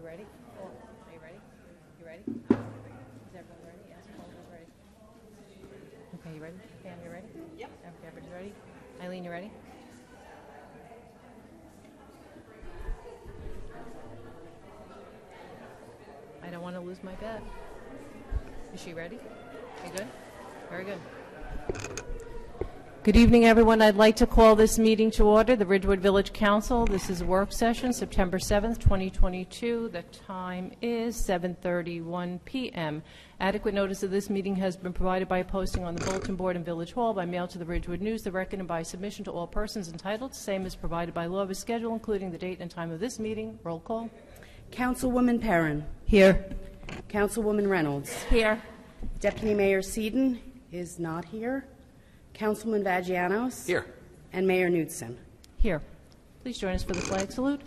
ready? Paul, are you ready? You ready? Is everyone ready? Yes, Paul is ready. Okay, you ready? Pam, you ready? Yep. Everybody's ready? Eileen, you ready? I don't want to lose my bet. Is she ready? You good? Very good. Good evening, everyone. I'd like to call this meeting to order, the Ridgewood Village Council. This is a work session, September 7th, 2022. The time is 7:31 p.m. Adequate notice of this meeting has been provided by posting on the bulletin board in Village Hall, by mail to the Ridgewood News, the Record, and by submission to all persons entitled. Same is provided by law of a schedule, including the date and time of this meeting. Roll call. Councilwoman Perrin. Here. Councilwoman Reynolds. Here. Deputy Mayor Seaton is not here. Councilman Vagianos. Here. And Mayor Knudsen. Here. Please join us for the flag salute.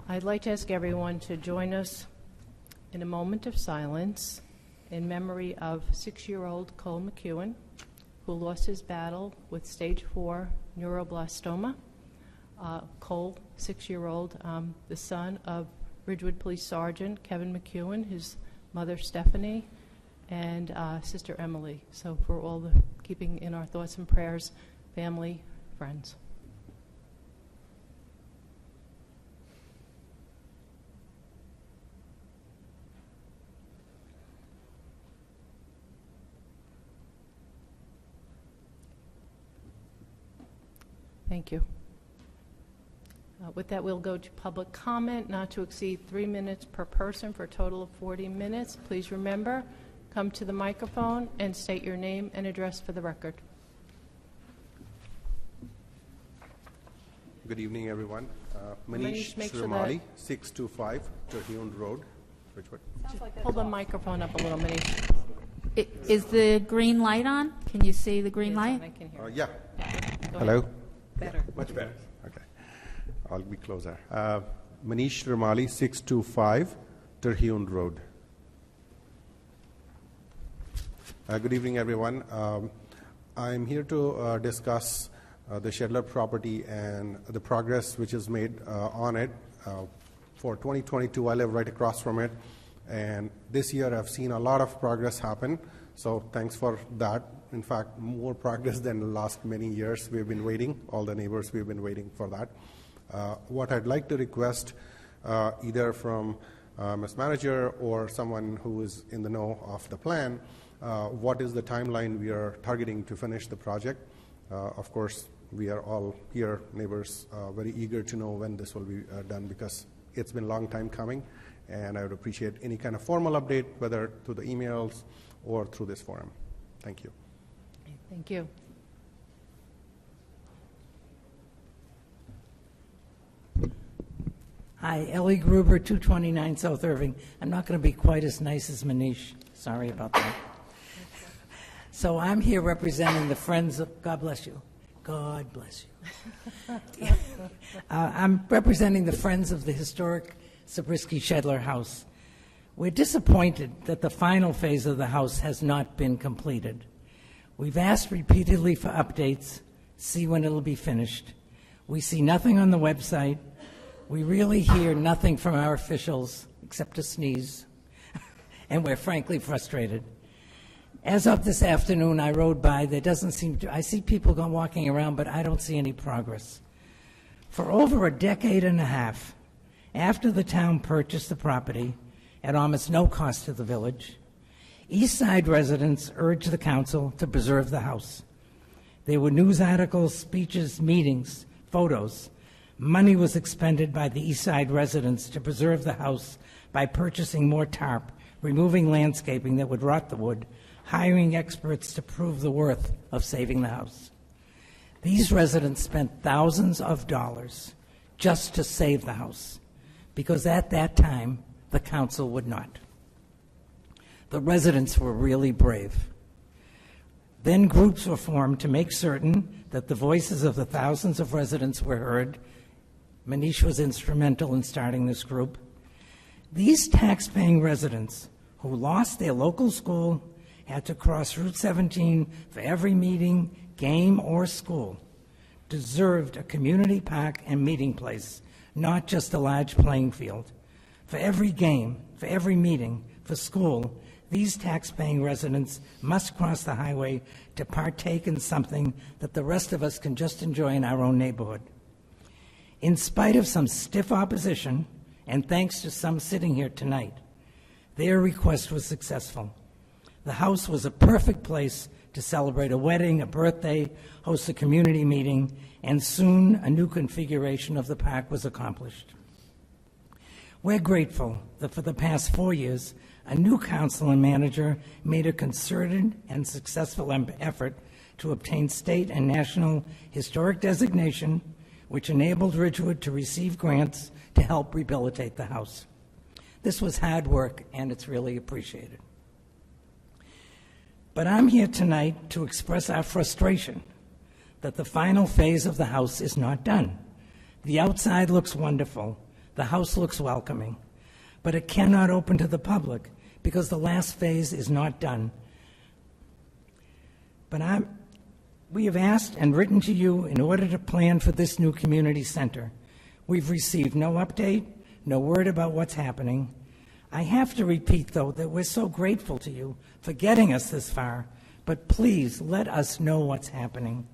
I'd like to ask everyone to join us in a moment of silence in memory of 6-year-old Cole McEwen, who lost his battle with stage 4 neuroblastoma. Cole, 6-year-old, the son of Ridgewood Police Sergeant Kevin McEwen, his mother Stephanie, and sister Emily. So for all the keeping in our thoughts and prayers, family, friends. Thank you. With that, we'll go to public comment, not to exceed 3 minutes per person for a total of 40 minutes. Please remember, come to the microphone and state your name and address for the record. Good evening, everyone. Manish, make sure Srimali, 625 Terhune Road, Ridgewood. Hold the microphone up a little, Manish. Is the green light on? Can you see the green Yes, light? I can hear. Yeah. Go Hello. ahead. Better. Much better. Okay. I'll be closer. Manish Srimali, 625 Terhune Road. Good evening, everyone. I'm here to discuss the Shedler property and the progress which is made on it. For 2022, I live right across from it, and this year I've seen a lot of progress happen, so thanks for that. In fact, more progress than the last many years. We've been waiting, all the neighbors, we've been waiting for that. What I'd like to request, either from Ms. Manager or someone who is in the know of the plan, what is the timeline we are targeting to finish the project? Of course, we are all here, neighbors, very eager to know when this will be done, because it's been a long time coming, and I would appreciate any kind of formal update, whether through the emails or through this forum. Thank you. Thank you. Hi, Ellie Gruber, 229 South Irving. I'm not going to be quite as nice as Manish. Sorry about that. So I'm here representing the Friends of, God bless you. God bless you. I'm representing the Friends of the historic Zabriskie Shedler House. We're disappointed that the final phase of the house has not been completed. We've asked repeatedly for updates, see when it'll be finished. We see nothing on the website. We really hear nothing from our officials except a sneeze, and we're frankly frustrated. As of this afternoon, I rode by. There doesn't seem to, I see people walking around, but I don't see any progress. For over a decade and a half, after the town purchased the property at almost no cost to the village, East Side residents urged the council to preserve the house. There were news articles, speeches, meetings, photos. Money was expended by the East Side residents to preserve the house by purchasing more tarp, removing landscaping that would rot the wood, hiring experts to prove the worth of saving the house. These residents spent thousands of dollars just to save the house, because at that time, the council would not. The residents were really brave. Then groups were formed to make certain that the voices of the thousands of residents were heard. Manish was instrumental in starting this group. These tax-paying residents who lost their local school had to cross Route 17 for every meeting, game, or school deserved a community park and meeting place, not just a large playing field. For every game, for every meeting, for school, these tax-paying residents must cross the highway to partake in something that the rest of us can just enjoy in our own neighborhood. In spite of some stiff opposition, and thanks to some sitting here tonight, their request was successful. The house was a perfect place to celebrate a wedding, a birthday, host a community meeting, and soon a new configuration of the park was accomplished. We're grateful that for the past 4 years, a new council and manager made a concerted and successful effort to obtain state and national historic designation, which enabled Ridgewood to receive grants to help rehabilitate the house. This was hard work, and it's really appreciated. But I'm here tonight to express our frustration that the final phase of the house is not done. The outside looks wonderful. The house looks welcoming. But it cannot open to the public because the last phase is not done. But we have asked and written to you in order to plan for this new community center. We've received no update, no word about what's happening. I have to repeat, though, that we're so grateful to you for getting us this far, but please let us know what's happening.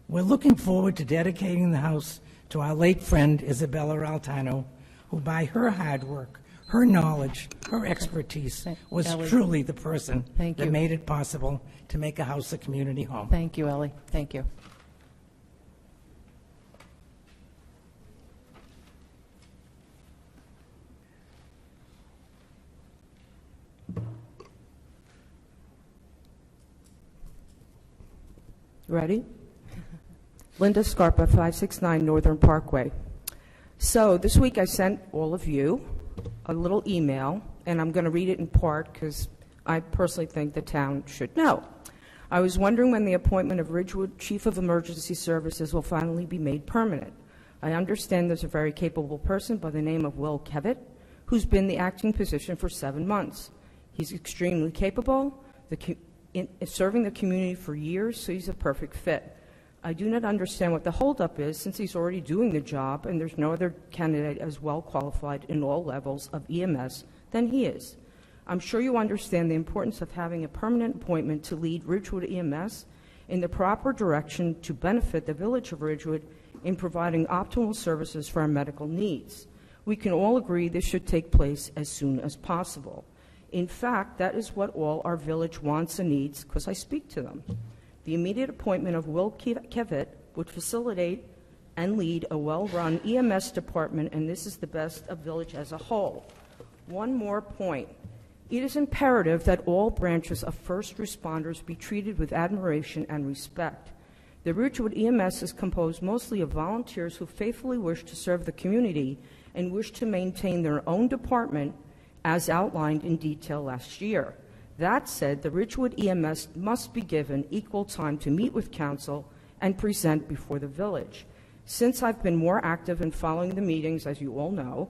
We're looking forward to dedicating the house to our late friend Isabella Altano, who by her hard work, her knowledge, her expertise was Ellie. truly the person Thank that you. made it possible to make a house a community home. Thank you, Ellie. Thank you. Ready? Linda Scarpa, 569 Northern Parkway. So this week I sent all of you a little email, and I'm going to read it in part because I personally think the town should know. I was wondering when the appointment of Ridgewood Chief of Emergency Services will finally be made permanent. I understand there's a very capable person by the name of Will Kevitt, who's been the acting position for 7 months. He's extremely capable, serving the community for years, so he's a perfect fit. I do not understand what the holdup is, since he's already doing the job and there's no other candidate as well qualified in all levels of EMS than he is. I'm sure you understand the importance of having a permanent appointment to lead Ridgewood EMS in the proper direction to benefit the village of Ridgewood in providing optimal services for our medical needs. We can all agree this should take place as soon as possible. In fact, that is what all our village wants and needs, because I speak to them. The immediate appointment of Will Kevitt would facilitate and lead a well-run EMS department, and this is the best of village as a whole. One more point. It is imperative that all branches of first responders be treated with admiration and respect. The Ridgewood EMS is composed mostly of volunteers who faithfully wish to serve the community and wish to maintain their own department as outlined in detail last year. That said, the Ridgewood EMS must be given equal time to meet with council and present before the village. Since I've been more active in following the meetings, as you all know,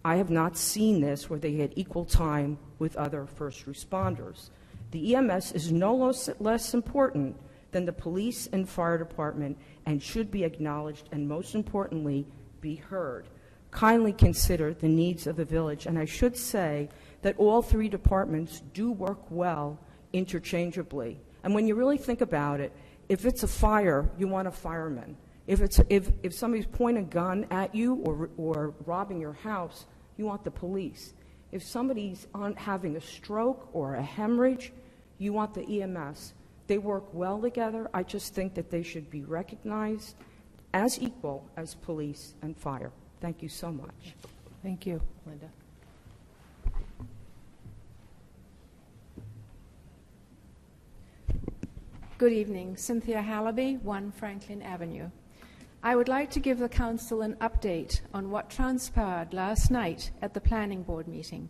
I have not seen this where they had equal time with other first responders. The EMS is no less important than the police and fire department and should be acknowledged and, most importantly, be heard. Kindly consider the needs of the village, and I should say that all three departments do work well interchangeably. And when you really think about it, if it's a fire, you want a fireman. If somebody's pointing a gun at you or robbing your house, you want the police. If somebody's having a stroke or a hemorrhage, you want the EMS. They work well together. I just think that they should be recognized as equal as police and fire. Thank you so much. Thank you, Linda. Good evening. Cynthia Hallaby, 1 Franklin Avenue. I would like to give the Council an update on what transpired last night at the Planning Board meeting.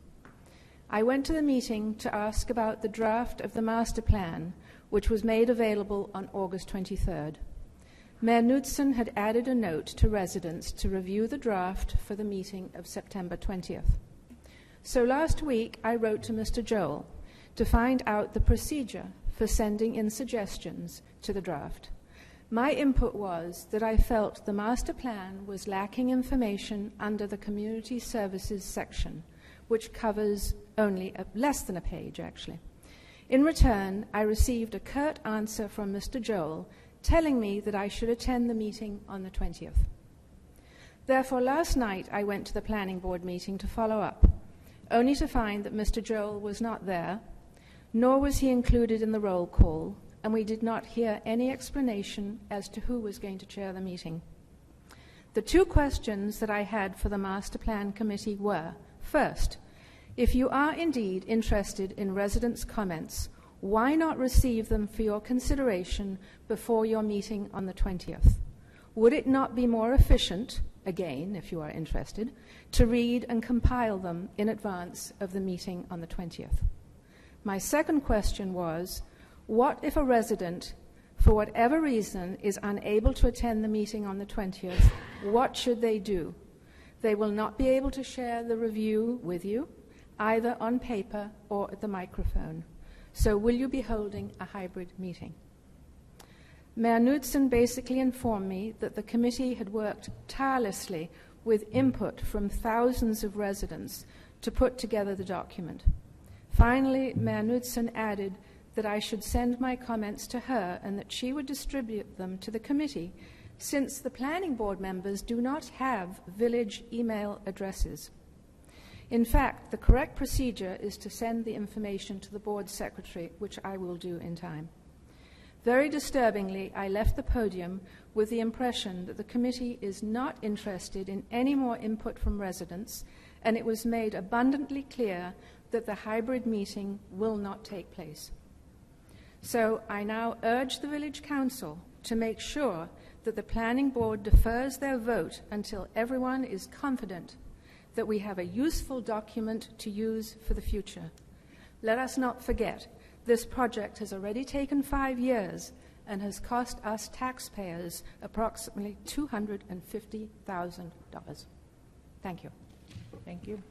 I went to the meeting to ask about the draft of the master plan, which was made available on August 23rd. Mayor Knudsen had added a note to residents to review the draft for the meeting of September 20th. So last week, I wrote to Mr. Joel to find out the procedure for sending in suggestions to the draft. My input was that I felt the master plan was lacking information under the community services section, which covers only less than a page, actually. In return, I received a curt answer from Mr. Joel telling me that I should attend the meeting on the 20th. Therefore, last night I went to the planning board meeting to follow up, only to find that Mr. Joel was not there, nor was he included in the roll call, and we did not hear any explanation as to who was going to chair the meeting. The two questions that I had for the Master Plan Committee were, first, if you are indeed interested in residents' comments, why not receive them for your consideration before your meeting on the 20th? Would it not be more efficient, again, if you are interested, to read and compile them in advance of the meeting on the 20th? My second question was, what if a resident, for whatever reason, is unable to attend the meeting on the 20th? What should they do? They will not be able to share the review with you, either on paper or at the microphone. So will you be holding a hybrid meeting? Mayor Knudsen basically informed me that the committee had worked tirelessly with input from thousands of residents to put together the document. Finally, Mayor Knudsen added that I should send my comments to her and that she would distribute them to the committee, since the planning board members do not have village email addresses. In fact, the correct procedure is to send the information to the board secretary, which I will do in time. Very disturbingly, I left the podium with the impression that the committee is not interested in any more input from residents, and it was made abundantly clear that the hybrid meeting will not take place. So I now urge the village council to make sure that the planning board defers their vote until everyone is confident that we have a useful document to use for the future. Let us not forget, this project has already taken 5 years and has cost us taxpayers approximately $250,000. Thank you. Thank you.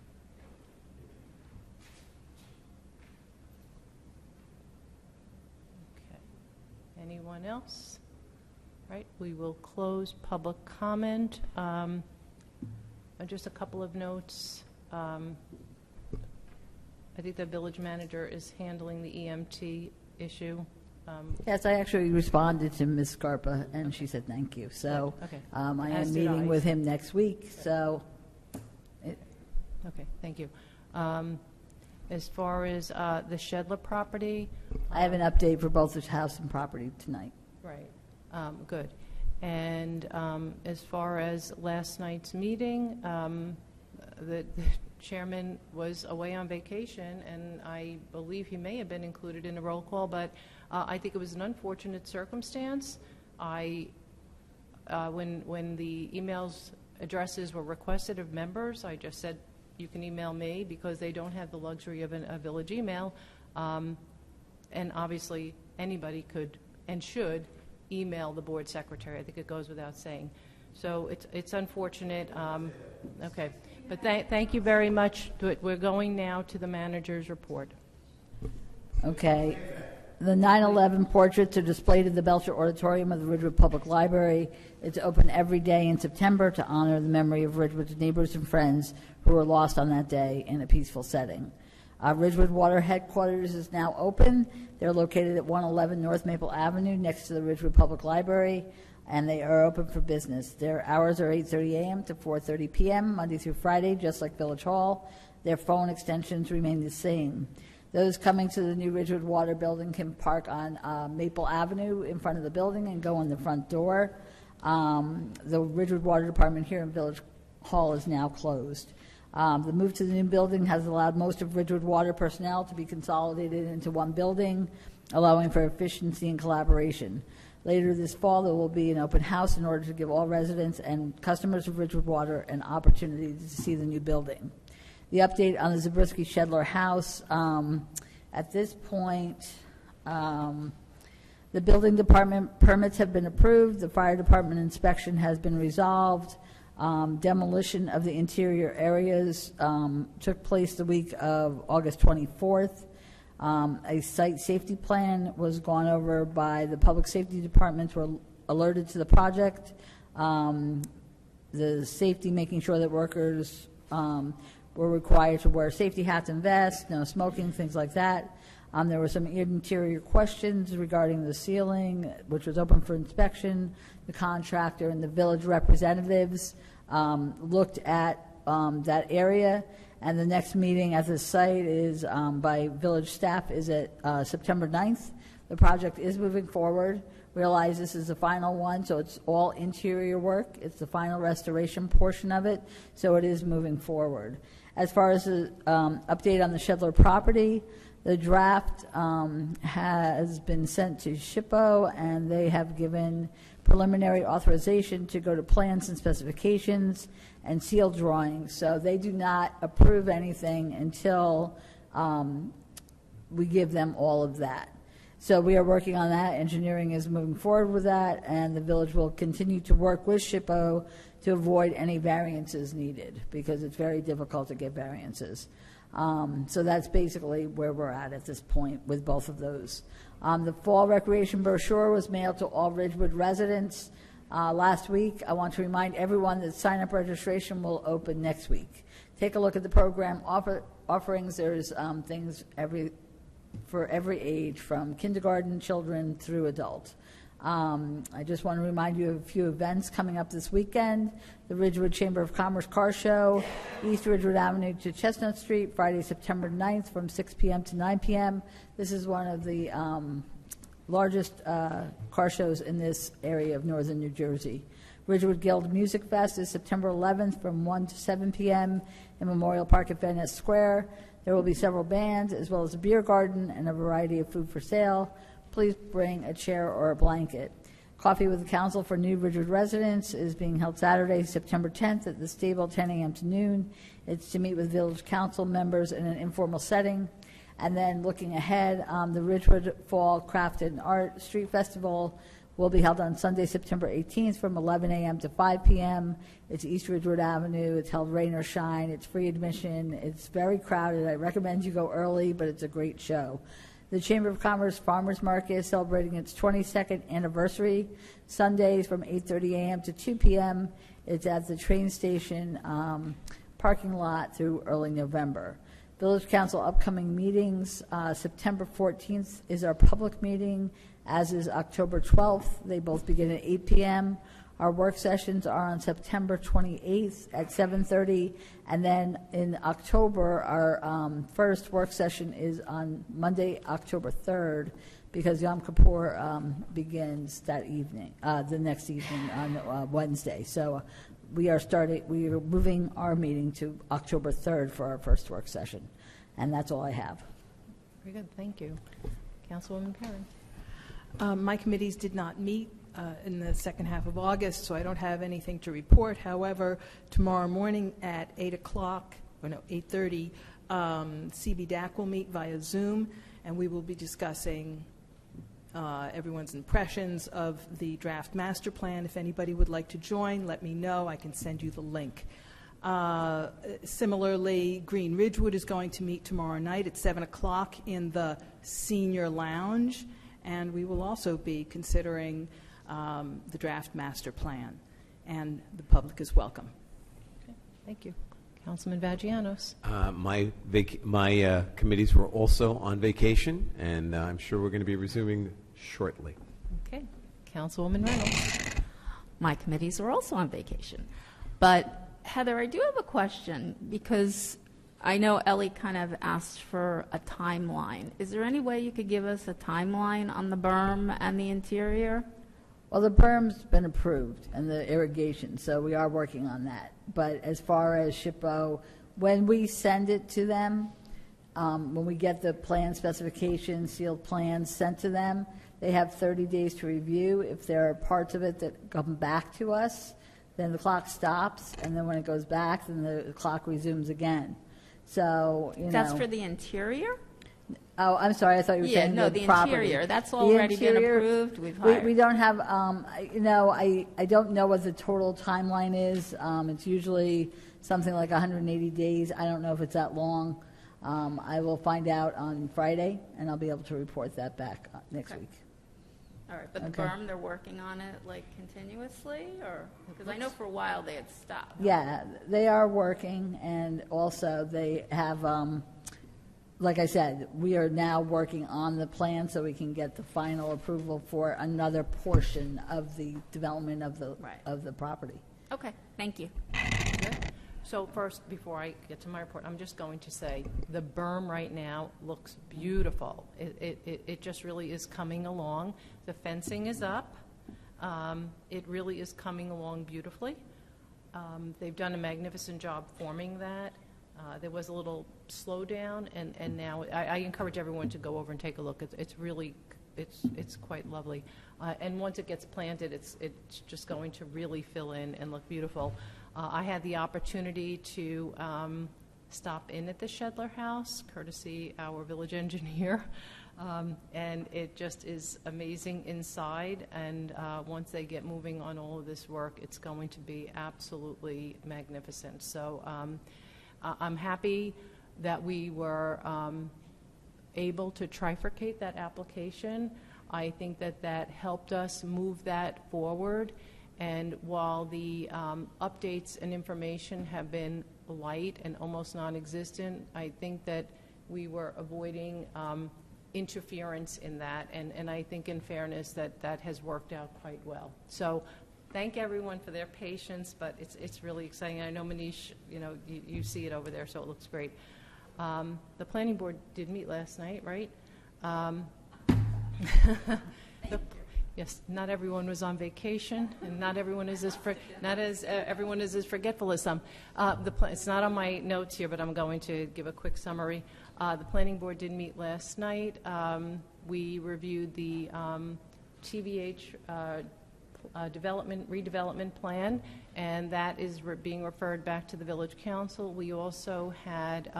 Okay. Anyone else? Right, we will close public comment. Just a couple of notes. I think the village manager is handling the EMT issue. Yes, I actually responded to Ms. Scarpa, and she said thank you. So okay. I am As did meeting I. with him next week. So, Okay, thank you. As far as the Shedler property, I have an update for both the house and property tonight. right, good. And as far as last night's meeting, the chairman was away on vacation, and I believe he may have been included in the roll call, but I think it was an unfortunate circumstance. When the emails addresses were requested of members, I just said, you can email me, because they don't have the luxury of a village email. And obviously, anybody could and should email the board secretary. I think it goes without saying. So it's unfortunate. Okay, but thank you very much. We're going now to the manager's report. Okay. The 9/11 portraits are displayed in the Belcher Auditorium of the Ridgewood Public Library. It's open every day in September to honor the memory of Ridgewood's neighbors and friends who were lost on that day in a peaceful setting. Ridgewood Water Headquarters is now open. They're located at 111 North Maple Avenue next to the Ridgewood Public Library, and they are open for business. Their hours are 8:30 a.m. to 4:30 p.m., Monday through Friday, just like Village Hall. Their phone extensions remain the same. Those coming to the new Ridgewood Water building can park on Maple Avenue in front of the building and go in the front door. The Ridgewood Water Department here in Village Hall is now closed. The move to the new building has allowed most of Ridgewood Water personnel to be consolidated into one building, allowing for efficiency and collaboration. Later this fall, there will be an open house in order to give all residents and customers of Ridgewood Water an opportunity to see the new building. The update on the Zabriskie-Shedler house, at this point, the building department permits have been approved, the fire department inspection has been resolved, demolition of the interior areas took place the week of August 24th. A site safety plan was gone over by the public safety departments, were alerted to the project. The safety, making sure that workers were required to wear safety hats and vests, no smoking, things like that. There were some interior questions regarding the ceiling, which was open for inspection. The contractor and the village representatives looked at that area, and the next meeting at the site is by village staff is at September 9th. The project is moving forward. Realize this is the final one, so it's all interior work. It's the final restoration portion of it, so it is moving forward. As far as the update on the Shedler property, the draft has been sent to SHPO, and they have given preliminary authorization to go to plans and specifications and sealed drawings. So they do not approve anything until we give them all of that. So we are working on that. Engineering is moving forward with that, and the village will continue to work with SHPO to avoid any variances needed, because it's very difficult to get variances. So that's basically where we're at this point with both of those. The fall recreation brochure was mailed to all Ridgewood residents last week. I want to remind everyone that sign-up registration will open next week. Take a look at the program offerings. There's things for every age, from kindergarten children through adult. I just want to remind you of a few events coming up this weekend. The Ridgewood Chamber of Commerce Car Show, East Ridgewood Avenue to Chestnut Street, Friday, September 9th from 6 p.m. to 9 p.m. This is one of the largest car shows in this area of northern New Jersey. Ridgewood Guild Music Fest is September 11th from 1 to 7 p.m. in Memorial Park at Van Ness Square. There will be several bands, as well as a beer garden and a variety of food for sale. Please bring a chair or a blanket. Coffee with the Council for new Ridgewood residents is being held Saturday, September 10th at the Stable, 10 a.m. to noon. It's to meet with Village Council members in an informal setting. And then looking ahead, the Ridgewood Fall Craft and Art Street Festival will be held on Sunday, September 18th from 11 a.m. to 5 p.m. It's East Ridgewood Avenue. It's held rain or shine. It's free admission. It's very crowded. I recommend you go early, but it's a great show. The Chamber of Commerce Farmers Market is celebrating its 22nd anniversary, Sundays from 8:30 a.m. to 2 p.m. It's at the train station parking lot through early November. Village Council upcoming meetings, September 14th is our public meeting, as is October 12th. They both begin at 8 p.m. Our work sessions are on September 28th at 7:30, and then in October, our first work session is on Monday, October 3rd, because Yom Kippur begins that evening, the next evening on Wednesday. So we are moving our meeting to October 3rd for our first work session, and that's all I have. Very good, thank you. Councilwoman Perrin. My committees did not meet in the second half of August, so I don't have anything to report. However, tomorrow morning at 8:30, CBDAC will meet via Zoom, and we will be discussing everyone's impressions of the draft master plan. If anybody would like to join, let me know. I can send you the link. Similarly, Green Ridgewood is going to meet tomorrow night at 7 o'clock in the senior lounge, and we will also be considering the draft master plan, and the public is welcome. Okay, thank you. Councilman Vagianos. My committees were also on vacation, and I'm sure we're going to be resuming shortly. Okay. Councilwoman Reynolds. My committees are also on vacation. But, Heather, I do have a question, because I know Ellie kind of asked for a timeline. Is there any way you could give us a timeline on the berm and the interior? Well, the berm's been approved and the irrigation, so we are working on that. But as far as SHPO, when we send it to them, when we get the plan specifications, sealed plans sent to them, they have 30 days to review. If there are parts of it that come back to us, then the clock stops, and then when it goes back, then the clock resumes again. So, That's for the interior? Oh, I'm sorry. I thought you were Yeah, saying no, the the property. interior. That's The already been interior, approved. We've we hired. don't have, I don't know what the total timeline is. It's usually something like 180 days. I don't know if it's that long. I will find out on Friday, and I'll be able to report that back next Okay. week. All right, but the Okay. berm, they're working on it like continuously, or, because I know for a while they had stopped. Yeah, they are working, and also they have, like I said, we are now working on the plan so we can get the final approval for another portion of the development of the, Right. of the property. Okay, thank you. So first, before I get to my report, I'm just going to say, the berm right now looks beautiful. It just really is coming along. The fencing is up. It really is coming along beautifully. They've done a magnificent job forming that. There was a little slowdown, and now, I encourage everyone to go over and take a look. It's really, it's quite lovely. And once it gets planted, it's just going to really fill in and look beautiful. I had the opportunity to stop in at the Shedler House, courtesy our village engineer, and it just is amazing inside, and once they get moving on all of this work, it's going to be absolutely magnificent. So I'm happy that we were able to trifurcate that application. I think that helped us move that forward. And while the updates and information have been light and almost non-existent, I think that we were avoiding interference in that. And I think, in fairness, that has worked out quite well. So thank everyone for their patience, but it's really exciting. I know, Manish, you see it over there, so it looks great. The planning board did meet last night, right? Yes, not everyone was on vacation, and not everyone is everyone is as forgetful as some. It's not on my notes here, but I'm going to give a quick summary. The planning board did meet last night. We reviewed the TVH redevelopment plan, and that is being referred back to the village council. We also had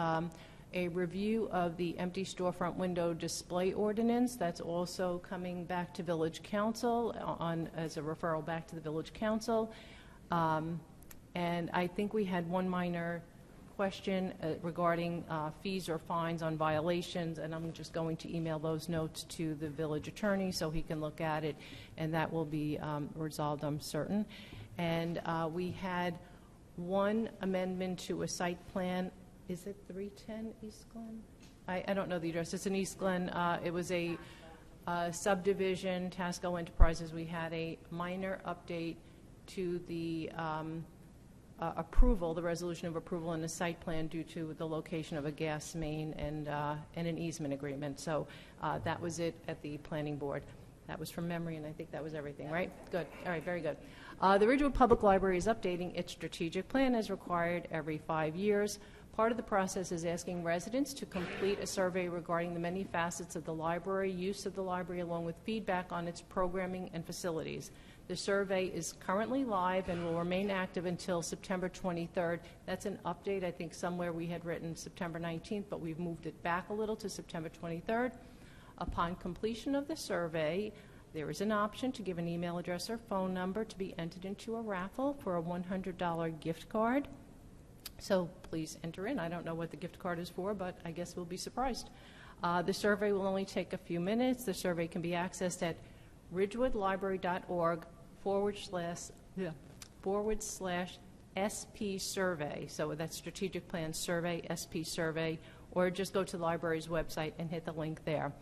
a review of the empty storefront window display ordinance. That's also coming back to village council as a referral back to the village council. And I think we had one minor question regarding fees or fines on violations, and I'm just going to email those notes to the village attorney so he can look at it, and that will be resolved, I'm certain. And we had one amendment to a site plan. Is it 310 East Glen? I don't know the address. It's in East Glen. It was a subdivision, Tasco Enterprises. We had a minor update to the approval, the resolution of approval in the site plan due to the location of a gas main and an easement agreement. So that was it at the planning board. That was from memory, and I think that was everything, right? Good. All right, very good. The Ridgewood Public Library is updating its strategic plan as required every 5 years. Part of the process is asking residents to complete a survey regarding the many facets of the library, use of the library, along with feedback on its programming and facilities. The survey is currently live and will remain active until September 23rd. That's an update. I think somewhere we had written September 19th, but we've moved it back a little to September 23rd. Upon completion of the survey, there is an option to give an email address or phone number to be entered into a raffle for a $100 gift card. So please enter in. I don't know what the gift card is for, but I guess we'll be surprised. The survey will only take a few minutes. The survey can be accessed at ridgewoodlibrary.org/SP survey. So that's strategic plan survey, SP survey, or just go to the library's website and hit the link there.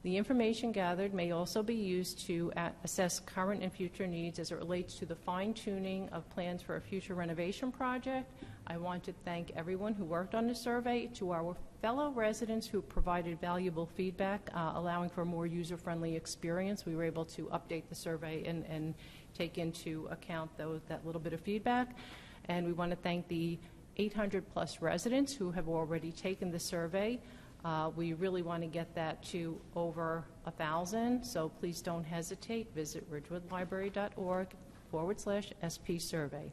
The information gathered may also be used to assess current and future needs as it relates to the fine-tuning of plans for a future renovation project. I want to thank everyone who worked on the survey, to our fellow residents who provided valuable feedback, allowing for a more user-friendly experience. We were able to update the survey and take into account that little bit of feedback. And we want to thank the 800-plus residents who have already taken the survey. We really want to get that to over 1,000, so please don't hesitate. Visit ridgewoodlibrary.org/SP survey.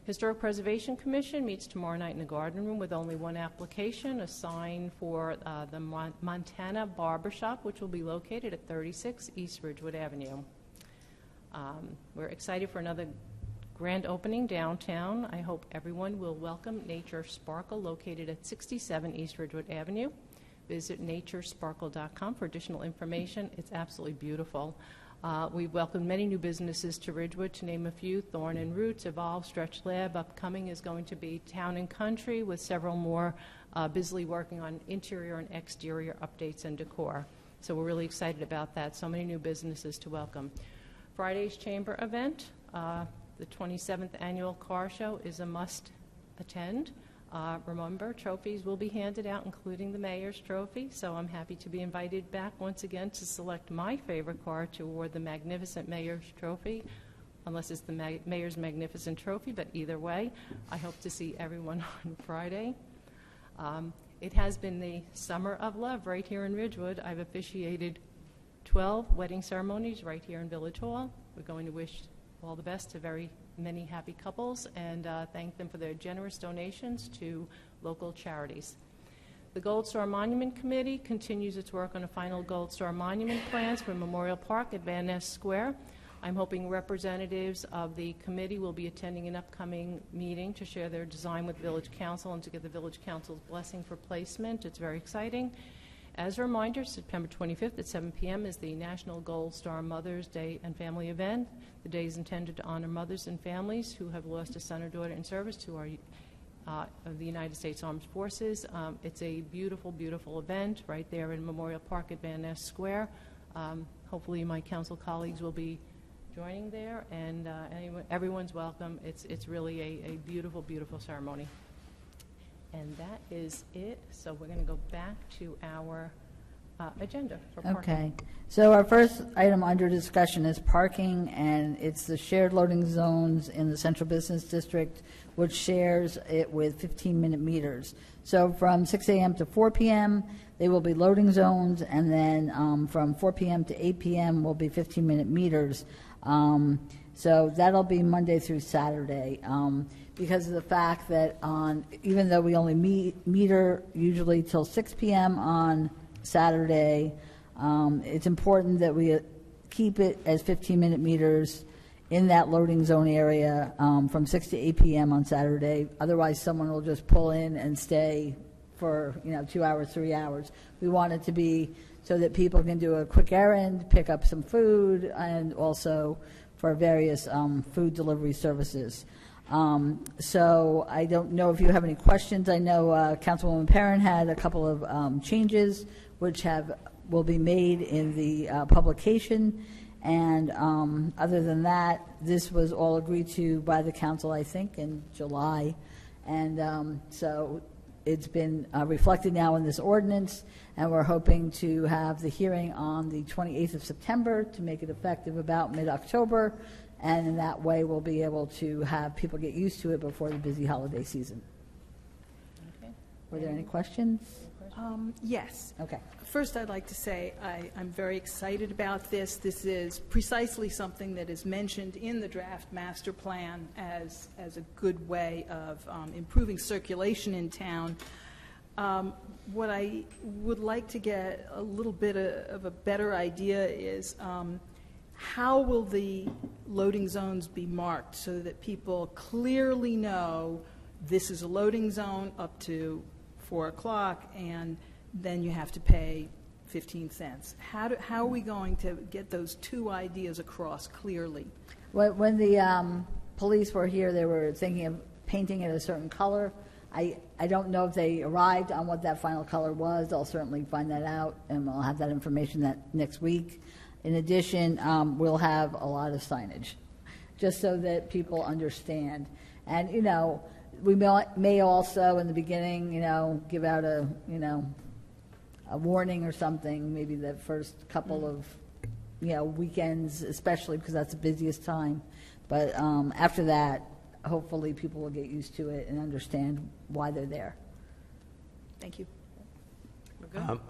Historic Preservation Commission meets tomorrow night in the Garden Room with only one application, a sign for the Montana Barber Shop, which will be located at 36 East Ridgewood Avenue. We're excited for another grand opening downtown. I hope everyone will welcome Nature Sparkle, located at 67 East Ridgewood Avenue. Visit naturesparkle.com for additional information. It's absolutely beautiful. We've welcomed many new businesses to Ridgewood, to name a few: Thorn and Roots, Evolve, Stretch Lab. Upcoming is going to be Town and Country, with several more busily working on interior and exterior updates and decor. So we're really excited about that. So many new businesses to welcome. Friday's chamber event, the 27th annual car show, is a must attend. Remember, trophies will be handed out, including the mayor's trophy, so I'm happy to be invited back once again to select my favorite car to award the Magnificent Mayor's Trophy, unless it's the Mayor's Magnificent Trophy, but either way, I hope to see everyone on Friday. It has been the summer of love right here in Ridgewood. I've officiated 12 wedding ceremonies right here in Village Hall. We're going to wish all the best to very many happy couples and thank them for their generous donations to local charities. The Gold Star Monument Committee continues its work on the final Gold Star Monument plans for Memorial Park at Van Ness Square. I'm hoping representatives of the committee will be attending an upcoming meeting to share their design with Village Council and to get the Village Council's blessing for placement. It's very exciting. As a reminder, September 25th at 7 p.m. is the National Gold Star Mother's Day and Family event. The day is intended to honor mothers and families who have lost a son or daughter in service to our of the United States Armed Forces. It's a beautiful, beautiful event right there in Memorial Park at Van Ness Square. Hopefully my council colleagues will be joining there, and everyone's welcome. It's really a beautiful, beautiful ceremony. And that is it. So we're going to go back to our agenda for parking. Okay. So our first item under discussion is parking, and it's the shared loading zones in the Central Business District, which shares it with 15-minute meters. So from 6 a.m. to 4 p.m., they will be loading zones, and then from 4 p.m. to 8 p.m. will be 15-minute meters. So that'll be Monday through Saturday. Because of the fact that even though we only meter usually till 6 p.m. on Saturday, it's important that we keep it as 15-minute meters in that loading zone area from 6 to 8 p.m. on Saturday. Otherwise, someone will just pull in and stay for 2 hours, 3 hours. We want it to be so that people can do a quick errand, pick up some food, and also for various food delivery services. So I don't know if you have any questions. I know Councilwoman Perrin had a couple of changes which will be made in the publication, and other than that, this was all agreed to by the council, I think, in July, and so it's been reflected now in this ordinance, and we're hoping to have the hearing on the 28th of September to make it effective about mid-October. And in that way, we'll be able to have people get used to it before the busy holiday season. Okay. Were there any questions? Yes. Okay. First, I'd like to say I'm very excited about this. This is precisely something that is mentioned in the draft master plan as a good way of improving circulation in town. What I would like to get a little bit of a better idea is how will the loading zones be marked so that people clearly know this is a loading zone up to 4 o'clock, and then you have to pay 15 cents. How are we going to get those two ideas across clearly? When the police were here, they were thinking of painting it a certain color. I don't know if they arrived on what that final color was. I'll certainly find that out, and I'll have that information next week. In addition, we'll have a lot of signage, just so that people understand. And, we may also, in the beginning, give out a warning or something, maybe the first couple of, weekends, especially because that's the busiest time. But after that, hopefully people will get used to it and understand why they're there. Thank you.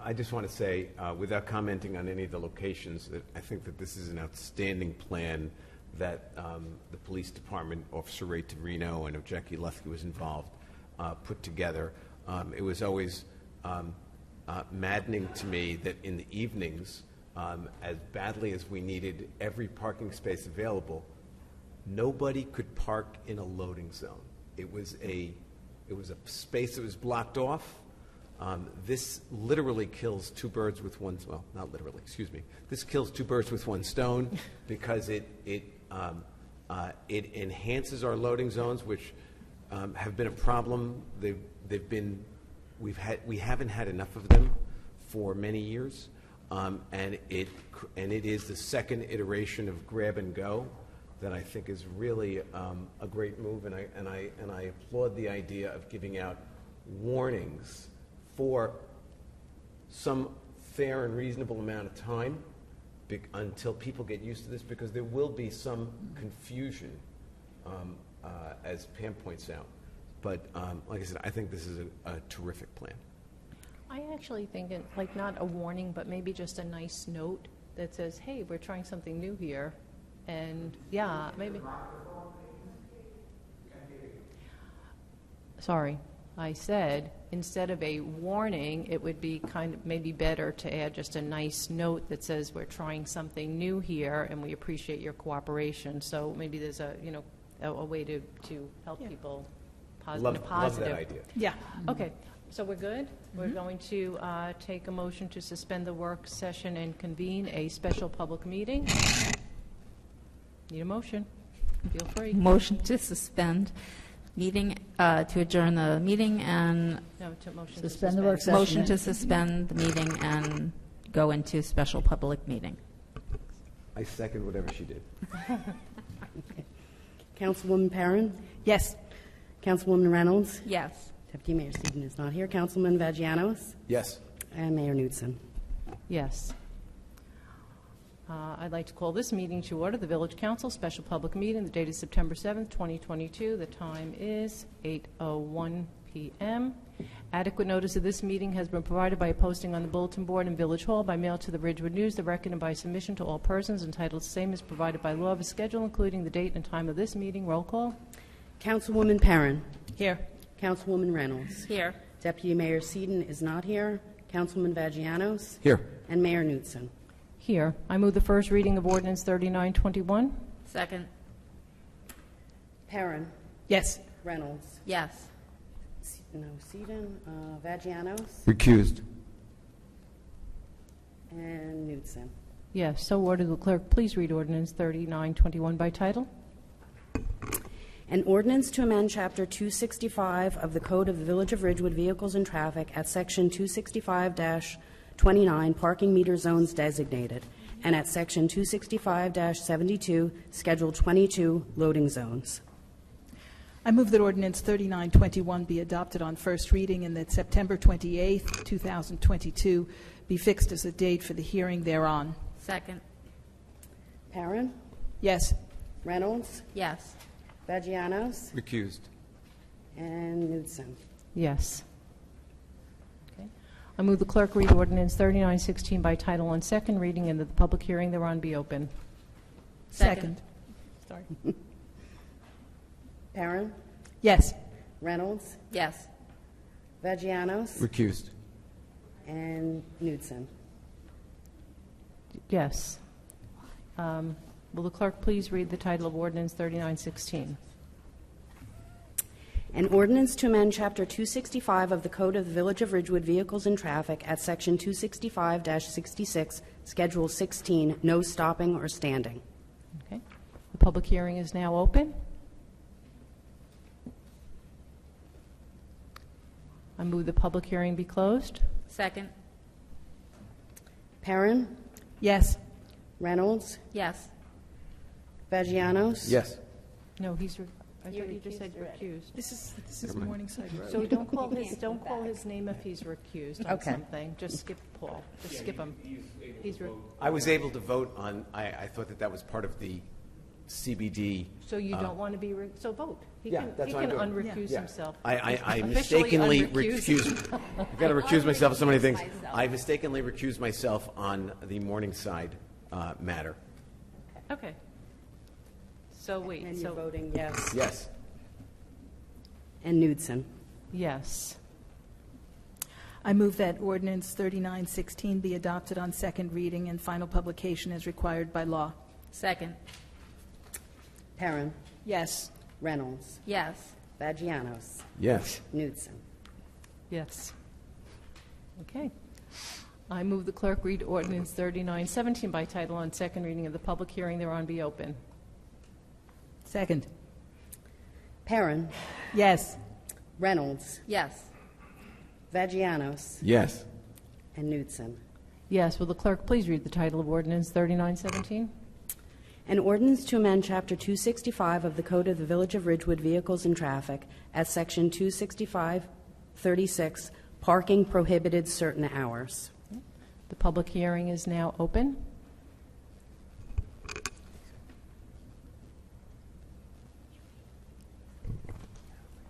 I just want to say, without commenting on any of the locations, that I think that this is an outstanding plan that the police department, Officer Ray Tavrino and Jackie Lefke was involved, put together. It was always maddening to me that in the evenings, as badly as we needed every parking space available, nobody could park in a loading zone. It was a space that was blocked off. This literally kills two birds with one. Well, not literally. Excuse me. This kills two birds with one stone because it enhances our loading zones, which have been a problem. We haven't had enough of them for many years, and it is the second iteration of grab and go that I think is really a great move, and I applaud the idea of giving out warnings for some fair and reasonable amount of time until people get used to this, because there will be some confusion, as Pam points out. But like I said, I think this is a terrific plan. I actually think, like, not a warning, but maybe just a nice note that says, hey, we're trying something new here. And, yeah, maybe. Sorry. I said, instead of a warning, it would be kind of maybe better to add just a nice note that says we're trying something new here and we appreciate your cooperation. So maybe there's a way to help people positive. Love that idea. Yeah. Okay, so we're good? We're going to take a motion to suspend the work session and convene a special public meeting. Need a motion? Feel free. Motion to suspend meeting, to adjourn the meeting and No, to motion to Suspend the work session. motion to suspend the meeting and go into special public meeting. I second whatever she did. Councilwoman Perrin? Yes. Councilwoman Reynolds? Yes. Deputy Mayor Seaton is not here. Councilman Vagianos? Yes. And Mayor Knudsen. Yes. I'd like to call this meeting to order, the Village Council Special Public Meeting. The date is September 7th, 2022. The time is 8:01 p.m. Adequate notice of this meeting has been provided by a posting on the bulletin board in Village Hall, by mail to the Ridgewood News, the Record, and by submission to all persons entitled. Same is provided by law of a schedule, including the date and time of this meeting. Roll call. Councilwoman Perrin? Here. Councilwoman Reynolds? Here. Deputy Mayor Seaton is not here. Councilman Vagianos? Here. And Mayor Knudsen. Here. I move the first reading of Ordinance 3921. Second. Perrin? Yes. Reynolds? Yes. No, Seaton. Vagianos? Recused. And Knudsen. Yes, so ordered. The clerk, please read Ordinance 3921 by title. An ordinance to amend Chapter 265 of the Code of the Village of Ridgewood Vehicles and Traffic at Section 265-29 Parking Meter Zones Designated, and at Section 265-72 Schedule 22 Loading Zones. I move that Ordinance 3921 be adopted on first reading and that September 28th, 2022 be fixed as the date for the hearing thereon. Second. Perrin? Yes. Reynolds? Yes. Vagianos? Recused. And Knudsen. Yes. Okay. I move the clerk read Ordinance 3916 by title on second reading and that the public hearing thereon be open. Second. Sorry. Perrin? Yes. Reynolds? Yes. Vagianos? Recused. And Knudsen. Yes. Will the clerk please read the title of Ordinance 3916? An ordinance to amend Chapter 265 of the Code of the Village of Ridgewood Vehicles and Traffic at Section 265-66, Schedule 16, no stopping or standing. Okay. The public hearing is now open. I move the public hearing be closed. Second. Perrin? Yes. Reynolds? Yes. Vagianos? Yes. No, I thought you just said recused. This is Morningside Road. So don't call his name if he's recused on something. Just skip Paul. Just skip him. I was able to vote on, I thought that was part of the CBD. So you don't want to be, so vote. He Yeah, can, that's he what can I'm doing. unrecuse Yeah. himself. I Officially mistakenly unrecused. recused. I've got to recuse myself of so many things. myself. I mistakenly recused myself on the Morningside matter. Okay. So wait, And you're so, voting yes. Yes. And Knudsen. yes. I move that ordinance 3916 be adopted on second reading and final publication as required by law. Second. Perrin. Yes. Reynolds. Yes. Vagianos. Yes. Knudsen. Yes. Okay. I move the clerk read ordinance 3917 by title on second reading, of the public hearing thereon be open. Second. Perrin. Yes. Reynolds. Yes. Vagianos. Yes. And Knudsen. Yes, will the clerk please read the title of ordinance 3917? An ordinance to amend Chapter 265 of the Code of the Village of Ridgewood Vehicles and Traffic at Section 265-36, parking prohibited certain hours. The public hearing is now open.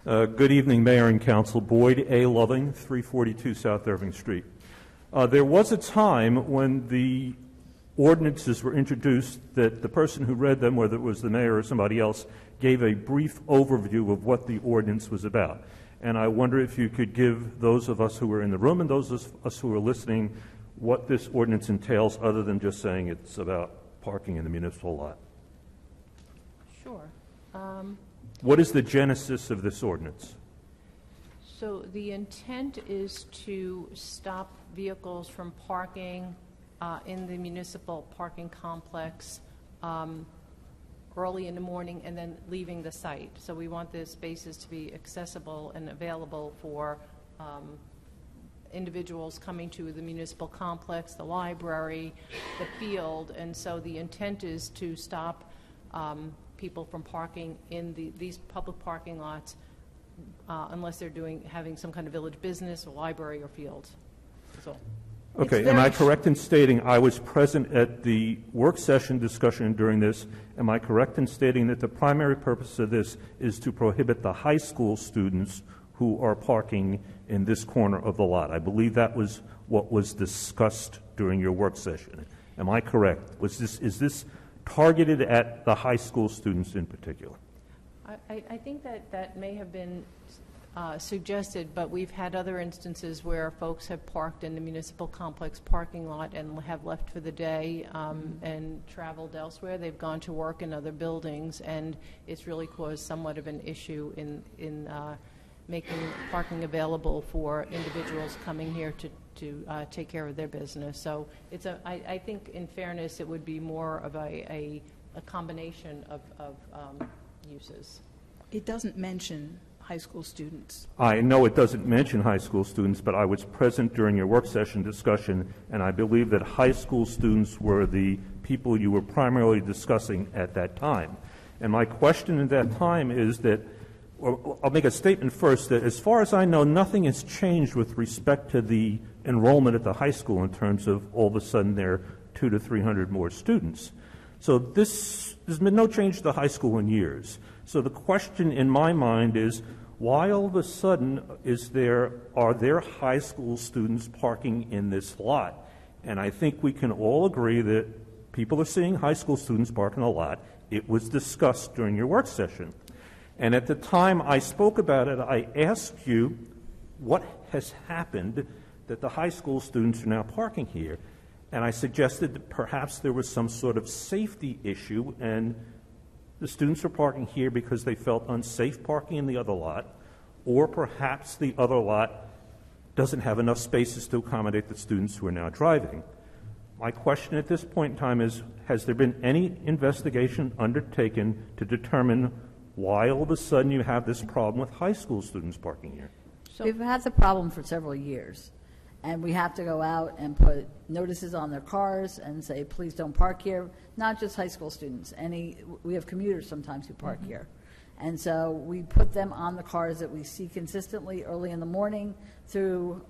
Good evening, Mayor and Council. Boyd A. Loving, 342 South Irving Street. There was a time when the ordinances were introduced that the person who read them, whether it was the mayor or somebody else, gave a brief overview of what the ordinance was about. And I wonder if you could give those of us who were in the room and those of us who are listening what this ordinance entails, other than just saying it's about parking in the municipal lot. Sure. What is the genesis of this ordinance? So the intent is to stop vehicles from parking in the municipal parking complex early in the morning and then leaving the site. So we want the spaces to be accessible and available for individuals coming to the municipal complex, the library, the field, and so the intent is to stop people from parking in these public parking lots unless they're having some kind of village business or library or field. So. Okay, am I correct in stating I was present at the work session discussion during this? Am I correct in stating that the primary purpose of this is to prohibit the high school students who are parking in this corner of the lot? I believe that was what was discussed during your work session. Am I correct? Is this targeted at the high school students in particular? I think that may have been suggested, but we've had other instances where folks have parked in the municipal complex parking lot and have left for the day and traveled elsewhere. They've gone to work in other buildings, and it's really caused somewhat of an issue in making parking available for individuals coming here to take care of their business. So it's I think in fairness it would be more of a combination of uses. It doesn't mention high school students. I know it doesn't mention high school students, but I was present during your work session discussion, and I believe that high school students were the people you were primarily discussing at that time. And my question at that time is that, I'll make a statement first, that as far as I know, nothing has changed with respect to the enrollment at the high school in terms of all of a sudden there are 200 to 300 more students. So there's been no change to the high school in years. So the question in my mind is, why all of a sudden are there high school students parking in this lot? And I think we can all agree that people are seeing high school students park in a lot. It was discussed during your work session. And at the time I spoke about it, I asked you what has happened that the high school students are now parking here. And I suggested that perhaps there was some sort of safety issue, and the students are parking here because they felt unsafe parking in the other lot, or perhaps the other lot doesn't have enough spaces to accommodate the students who are now driving. My question at this point in time is, has there been any investigation undertaken to determine why all of a sudden you have this problem with high school students parking here? We've had the problem for several years, and we have to go out and put notices on their cars and say, please don't park here. Not just high school students. We have commuters sometimes who park here. And so we put them on the cars that we see consistently early in the morning through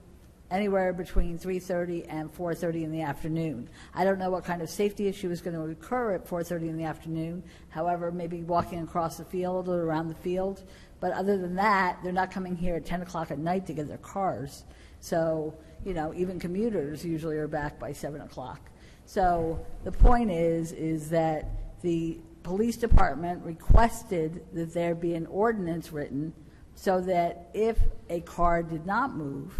anywhere between 3:30 and 4:30 in the afternoon. I don't know what kind of safety issue is going to occur at 4:30 in the afternoon. However, maybe walking across the field or around the field. But other than that, they're not coming here at 10 o'clock at night to get their cars. So, even commuters usually are back by 7 o'clock. So the point is that the police department requested that there be an ordinance written so that if a car did not move,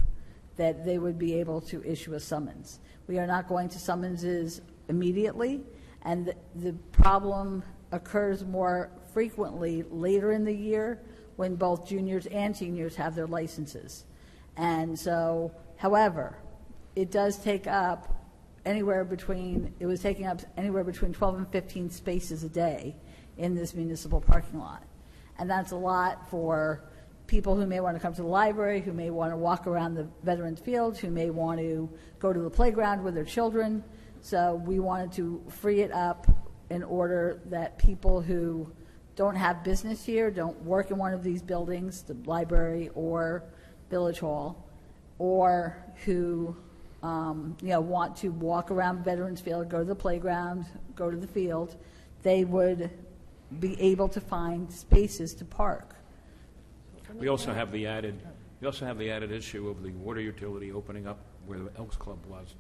that they would be able to issue a summons. We are not going to summonses immediately, and the problem occurs more frequently later in the year when both juniors and seniors have their licenses. And so, however, it does take up it was taking up anywhere between 12 and 15 spaces a day in this municipal parking lot. And that's a lot for people who may want to come to the library, who may want to walk around the Veterans Field, who may want to go to the playground with their children. So we wanted to free it up in order that people who don't have business here, don't work in one of these buildings, the library or Village Hall, or who want to walk around Veterans Field, go to the playground, go to the field, they would be able to find spaces to park. We also have the added issue of the water utility opening up where the Elks Club was,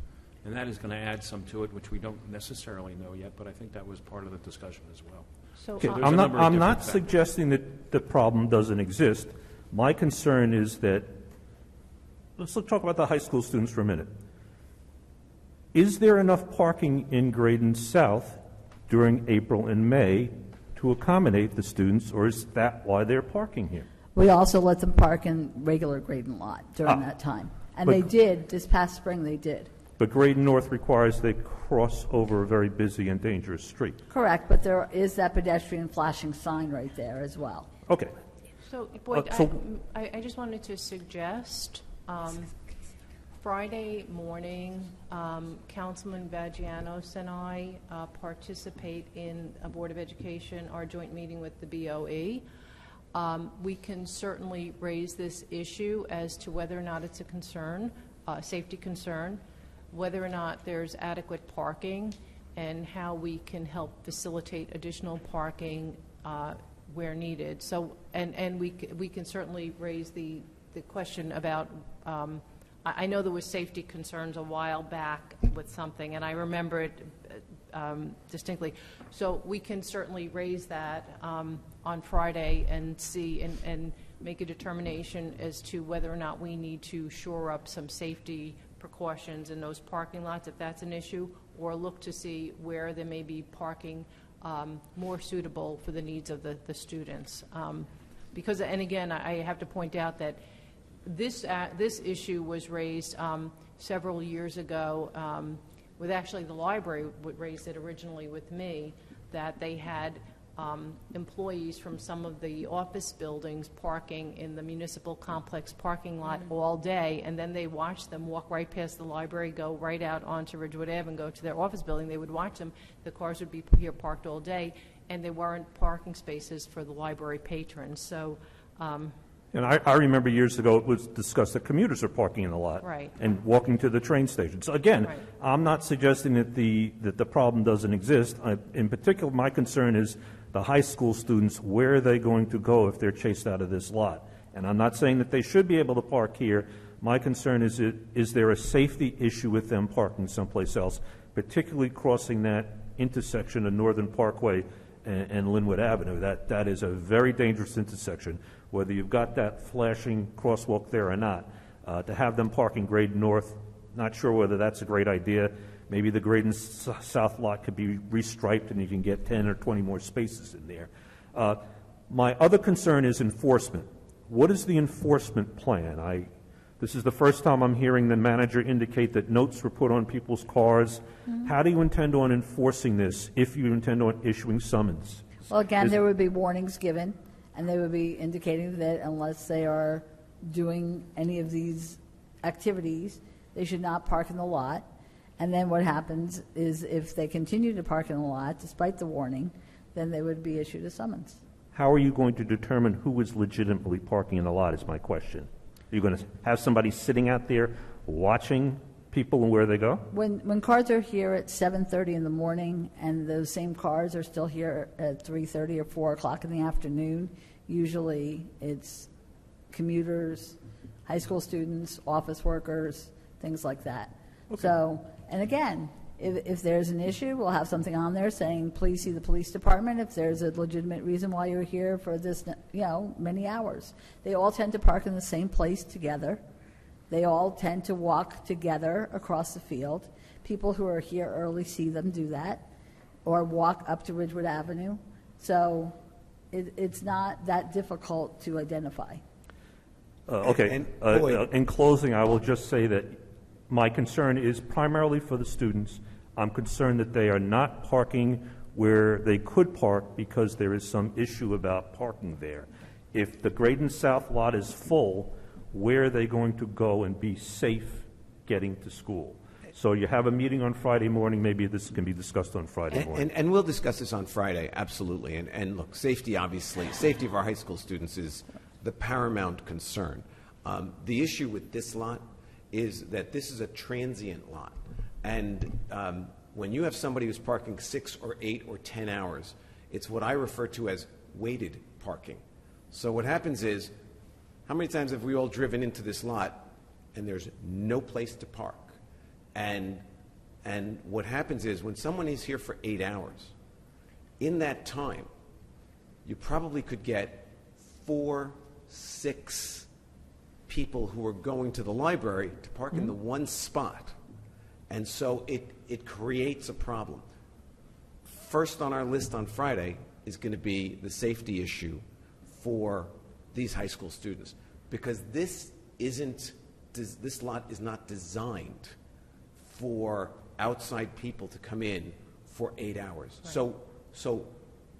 and that is going to add some to it, which we don't necessarily know yet, but I think that was part of the discussion as well. So, Okay, there's a I'm number of different not factors. suggesting that the problem doesn't exist. My concern is that, let's talk about the high school students for a minute. Is there enough parking in Graydon South during April and May to accommodate the students, or is that why they're parking here? We also let them park in regular Graydon lot during that time. And But- they did, this past spring they did. But Graydon North requires they cross over a very busy and dangerous street. Correct, but there is that pedestrian flashing sign right there as well. Okay. So, Boyd, so- I just wanted to suggest, Friday morning, Councilman Vagianos and I participate in a Board of Education, our joint meeting with the BOE. We can certainly raise this issue as to whether or not it's a concern, safety concern, whether or not there's adequate parking, and how we can help facilitate additional parking where needed. So, and we can certainly raise the question about, I know there was safety concerns a while back with something, and I remember it distinctly. So we can certainly raise that on Friday and see and make a determination as to whether or not we need to shore up some safety precautions in those parking lots, if that's an issue, or look to see where there may be parking more suitable for the needs of the students. Because, and again, I have to point out that this issue was raised several years ago with actually the library raised it originally with me, that they had employees from some of the office buildings parking in the municipal complex parking lot all day, and then they watched them walk right past the library, go right out onto Ridgewood Ave and go to their office building. They would watch them. The cars would be here parked all day, and there weren't parking spaces for the library patrons. So, And I remember years ago it was discussed that commuters are parking in the lot. Right. And walking to the train station. So again, Right. I'm not suggesting that the problem doesn't exist. In particular, my concern is the high school students, where are they going to go if they're chased out of this lot? And I'm not saying that they should be able to park here. My concern is there a safety issue with them parking someplace else, particularly crossing that intersection of Northern Parkway and Linwood Avenue. That is a very dangerous intersection, whether you've got that flashing crosswalk there or not. To have them parking Graydon North, not sure whether that's a great idea. Maybe the Graydon South lot could be restriped and you can get 10 or 20 more spaces in there. My other concern is enforcement. What is the enforcement plan? This is the first time I'm hearing the manager indicate that notes were put on people's cars. Mm-hmm. How do you intend on enforcing this if you intend on issuing summons? Well, again, there would be warnings given, and they would be indicating that unless they are doing any of these activities, they should not park in the lot. And then what happens is if they continue to park in the lot, despite the warning, then they would be issued a summons. How are you going to determine who is legitimately parking in the lot is my question. Are you going to have somebody sitting out there watching people and where they go? When cars are here at 7:30 in the morning and those same cars are still here at 3:30 or 4 o'clock in the afternoon, usually it's commuters, high school students, office workers, things like that. Okay. So, and again, If there's an issue, we'll have something on there saying, please see the police department if there's a legitimate reason why you're here for this, many hours. They all tend to park in the same place together. They all tend to walk together across the field. People who are here early see them do that, or walk up to Ridgewood Avenue. So it's not that difficult to identify. Okay. In closing, I will just say that my concern is primarily for the students. I'm concerned that they are not parking where they could park because there is some issue about parking there. If the Graydon South lot is full, where are they going to go and be safe getting to school? So you have a meeting on Friday morning. Maybe this can be discussed on Friday morning. And we'll discuss this on Friday, absolutely. And look, safety, obviously, safety of our high school students is the paramount concern. The issue with this lot is that this is a transient lot. And when you have somebody who's parking 6 or 8 or 10 hours, it's what I refer to as weighted parking. So what happens is, how many times have we all driven into this lot and there's no place to park? And what happens is, when someone is here for 8 hours, in that time, you probably could get 4, 6 people who are going to the library to park in the one spot. And so it creates a problem. First on our list on Friday is going to be the safety issue for these high school students, because this lot is not designed for outside people to come in for 8 hours. Right. So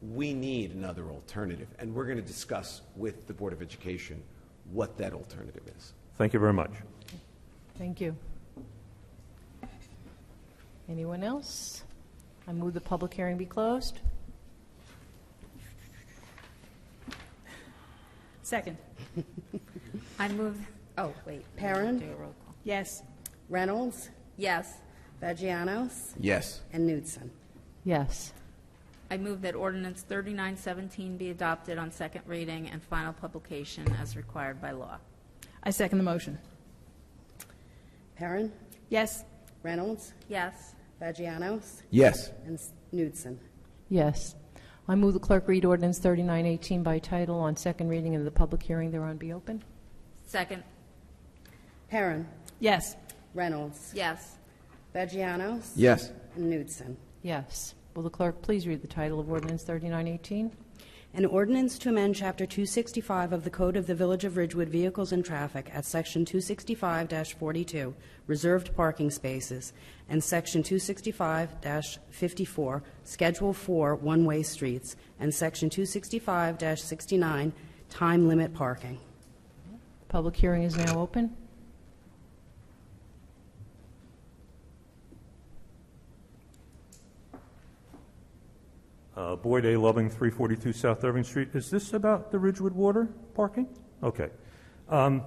we need another alternative, and we're going to discuss with the Board of Education what that alternative is. Thank you very much. Thank you. Anyone else? I move the public hearing be closed. Second. I move. Oh, wait. Perrin? Do a roll call. Yes. Reynolds? Yes. Vagianos? Yes. And Knudsen. Yes. I move that ordinance 3917 be adopted on second reading and final publication as required by law. I second the motion. Perrin? Yes. Reynolds? Yes. Vagianos? Yes. And Knudsen. Yes. I move the clerk read ordinance 3918 by title on second reading and the public hearing thereon be open. Second. Perrin? Yes. Reynolds? Yes. Vagianos? Yes. And Knudsen. Yes. Will the clerk please read the title of ordinance 3918? An ordinance to amend Chapter 265 of the Code of the Village of Ridgewood Vehicles and Traffic at Section 265-42, Reserved Parking Spaces, and Section 265-54, Schedule 4, One-Way Streets, and Section 265-69, Time Limit Parking. Public hearing is now open. Boyd A. Loving, 342 South Irving Street. Is this about the Ridgewood water parking? Okay. For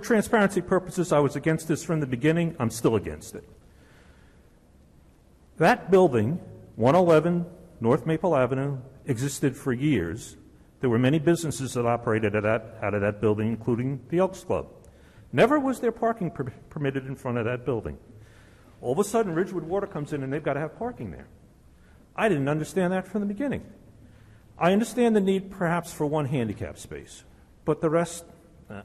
transparency purposes, I was against this from the beginning. I'm still against it. That building, 111 North Maple Avenue, existed for years. There were many businesses that operated out of that building, including the Elks Club. Never was there parking permitted in front of that building. All of a sudden, Ridgewood Water comes in and they've got to have parking there. I didn't understand that from the beginning. I understand the need perhaps for one handicap space, but the rest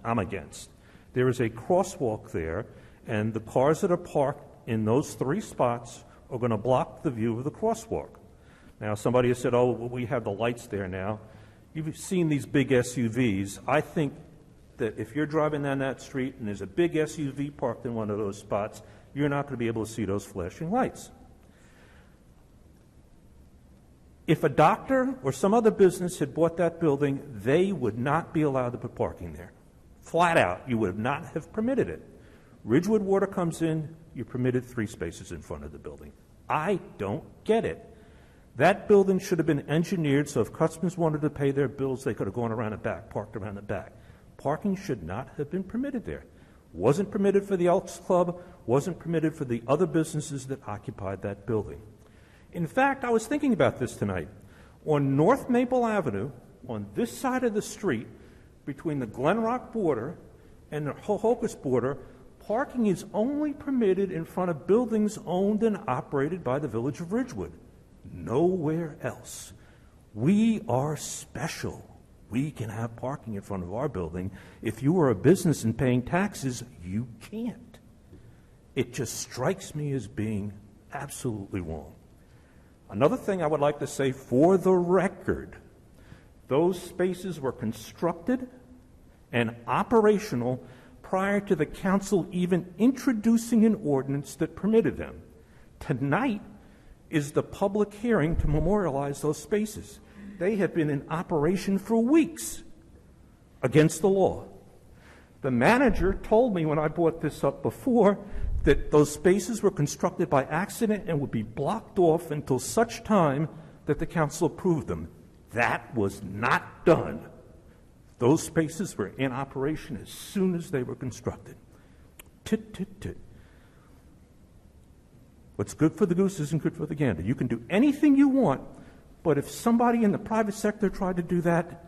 I'm against. There is a crosswalk there, and the cars that are parked in those 3 spots are going to block the view of the crosswalk. Now, somebody has said, oh, well, we have the lights there now. You've seen these big SUVs. I think that if you're driving down that street and there's a big SUV parked in one of those spots, you're not going to be able to see those flashing lights. If a doctor or some other business had bought that building, they would not be allowed to put parking there. Flat out, you would not have permitted it. Ridgewood Water comes in, you're permitted 3 spaces in front of the building. I don't get it. That building should have been engineered so if customers wanted to pay their bills, they could have gone around the back, parked around the back. Parking should not have been permitted there. Wasn't permitted for the Elks Club, wasn't permitted for the other businesses that occupied that building. In fact, I was thinking about this tonight. On North Maple Avenue, on this side of the street, between the Glen Rock border and the Hohokus border, parking is only permitted in front of buildings owned and operated by the Village of Ridgewood. Nowhere else. We are special. We can have parking in front of our building. If you are a business and paying taxes, you can't. It just strikes me as being absolutely wrong. Another thing I would like to say for the record, those spaces were constructed and operational prior to the council even introducing an ordinance that permitted them. Tonight is the public hearing to memorialize those spaces. They have been in operation for weeks against the law. The manager told me when I brought this up before that those spaces were constructed by accident and would be blocked off until such time that the council approved them. That was not done. Those spaces were in operation as soon as they were constructed. Tit, tit, tit. What's good for the goose isn't good for the gander. You can do anything you want, but if somebody in the private sector tried to do that,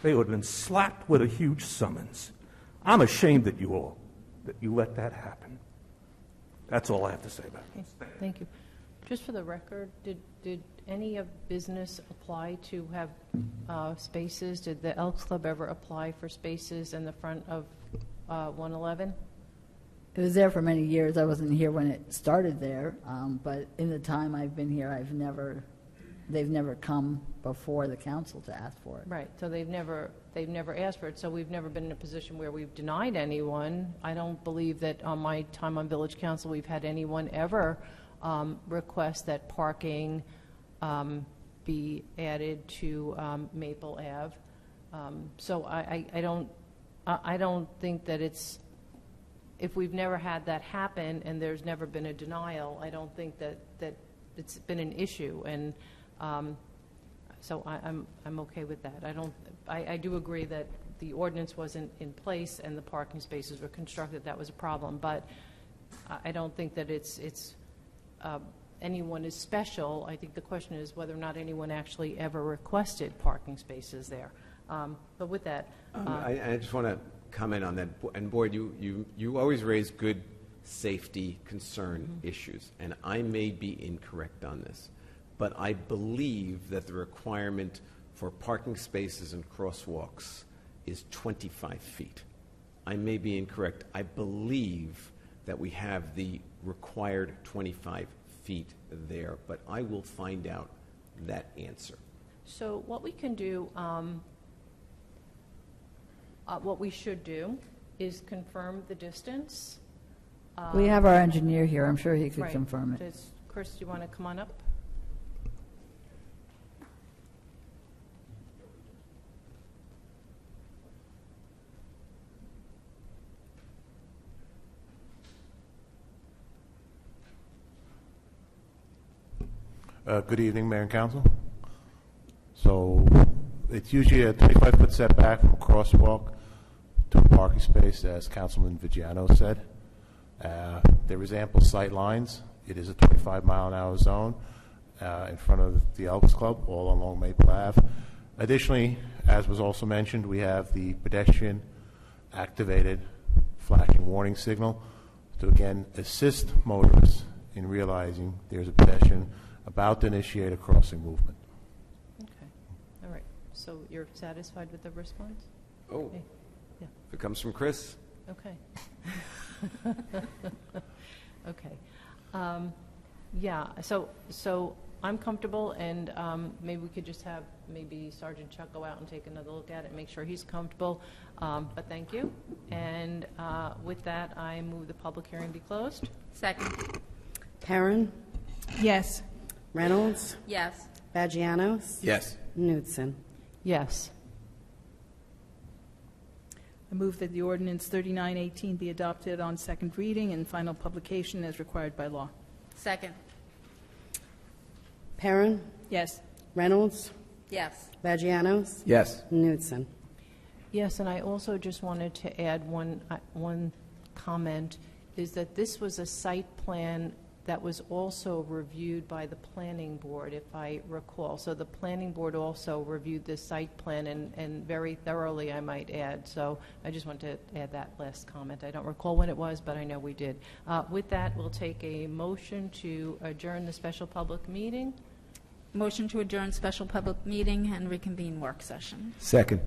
they would have been slapped with a huge summons. I'm ashamed that you let that happen. That's all I have to say about it. Okay, thank you. Just for the record, did any of business apply to have spaces? Did the Elks Club ever apply for spaces in the front of 111? It was there for many years. I wasn't here when it started there, but in the time I've been here, they've never come before the council to ask for it. Right, so they've never asked for it, so we've never been in a position where we've denied anyone. I don't believe that on my time on Village Council we've had anyone ever request that parking be added to Maple Ave. So I don't think that it's, if we've never had that happen and there's never been a denial, I don't think that it's been an issue. And so I'm okay with that. I do agree that the ordinance wasn't in place and the parking spaces were constructed. That was a problem, but I don't think that it's anyone is special. I think the question is whether or not anyone actually ever requested parking spaces there. But with that, I just want to comment on that. And Boyd, you always raise good safety concern issues, and I may be incorrect on this, but I believe that the requirement for parking spaces and crosswalks is 25 feet. I may be incorrect. I believe that we have the required 25 feet there, but I will find out that answer. so what we can do, what we should do is confirm the distance. We have our engineer here. I'm sure he could Right. confirm it. Chris, do you want to come on up? Good evening, Mayor and Council. So it's usually a 25-foot setback from crosswalk to a parking space, as Councilman Vigiano said. There is ample sight lines. It is a 25-mile-an-hour zone in front of the Elks Club, all along Maple Ave. Additionally, as was also mentioned, we have the pedestrian-activated flashing warning signal to, again, assist motorists in realizing there's a pedestrian about to initiate a crossing movement. Okay, all right. So you're satisfied with the response? Oh, Okay. Yeah. if it comes from Chris. Okay. Okay. Yeah, so I'm comfortable, and maybe we could just have maybe Sergeant Chuck go out and take another look at it, make sure he's comfortable. But thank you. And with that, I move the public hearing be closed. Second. Perrin, Yes. Reynolds, Yes. Vagianos, Yes. Knudsen. Yes. I move that the ordinance 3918 be adopted on second reading and final publication as required by law. Second. Perrin, Yes. Reynolds, Yes. Vagianos, Yes. Knudsen. Yes, and I also just wanted to add one comment, is that this was a site plan that was also reviewed by the planning board, if I recall. So the planning board also reviewed this site plan, and very thoroughly, I might add. So I just want to add that last comment. I don't recall when it was, but I know we did. With that, we'll take a motion to adjourn the special public meeting. Motion to adjourn special public meeting and reconvene work session. Second.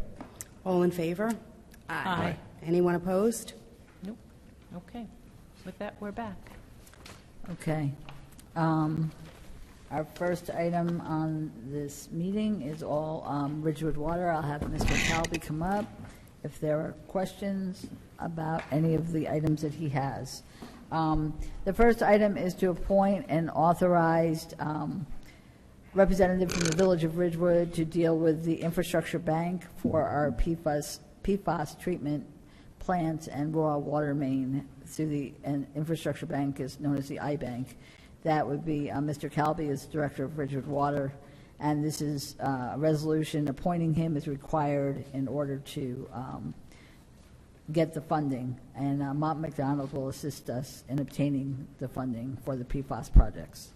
All in favor? Aye. Anyone opposed? Nope. Okay. With that, we're back. Okay. Our first item on this meeting is all Ridgewood Water. I'll have Mr. Calby come up if there are questions about any of the items that he has. The first item is to appoint an authorized representative from the Village of Ridgewood to deal with the infrastructure bank for our PFAS treatment plants and raw water main through the infrastructure bank is known as the I-Bank. That would be Mr. Calby as Director of Ridgewood Water, and this is a resolution appointing him is required in order to get the funding, and Mont McDonald will assist us in obtaining the funding for the PFAS projects.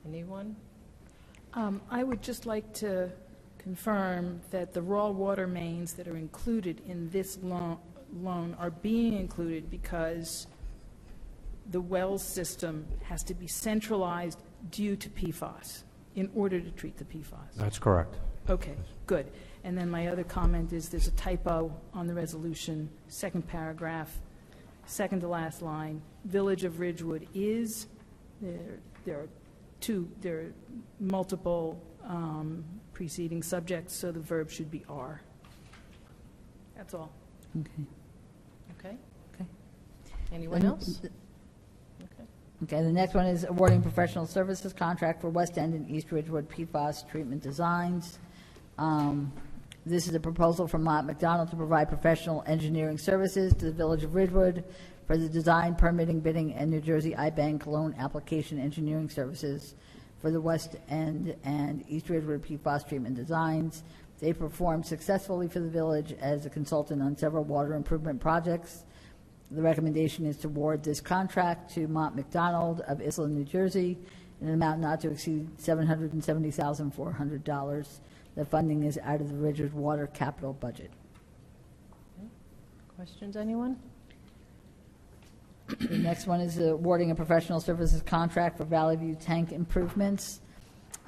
Anyone? I would just like to confirm that the raw water mains that are included in this loan are being included because the well system has to be centralized due to PFAS in order to treat the PFAS. That's correct. Okay, good. And then my other comment is there's a typo on the resolution, second paragraph, second to last line. Village of Ridgewood is, there are multiple preceding subjects, so the verb should be are. That's all. Okay. Okay. Okay. Anyone else? Okay, the next one is awarding professional services contract for West End and East Ridgewood PFAS treatment designs. This is a proposal from Mont McDonald to provide professional engineering services to the Village of Ridgewood for the design, permitting, bidding, and New Jersey I-Bank loan application engineering services for the West End and East Ridgewood PFAS treatment designs. They performed successfully for the village as a consultant on several water improvement projects. The recommendation is to award this contract to Mont McDonald of Island, New Jersey, in an amount not to exceed $770,400. The funding is out of the Ridgewood Water capital budget. Okay. Questions, anyone? The next one is awarding a professional services contract for Valley View tank improvements.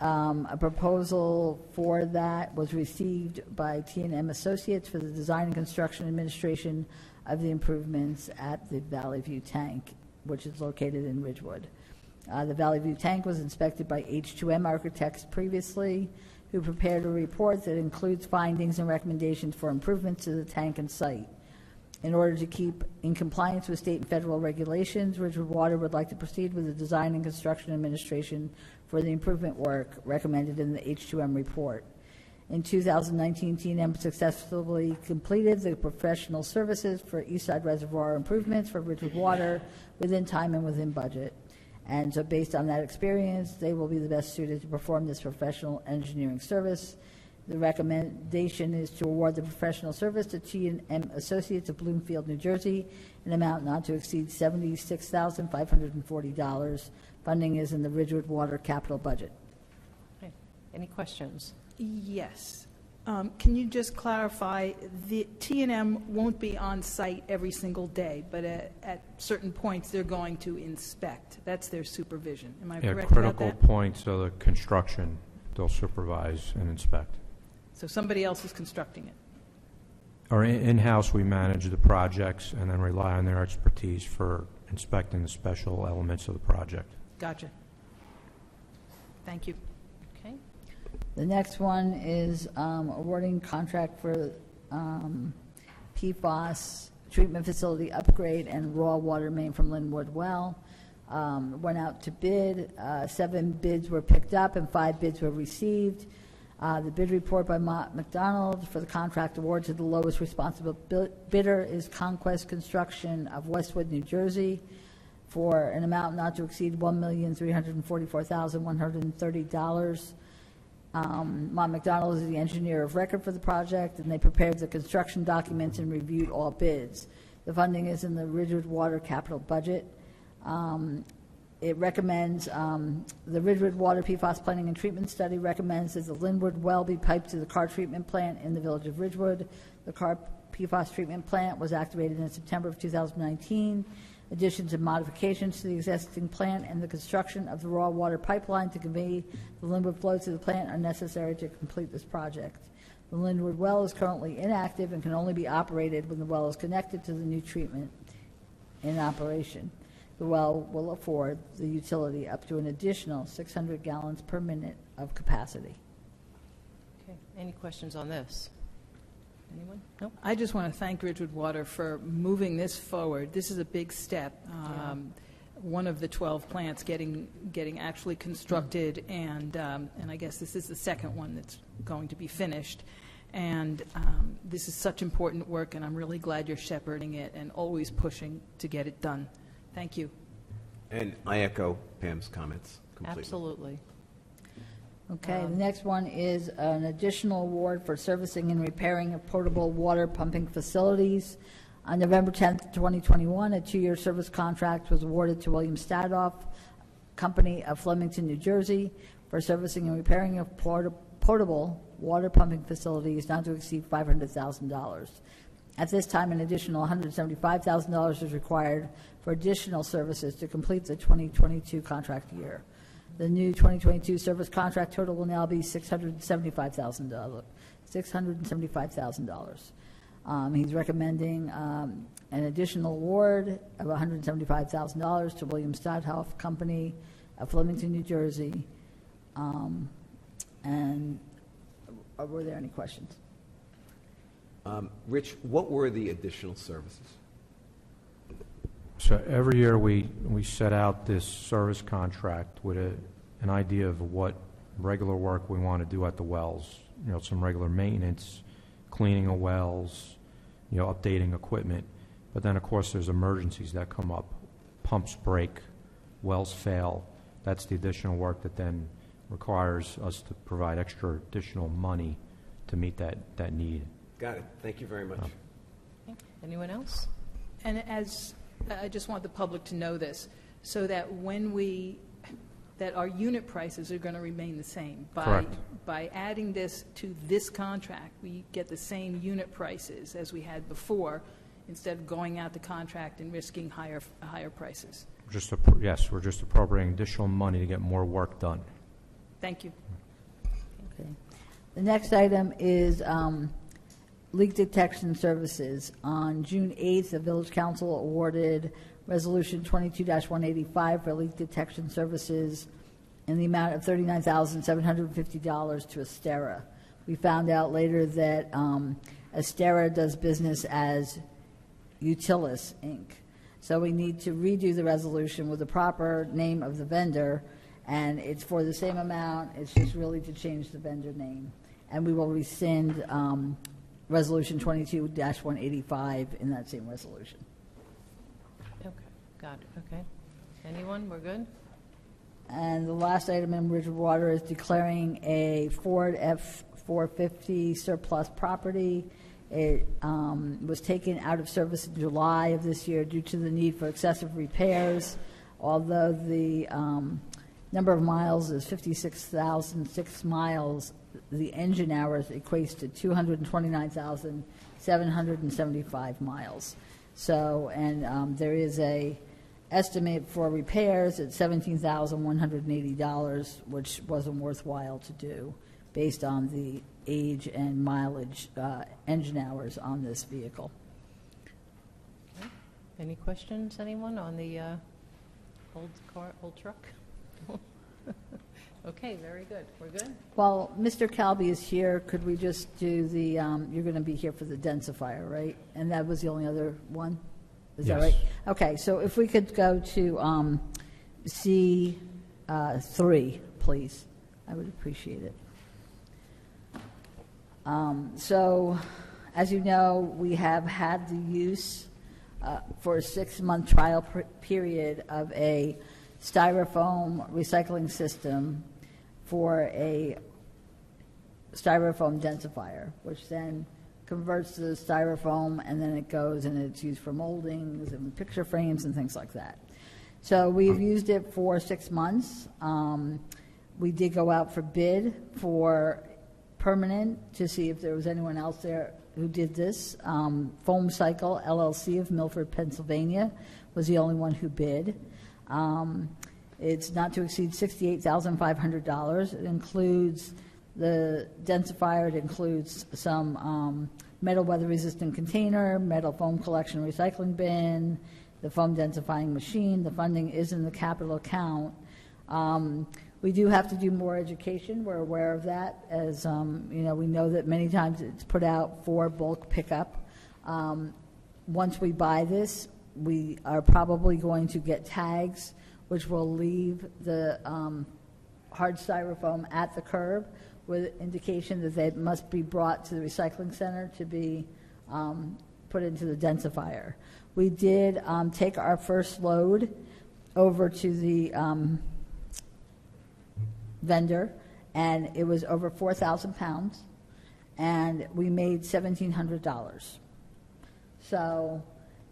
A proposal for that was received by T&M Associates for the design and construction administration of the improvements at the Valley View tank, which is located in Ridgewood. The Valley View tank was inspected by H2M Architects previously, who prepared a report that includes findings and recommendations for improvements to the tank and site. In order to keep in compliance with state and federal regulations, Ridgewood Water would like to proceed with the design and construction administration for the improvement work recommended in the H2M report. In 2019, T&M successfully completed the professional services for Eastside Reservoir improvements for Ridgewood Water within time and within budget. And so based on that experience, they will be the best suited to perform this professional engineering service. The recommendation is to award the professional service to T&M Associates of Bloomfield, New Jersey, an amount not to exceed $76,540. Funding is in the Ridgewood Water capital budget. Okay. Any questions? Yes. Can you just clarify, the T&M won't be on site every single day, but at certain points they're going to inspect. That's their supervision. Am I correct about that? Critical points of the construction, they'll supervise and inspect. So somebody else is constructing it? Or in-house, we manage the projects and then rely on their expertise for inspecting the special elements of the project. Gotcha. Thank you. Okay. The next one is awarding contract for PFAS treatment facility upgrade and raw water main from Linwood Well. Went out to bid. 7 bids were picked up and 5 bids were received. The bid report by Mont McDonald for the contract award to the lowest responsible bidder is Conquest Construction of Westwood, New Jersey, for an amount not to exceed $1,344,130. Mont McDonald is the engineer of record for the project, and they prepared the construction documents and reviewed all bids. The funding is in the Ridgewood Water capital budget. It recommends, the Ridgewood Water PFAS Planning and Treatment Study recommends that the Linwood well be piped to the car treatment plant in the village of Ridgewood. The car PFAS treatment plant was activated in September of 2019. Additions and modifications to the existing plant and the construction of the raw water pipeline to convey the Linwood flow to the plant are necessary to complete this project. The Linwood well is currently inactive and can only be operated when the well is connected to the new treatment in operation. The well will afford the utility up to an additional 600 gallons per minute of capacity. Okay, any questions on this? Anyone? No? I just want to thank Ridgewood Water for moving this forward. This is a big step. One of the 12 plants getting actually constructed, and I guess this is the second one that's going to be finished. And this is such important work, and I'm really glad you're shepherding it and always pushing to get it done. Thank you. And I echo Pam's comments completely. Absolutely. Okay, the next one is an additional award for servicing and repairing of portable water pumping facilities. On November 10th, 2021, a 2-year service contract was awarded to William Stadoff, Company of Flemington, New Jersey, for servicing and repairing of portable water pumping facilities not to exceed $500,000. At this time, an additional $175,000 is required for additional services to complete the 2022 contract year. The new 2022 service contract total will now be $675,000. He's recommending an additional award of $175,000 to William Stadthoff Company of Flemington, New Jersey. And were there any questions? Rich, what were the additional services? So every year we set out this service contract with an idea of what regular work we want to do at the wells. You know, some regular maintenance, cleaning of wells, you know, updating equipment. But then, of course, there's emergencies that come up. Pumps break, wells fail. That's the additional work that then requires us to provide additional money to meet that need. Got it. Thank you very much. Okay. Anyone else? And as I just want the public to know this, so that that our unit prices are going to remain the same. Correct. By adding this to this contract, we get the same unit prices as we had before, instead of going out the contract and risking higher prices. Yes, we're just appropriating additional money to get more work done. Thank you. Okay. The next item is leak detection services. On June 8th, the Village Council awarded Resolution 22-185 for leak detection services in the amount of $39,750 to Astera. We found out later that Astera does business as Utilis, Inc. So we need to redo the resolution with the proper name of the vendor, and it's for the same amount. It's just really to change the vendor name. And we will rescind Resolution 22-185 in that same resolution. Okay, got it. Okay. Anyone? We're good? And the last item in Ridgewood Water is declaring a Ford F-450 surplus property. It was taken out of service in July of this year due to the need for excessive repairs. Although the number of miles is 56,006 miles, the engine hours equates to 229,775 miles. So, and there is a estimate for repairs at $17,180, which wasn't worthwhile to do based on the age and mileage engine hours on this vehicle. Okay. Any questions, anyone, on the old truck? Okay, very good. We're good? While Mr. Calby is here, could we just do the, you're going to be here for the densifier, right? And that was the only other one? Is that right? Okay, so if we could go to C3, please. I would appreciate it. So, as you know, we have had the use for a 6-month trial period of a styrofoam recycling system for a styrofoam densifier, which then converts to the styrofoam, and then it goes and it's used for moldings and picture frames and things like that. So we've used it for 6 months. We did go out for bid for permanent to see if there was anyone else there who did this. Foam Cycle LLC of Milford, Pennsylvania was the only one who bid. It's not to exceed $68,500. It includes the densifier, it includes some metal weather-resistant container, metal foam collection recycling bin, the foam densifying machine. The funding is in the capital account. We do have to do more education. We're aware of that, as you know, we know that many times it's put out for bulk pickup. Once we buy this, we are probably going to get tags, which will leave the hard styrofoam at the curb with indication that they must be brought to the recycling center to be put into the densifier. We did take our first load over to the vendor, and it was over 4,000 pounds, and we made $1,700. So,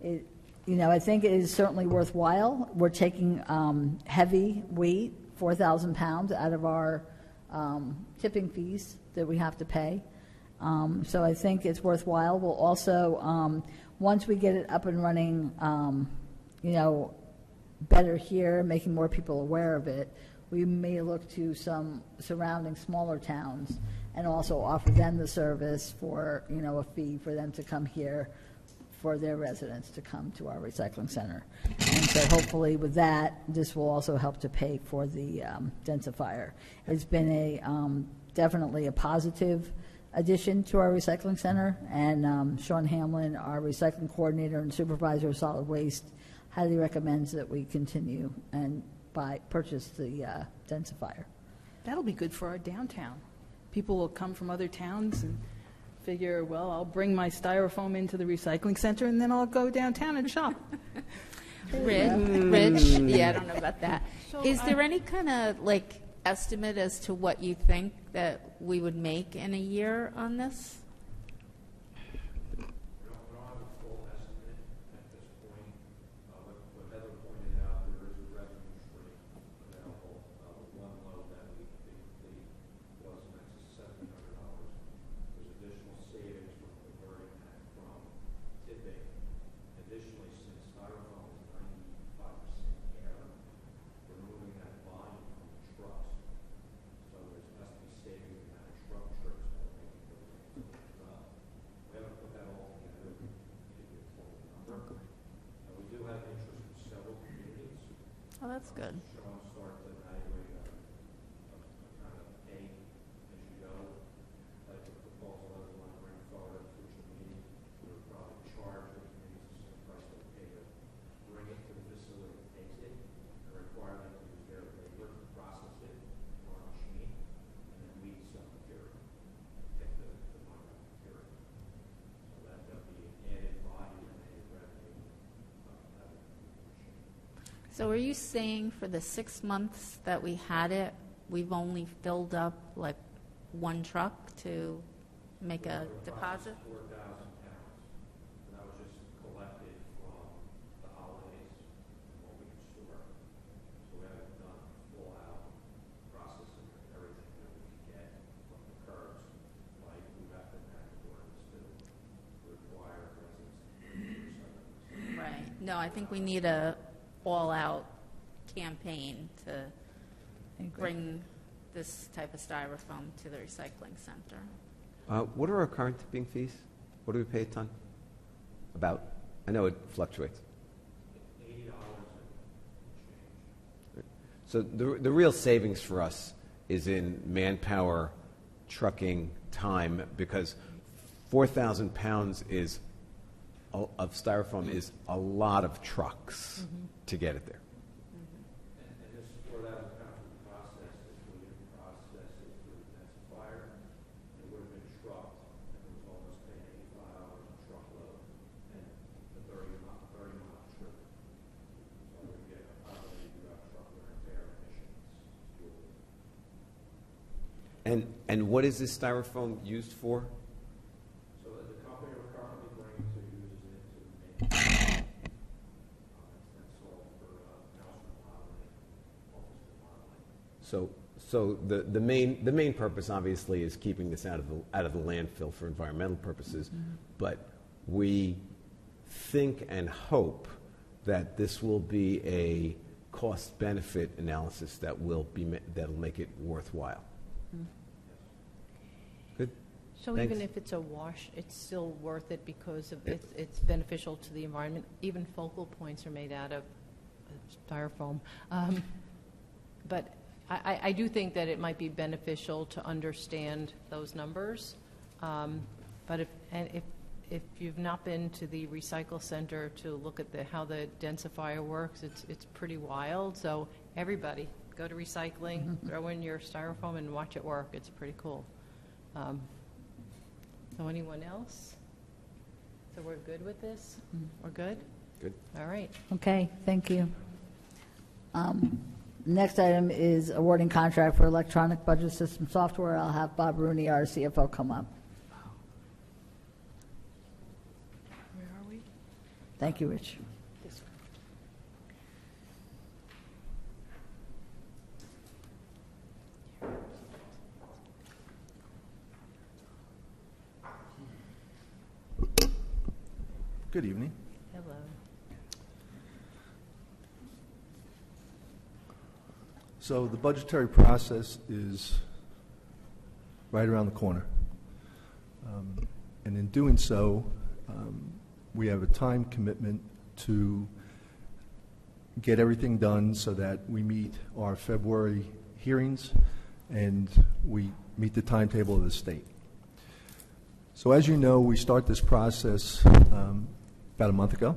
it, you know, I think it is certainly worthwhile. We're taking heavy weight, 4,000 pounds, out of our tipping fees that we have to pay. So I think it's worthwhile. We'll also, once we get it up and running, you know, better here, making more people aware of it, we may look to some surrounding smaller towns and also offer them the service for, you know, a fee for them to come here, for their residents to come to our recycling center. And so hopefully with that, this will also help to pay for the densifier. It's been a definitely a positive addition to our recycling center, and Sean Hamlin, our recycling coordinator and supervisor of solid waste, highly recommends that we continue and purchase the densifier. That'll be good for our downtown. People will come from other towns and figure, well, I'll bring my styrofoam into the recycling center and then I'll go downtown and shop. Rich, yeah, I don't know about that. Is there any kind of like estimate as to what you think that we would make in a year on this? Oh, that's good. So are you saying for the 6 months that we had it, we've only filled up like one truck to make a deposit? 4,000 pounds. And that was just collected from the holidays and what we could store. So we haven't done full out processing of everything that we could get from the curbs. Like we have to have ordinance to require residents to do. Right. No, I think we need a all-out campaign to bring this type of styrofoam to the recycling center. What are our current tipping fees? What do we pay a ton? About? I know it fluctuates. $80 and change. So the real savings for us is in manpower, trucking, time, because 4,000 pounds of styrofoam is a lot of trucks to get it there. And this 4,000 pounds of process, if we didn't process it through the densifier, it would have been trucked, and it was almost paying $85 a truckload, and a 30-mile trip. So we get probably about truck wear and tear emissions. And what is this styrofoam used for? So the company we're currently bringing to uses it to make it's sold for house So the main purpose obviously is keeping this out of the landfill for environmental purposes, but we think and hope that this will be a cost-benefit analysis that'll make it worthwhile. Good. So Thanks. even if it's a wash, it's still worth it because of it's beneficial to the environment. Even focal points are made out of styrofoam. But I do think that it might be beneficial to understand those numbers. But if you've not been to the recycle center to look at how the densifier works, it's pretty wild. So everybody, go to recycling, throw in your styrofoam and watch it work. It's pretty cool. So anyone else? So we're good with this? We're good? Good. All right. Okay, thank you. Next item is awarding contract for electronic budget system software. I'll have Bob Rooney, our CFO, come up. Where are we? Thank you, Rich. This Good evening. Hello. So the budgetary process is right around the corner. And in doing so, we have a time commitment to get everything done so that we meet our February hearings and we meet the timetable of the state. So as you know, we start this process about a month ago.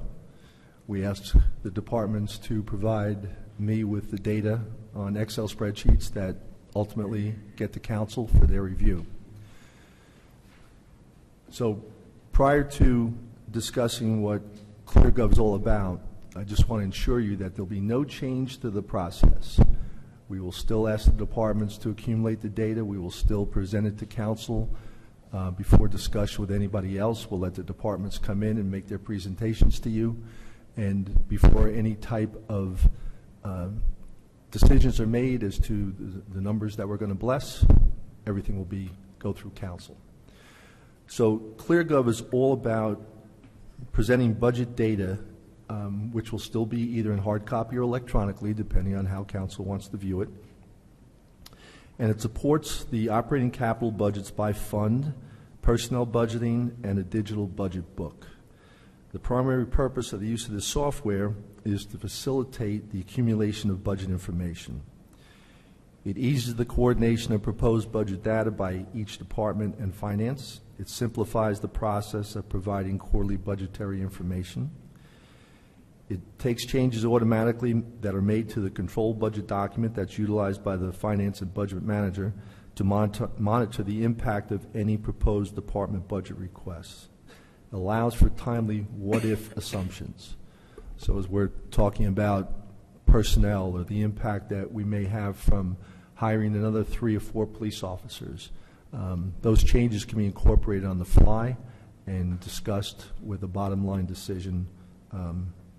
We asked the departments to provide me with the data on Excel spreadsheets that ultimately get to council for their review. So prior to discussing what ClearGov is all about, I just want to ensure you that there'll be no change to the process. We will still ask the departments to accumulate the data. We will still present it to council before discussion with anybody else. We'll let the departments come in and make their presentations to you. And before any type of decisions are made as to the numbers that we're going to bless, everything will go through council. So ClearGov is all about presenting budget data, which will still be either in hard copy or electronically, depending on how council wants to view it. And it supports the operating capital budgets by fund, personnel budgeting, and a digital budget book. The primary purpose of the use of this software is to facilitate the accumulation of budget information. It eases the coordination of proposed budget data by each department and finance. It simplifies the process of providing quarterly budgetary information. It takes changes automatically that are made to the control budget document that's utilized by the finance and budget manager to monitor the impact of any proposed department budget requests. It allows for timely what-if assumptions. So as we're talking about personnel or the impact that we may have from hiring another 3 or 4 police officers, those changes can be incorporated on the fly and discussed with a bottom line decision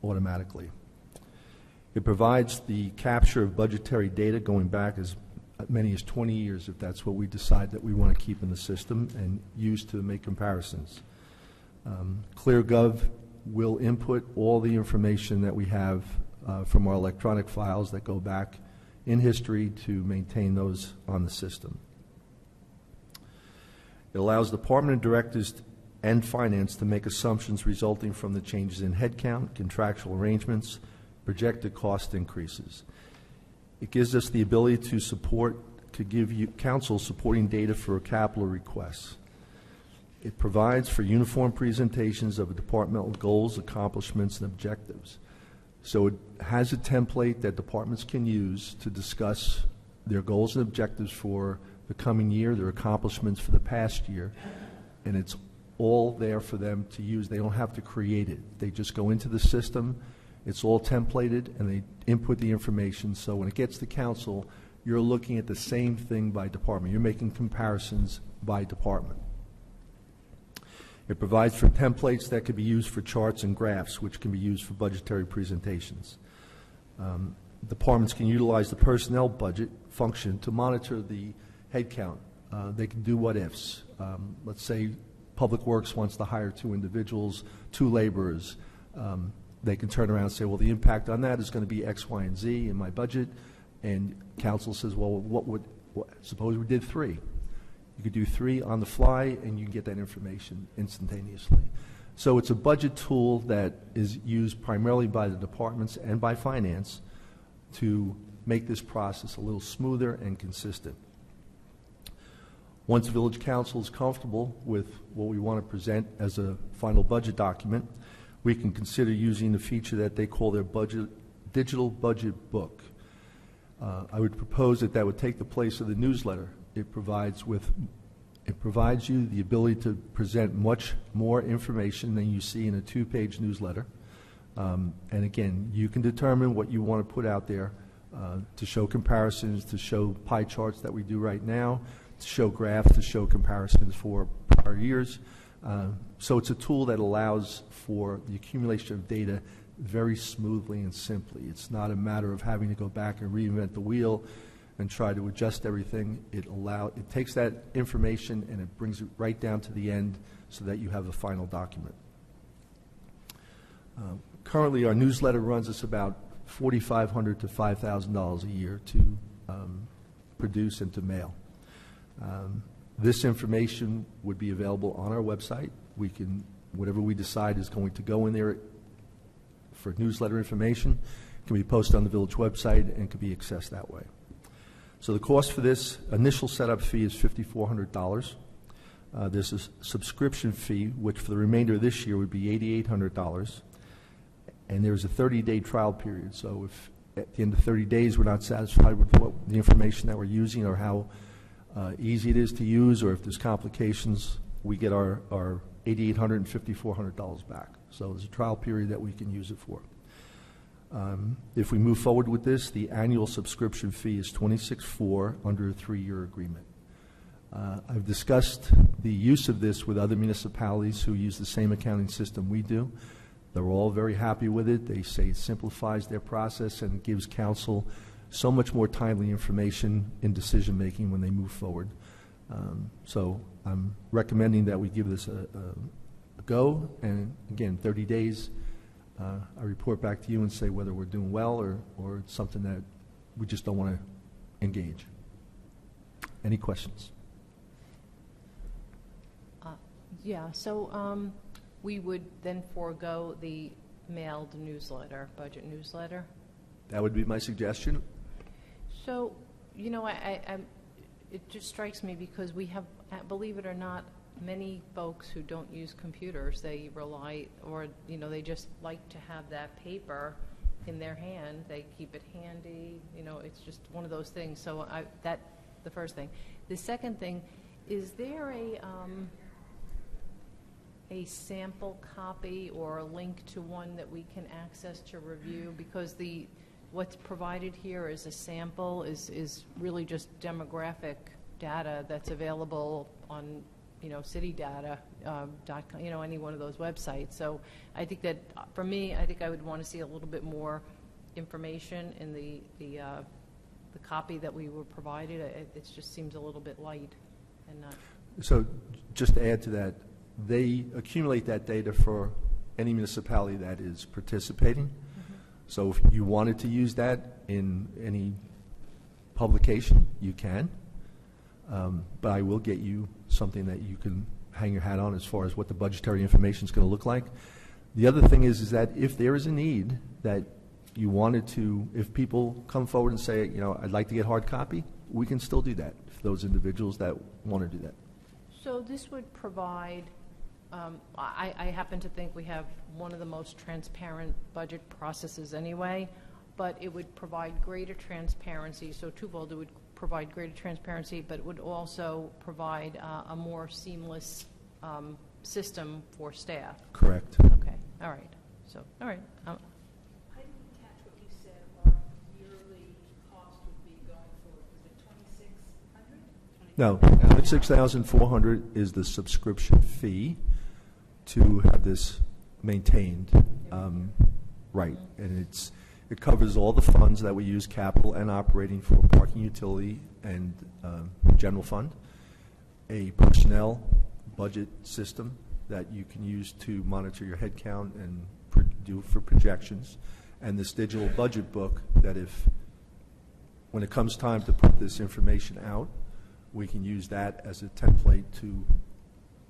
automatically. It provides the capture of budgetary data going back as many as 20 years if that's what we decide that we want to keep in the system and use to make comparisons. ClearGov will input all the information that we have from our electronic files that go back in history to maintain those on the system. It allows department directors and finance to make assumptions resulting from the changes in headcount, contractual arrangements, projected cost increases. It gives us the ability to give you council supporting data for capital requests. It provides for uniform presentations of departmental goals, accomplishments, and objectives. So it has a template that departments can use to discuss their goals and objectives for the coming year, their accomplishments for the past year, and it's all there for them to use. They don't have to create it. They just go into the system, it's all templated, and they input the information. So when it gets to council, you're looking at the same thing by department. You're making comparisons by department. It provides for templates that can be used for charts and graphs, which can be used for budgetary presentations. departments can utilize the personnel budget function to monitor the headcount. They can do what-ifs. Let's say Public Works wants to hire 2 individuals, 2 laborers. They can turn around and say, well, the impact on that is going to be X, Y, and Z in my budget. And council says, well, suppose we did 3. You could do 3 on the fly, and you can get that information instantaneously. So it's a budget tool that is used primarily by the departments and by finance to make this process a little smoother and consistent. Once Village Council is comfortable with what we want to present as a final budget document, we can consider using the feature that they call their digital budget book. I would propose that would take the place of the newsletter. It provides you the ability to present much more information than you see in a 2-page newsletter. And again, you can determine what you want to put out there to show comparisons, to show pie charts that we do right now, to show graphs, to show comparisons for prior years. So it's a tool that allows for the accumulation of data very smoothly and simply. It's not a matter of having to go back and reinvent the wheel and try to adjust everything. It takes that information and it brings it right down to the end so that you have a final document. Currently, our newsletter runs us about $4,500 to $5,000 a year to produce and to mail. This information would be available on our website. Whatever we decide is going to go in there for newsletter information can be posted on the village website and can be accessed that way. So the cost for this initial setup fee is $5,400. There's a subscription fee, which for the remainder of this year would be $8,800. And there's a 30-day trial period. So if at the end of 30 days we're not satisfied with the information that we're using or how easy it is to use, or if there's complications, we get our $8,800 and $5,400 back. So there's a trial period that we can use it for. If we move forward with this, the annual subscription fee is $26,400 under a 3-year agreement. I've discussed the use of this with other municipalities who use the same accounting system we do. They're all very happy with it. They say it simplifies their process and gives council so much more timely information in decision-making when they move forward. So I'm recommending that we give this a go, and again, 30 days, I report back to you and say whether we're doing well or it's something that we just don't want to engage. Any questions? So we would then forego the mailed newsletter, budget newsletter? That would be my suggestion. So, it just strikes me because we have, believe it or not, many folks who don't use computers. They rely, or they just like to have that paper in their hand. They keep it handy. It's just one of those things. So that's the first thing. The second thing, is there a sample copy or a link to one that we can access to review? Because what's provided here as a sample is really just demographic data that's available on citydata.com, any one of those websites. So I think that for me, I think I would want to see a little bit more information in the copy that we were provided. It just seems a little bit light and not. So just to add to that, they accumulate that data for any municipality that is participating. Mm-hmm. So if you wanted to use that in any publication, you can. But I will get you something that you can hang your hat on as far as what the budgetary information is going to look like. The other thing is that if there is a need that you wanted to, if people come forward and say, I'd like to get hard copy, we can still do that for those individuals that want to do that. So this would provide, I happen to think we have one of the most transparent budget processes anyway, but it would provide greater transparency. So twofold, it would provide greater transparency, but it would also provide a more seamless system for staff. Correct. Okay, all right. So, all right. I didn't catch what you said our yearly cost would be going forward. Was it $2,600? No, $6,400 is the subscription fee to have this maintained. Right, and It covers all the funds that we use, capital and operating, for parking, utility, and general fund. A personnel budget system that you can use to monitor your head count and do for projections. And this digital budget book that when it comes time to put this information out, we can use that as a template to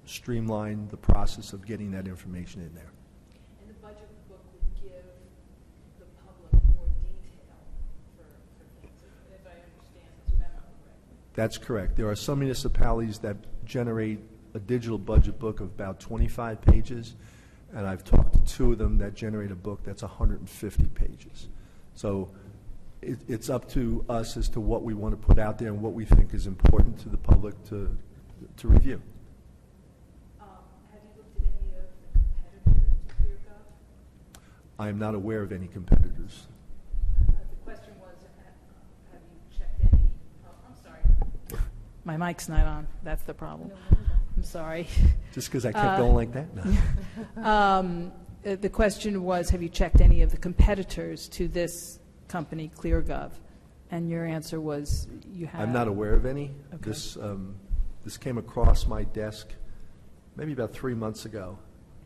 streamline the process of getting that information in there. And the budget book would give the public more detail for things, if I understand this memo correctly. That's correct. There are some municipalities that generate a digital budget book of about 25 pages, and I've talked to two of them that generate a book that's 150 pages. So it's up to us as to what we want to put out there and what we think is important to the public to review. Have you looked at any of the competitors to ClearGov? I am not aware of any competitors. The question was, have you checked any? I'm sorry. My mic's not on. That's the problem. I'm sorry. Just because I kept going like that? No. The question was, have you checked any of the competitors to this company, ClearGov? And your answer was you have. I'm not aware of any. Okay. This came across my desk maybe about 3 months ago.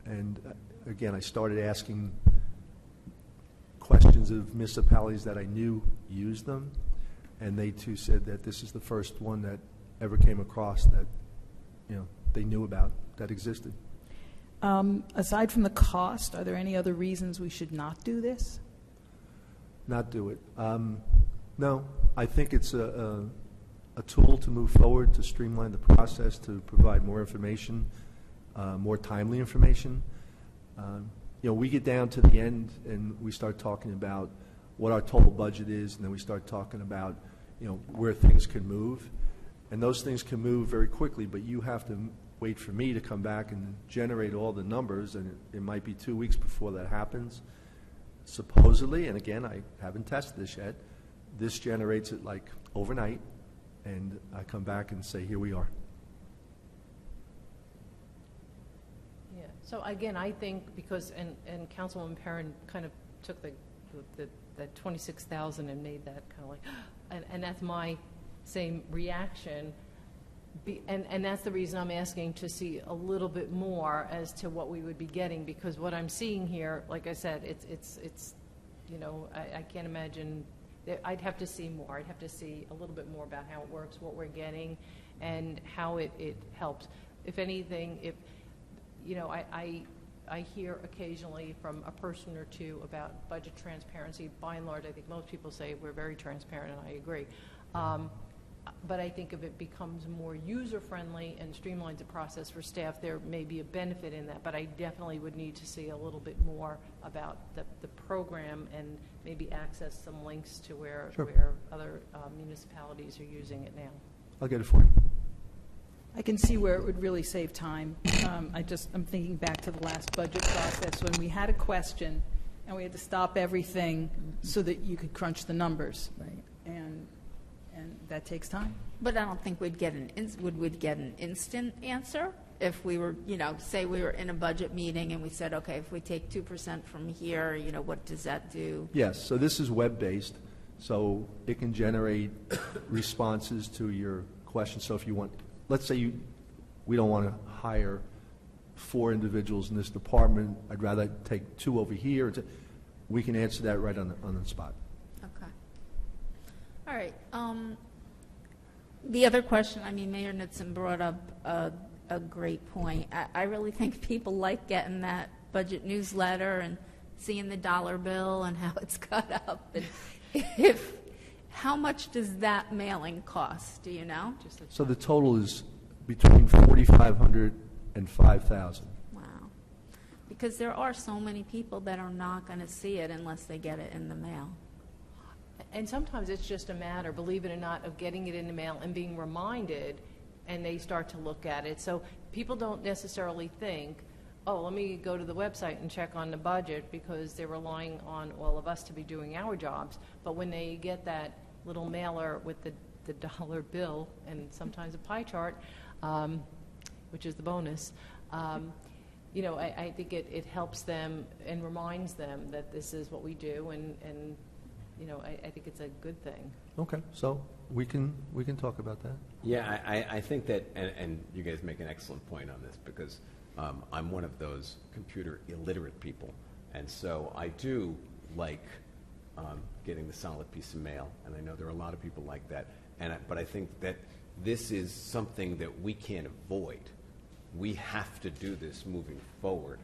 And again, I started asking questions of municipalities that I knew used them. And they too said that this is the first one that ever came across that, they knew about, that existed. Aside from the cost, are there any other reasons we should not do this? Not do it. No, I think it's a tool to move forward, to streamline the process, to provide more information, more timely information. We get down to the end and we start talking about what our total budget is, and then we start talking about, where things can move. And those things can move very quickly, but you have to wait for me to come back and generate all the numbers, and it might be 2 weeks before that happens. Supposedly, and again, I haven't tested this yet, this generates it like overnight, and I come back and say, here we are. Yeah, so again, I think because, and Councilwoman Perrin kind of took the 26,000 and made that kind of like, and that's my same reaction. And that's the reason I'm asking to see a little bit more as to what we would be getting, because what I'm seeing here, like I said, it's I can't imagine. I'd have to see more. I'd have to see a little bit more about how it works, what we're getting, and how it helps. If anything, I hear occasionally from a person or two about budget transparency. By and large, I think most people say we're very transparent, and I agree. But I think if it becomes more user-friendly and streamlines the process for staff, there may be a benefit in that. But I definitely would need to see a little bit more about the program and maybe access some links to where other municipalities are using it now. I'll get it for you. I can see where it would really save time. I'm thinking back to the last budget process when we had a question and we had to stop everything so that you could crunch the numbers. Right. And that takes time. But I don't think we'd get an instant answer if we were, say we were in a budget meeting and we said, okay, if we take 2% from here, what does that do? Yes, so this is web-based, so it can generate responses to your questions. So if you want, let's say we don't want to hire 4 individuals in this department, I'd rather take 2 over here. We can answer that right on the spot. Okay. All right. The other question, Mayor Knudsen brought up a great point. I really think people like getting that budget newsletter and seeing the dollar bill and how it's cut up. And how much does that mailing cost? Do you know? So the total is between $4,500 and $5,000. Wow. Because there are so many people that are not going to see it unless they get it in the mail. And sometimes it's just a matter, believe it or not, of getting it in the mail and being reminded, and they start to look at it. So people don't necessarily think, oh, let me go to the website and check on the budget, because they're relying on all of us to be doing our jobs. But when they get that little mailer with the dollar bill and sometimes a pie chart, which is the bonus, I think it helps them and reminds them that this is what we do, and I think it's a good thing. Okay, so we can talk about that. Yeah, I think that, and you guys make an excellent point on this, because I'm one of those computer illiterate people, and so I do like getting the solid piece of mail, and I know there are a lot of people like that, but I think that this is something that we can't avoid. We have to do this moving forward,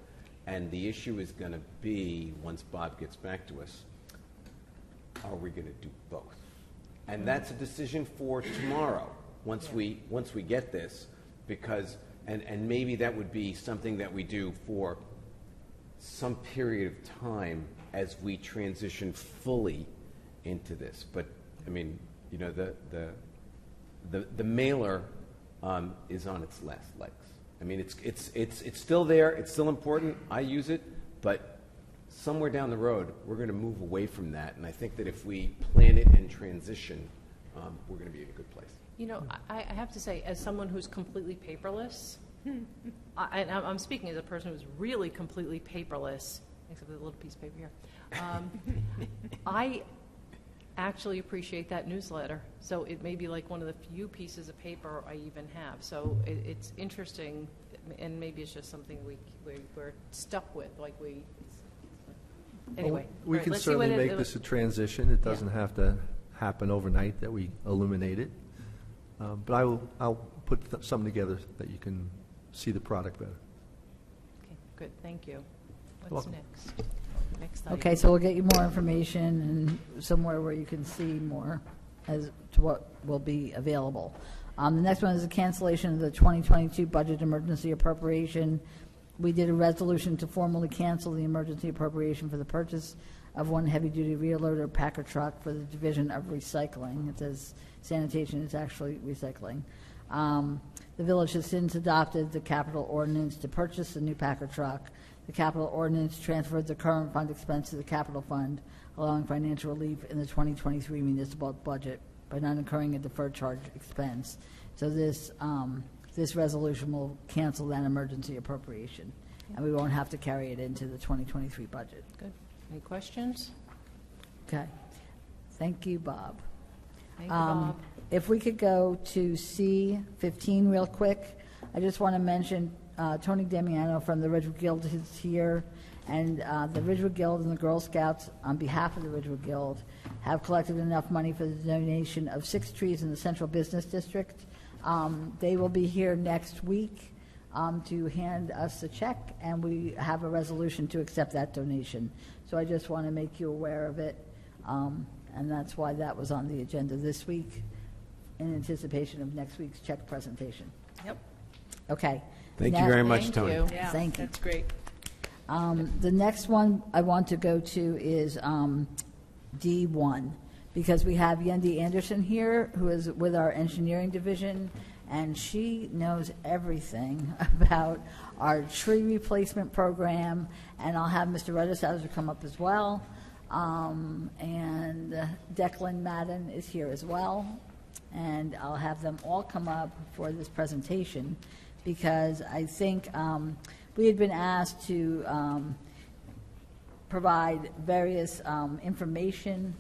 and the issue is going to be, once Bob gets back to us, are we going to do both? And that's a decision for tomorrow, once we get this, because, and maybe that would be something that we do for some period of time as we transition fully into this. But I mean, the mailer is on its last legs. I mean, it's still there. It's still important. I use it, but somewhere down the road, we're going to move away from that. And I think that if we plan it and transition, we're going to be in a good place. I have to say, as someone who's completely paperless, I'm speaking as a person who's really completely paperless, except for the little piece of paper here. I actually appreciate that newsletter. So it may be like one of the few pieces of paper I even have. So it's interesting, and maybe it's just something we're stuck with. Anyway. Well, we can certainly make this a transition. It doesn't have to happen overnight that we illuminate it. But I'll put something together that you can see the product better. Okay, good. Thank you. What's welcome. next item? Okay, so we'll get you more information and somewhere where you can see more as to what will be available. The next one is the cancellation of the 2022 budget emergency appropriation. We did a resolution to formally cancel the emergency appropriation for the purchase of one heavy-duty rear loader Packer truck for the Division of Recycling. It says sanitation, it's actually recycling. The village has since adopted the capital ordinance to purchase the new Packer truck. The capital ordinance transferred the current fund expense to the capital fund, allowing financial relief in the 2023 municipal budget by not incurring a deferred charge expense. So this resolution will cancel that emergency appropriation, and we won't have to carry it into the 2023 budget. Good. Any questions? Okay. Thank you, Bob. Thank you, Bob. If we could go to C15 real quick, I just want to mention Tony Damiano from the Ridgewood Guild is here, and the Ridgewood Guild and the Girl Scouts, on behalf of the Ridgewood Guild, have collected enough money for the donation of 6 trees in the Central Business District. They will be here next week to hand us a check, and we have a resolution to accept that donation. So I just want to make you aware of it, and that's why that was on the agenda this week in anticipation of next week's check presentation. Yep. Okay. Thank you very much, Tony. Yeah, Thank you. That's great. The next one I want to go to is D1, because we have Yendi Anderson here, who is with our engineering division, and she knows everything about our tree replacement program, and I'll have Mr. Redishauser come up as well, and Declan Madden is here as well, and I'll have them all come up for this presentation, because I think we had been asked to provide various information,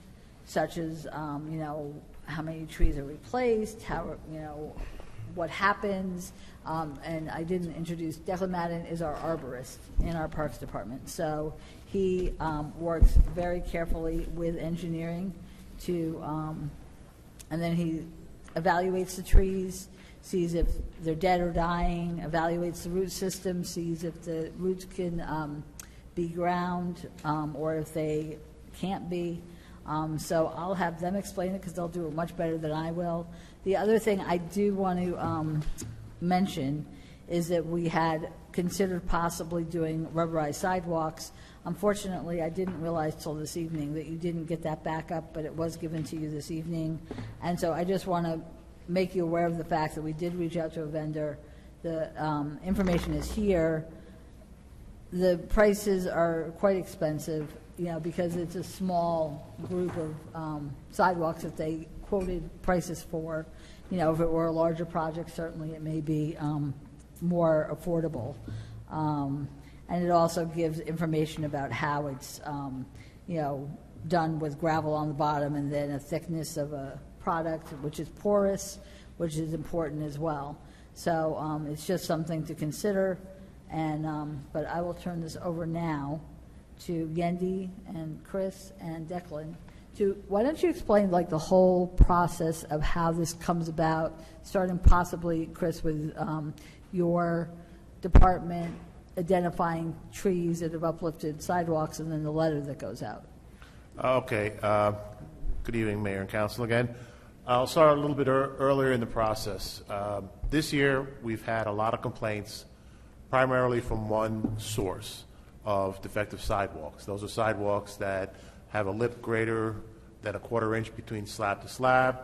such as, how many trees are replaced, how, what happens, and I didn't introduce, Declan Madden is our arborist in our Parks Department. So he works very carefully with engineering to, and then he evaluates the trees, sees if they're dead or dying, evaluates the root system, sees if the roots can be ground or if they can't be. So I'll have them explain it because they'll do it much better than I will. The other thing I do want to mention is that we had considered possibly doing rubberized sidewalks. Unfortunately, I didn't realize till this evening that you didn't get that back up, but it was given to you this evening. And so I just want to make you aware of the fact that we did reach out to a vendor. The information is here. The prices are quite expensive, because it's a small group of sidewalks that they quoted prices for. If it were a larger project, certainly it may be more affordable. And it also gives information about how it's, done with gravel on the bottom and then a thickness of a product which is porous, which is important as well. So it's just something to consider. And but I will turn this over now to Yendi and Chris and Declan. Why don't you explain like the whole process of how this comes about, starting possibly, Chris, with your department identifying trees that have uplifted sidewalks and then the letter that goes out. Okay. Good evening, Mayor and Council again. I'll start a little bit earlier in the process. This year, we've had a lot of complaints, primarily from one source of defective sidewalks. Those are sidewalks that have a lip greater than a quarter-inch between slab to slab,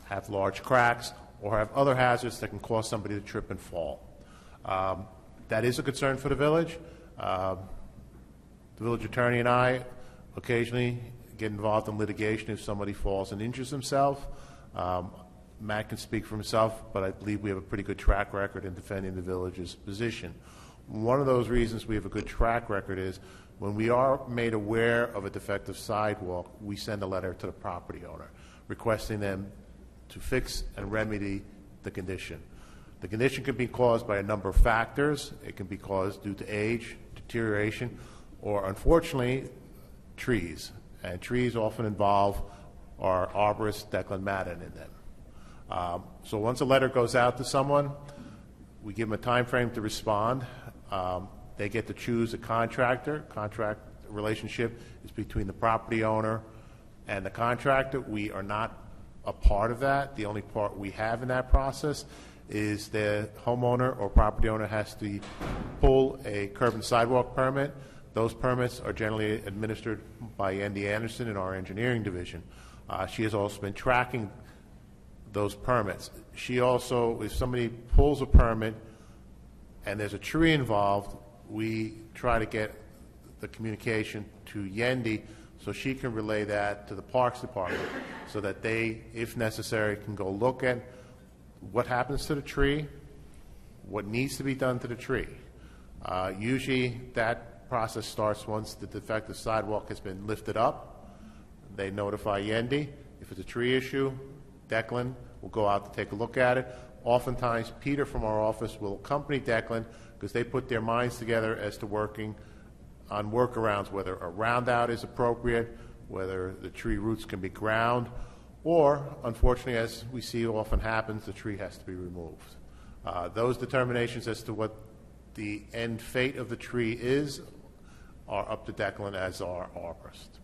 have large cracks, or have other hazards that can cause somebody to trip and fall. That is a concern for the village. The village attorney and I occasionally get involved in litigation if somebody falls and injures himself. Matt can speak for himself, but I believe we have a pretty good track record in defending the village's position. One of those reasons we have a good track record is when we are made aware of a defective sidewalk, we send a letter to the property owner requesting them to fix and remedy the condition. The condition can be caused by a number of factors. It can be caused due to age, deterioration, or unfortunately, trees. And trees often involve our arborist, Declan Madden, in them. So once a letter goes out to someone, we give them a time frame to respond. They get to choose a contractor. Contract relationship is between the property owner and the contractor. We are not a part of that. The only part we have in that process is the homeowner or property owner has to pull a curb and sidewalk permit. Those permits are generally administered by Andy Anderson in our engineering division. She has also been tracking those permits. She also, if somebody pulls a permit and there's a tree involved, we try to get the communication to Yendi so she can relay that to the Parks Department so that they, if necessary, can go look at what happens to the tree, what needs to be done to the tree. Usually that process starts once the defective sidewalk has been lifted up. They notify Yendi. If it's a tree issue, Declan will go out to take a look at it. Oftentimes, Peter from our office will accompany Declan because they put their minds together as to working on workarounds, whether a round out is appropriate, whether the tree roots can be ground, or, unfortunately, as we see often happens, the tree has to be removed. Those determinations as to what the end fate of the tree is are up to Declan as our arborist.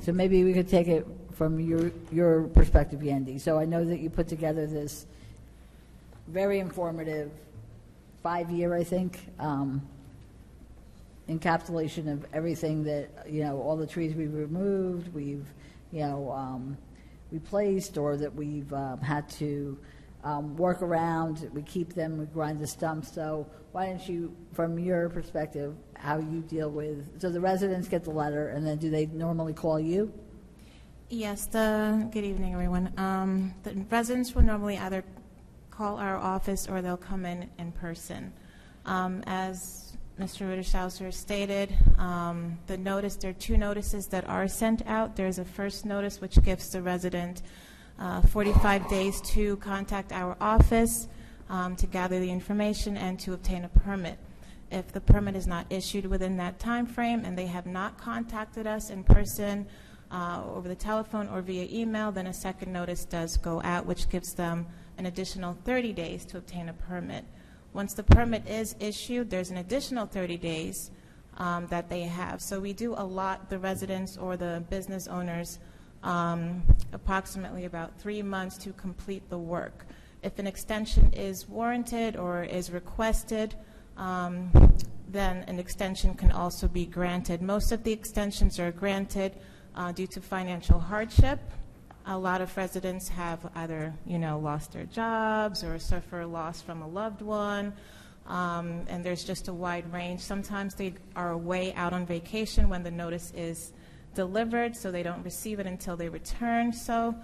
So maybe we could take it from your perspective, Yendi. So I know that you put together this very informative 5-year, I think, encapsulation of everything that, all the trees we've removed, we've, replaced, or that we've had to work around. We keep them, we grind the stumps. So why don't you, from your perspective, how you deal with, so the residents get the letter, and then do they normally call you? Yes, good evening, everyone. The residents will normally either call our office or they'll come in person. As Mr. Rittershauser stated, the notice, there are 2 notices that are sent out. There's a first notice which gives the resident 45 days to contact our office to gather the information and to obtain a permit. If the permit is not issued within that time frame and they have not contacted us in person, over the telephone or via email, then a second notice does go out, which gives them an additional 30 days to obtain a permit. Once the permit is issued, there's an additional 30 days that they have. So we do allot the residents or the business owners approximately about 3 months to complete the work. If an extension is warranted or is requested, then an extension can also be granted. Most of the extensions are granted due to financial hardship. A lot of residents have either, lost their jobs or suffer loss from a loved one, and there's just a wide range. Sometimes they are away out on vacation when the notice is delivered, so they don't receive it until they return. So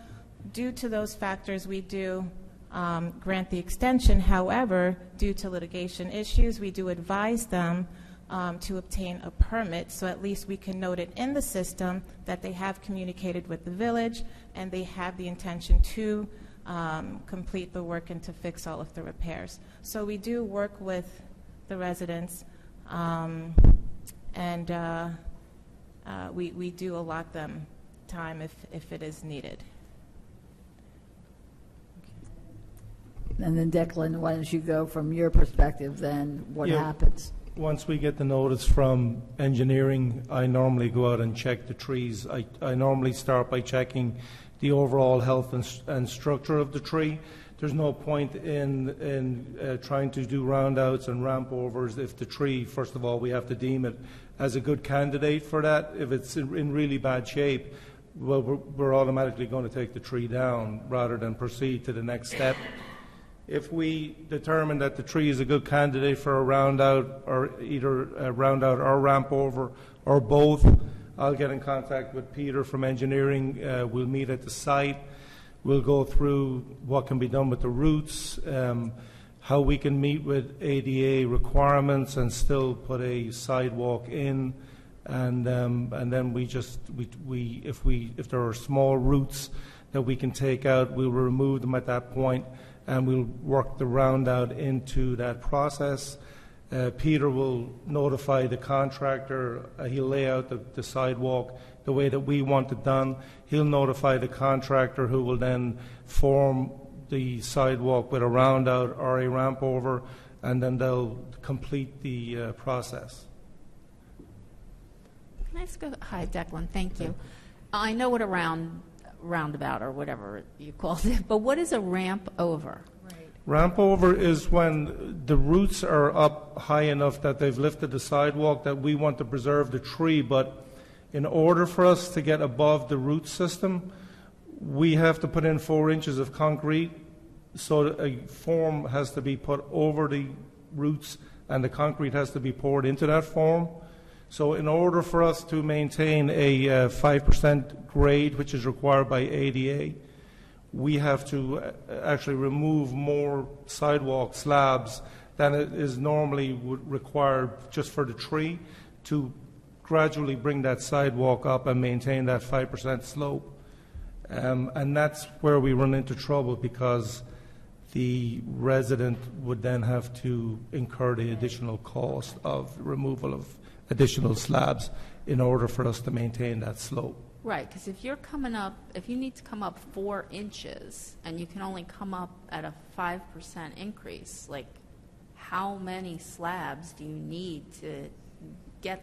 due to those factors, we do grant the extension. However, due to litigation issues, we do advise them to obtain a permit, so at least we can note it in the system that they have communicated with the village and they have the intention to complete the work and to fix all of the repairs. So we do work with the residents, and we do allot them time if it is needed. And then Declan, why don't you go from your perspective then, what Yeah. happens? Once we get the notice from engineering, I normally go out and check the trees. I normally start by checking the overall health and structure of the tree. There's no point in trying to do roundouts and ramp overs if the tree, first of all, we have to deem it as a good candidate for that. If it's in really bad shape, well, we're automatically going to take the tree down rather than proceed to the next step. If we determine that the tree is a good candidate for a roundout, or either a roundout or ramp over, or both, I'll get in contact with Peter from engineering. We'll meet at the site. We'll go through what can be done with the roots, how we can meet with ADA requirements and still put a sidewalk in, and then if there are small roots that we can take out, we'll remove them at that point, and we'll work the roundout into that process. Peter will notify the contractor. He'll lay out the sidewalk the way that we want it done. He'll notify the contractor, who will then form the sidewalk with a roundout or a ramp over, and then they'll complete the process. Can I just go? Hi, Declan. Thank you. I know what a roundabout or whatever you called it, but what is a ramp over? Ramp over is when the roots are up high enough that they've lifted the sidewalk, that we want to preserve the tree, but in order for us to get above the root system, we have to put in 4 inches of concrete, so a form has to be put over the roots and the concrete has to be poured into that form. So in order for us to maintain a 5% grade, which is required by ADA, we have to actually remove more sidewalk slabs than it is normally required just for the tree to gradually bring that sidewalk up and maintain that 5% slope. And that's where we run into trouble, because the resident would then have to incur the additional cost of removal of additional slabs in order for us to maintain that slope. Right, because if you need to come up 4 inches and you can only come up at a 5% increase, like how many slabs do you need to get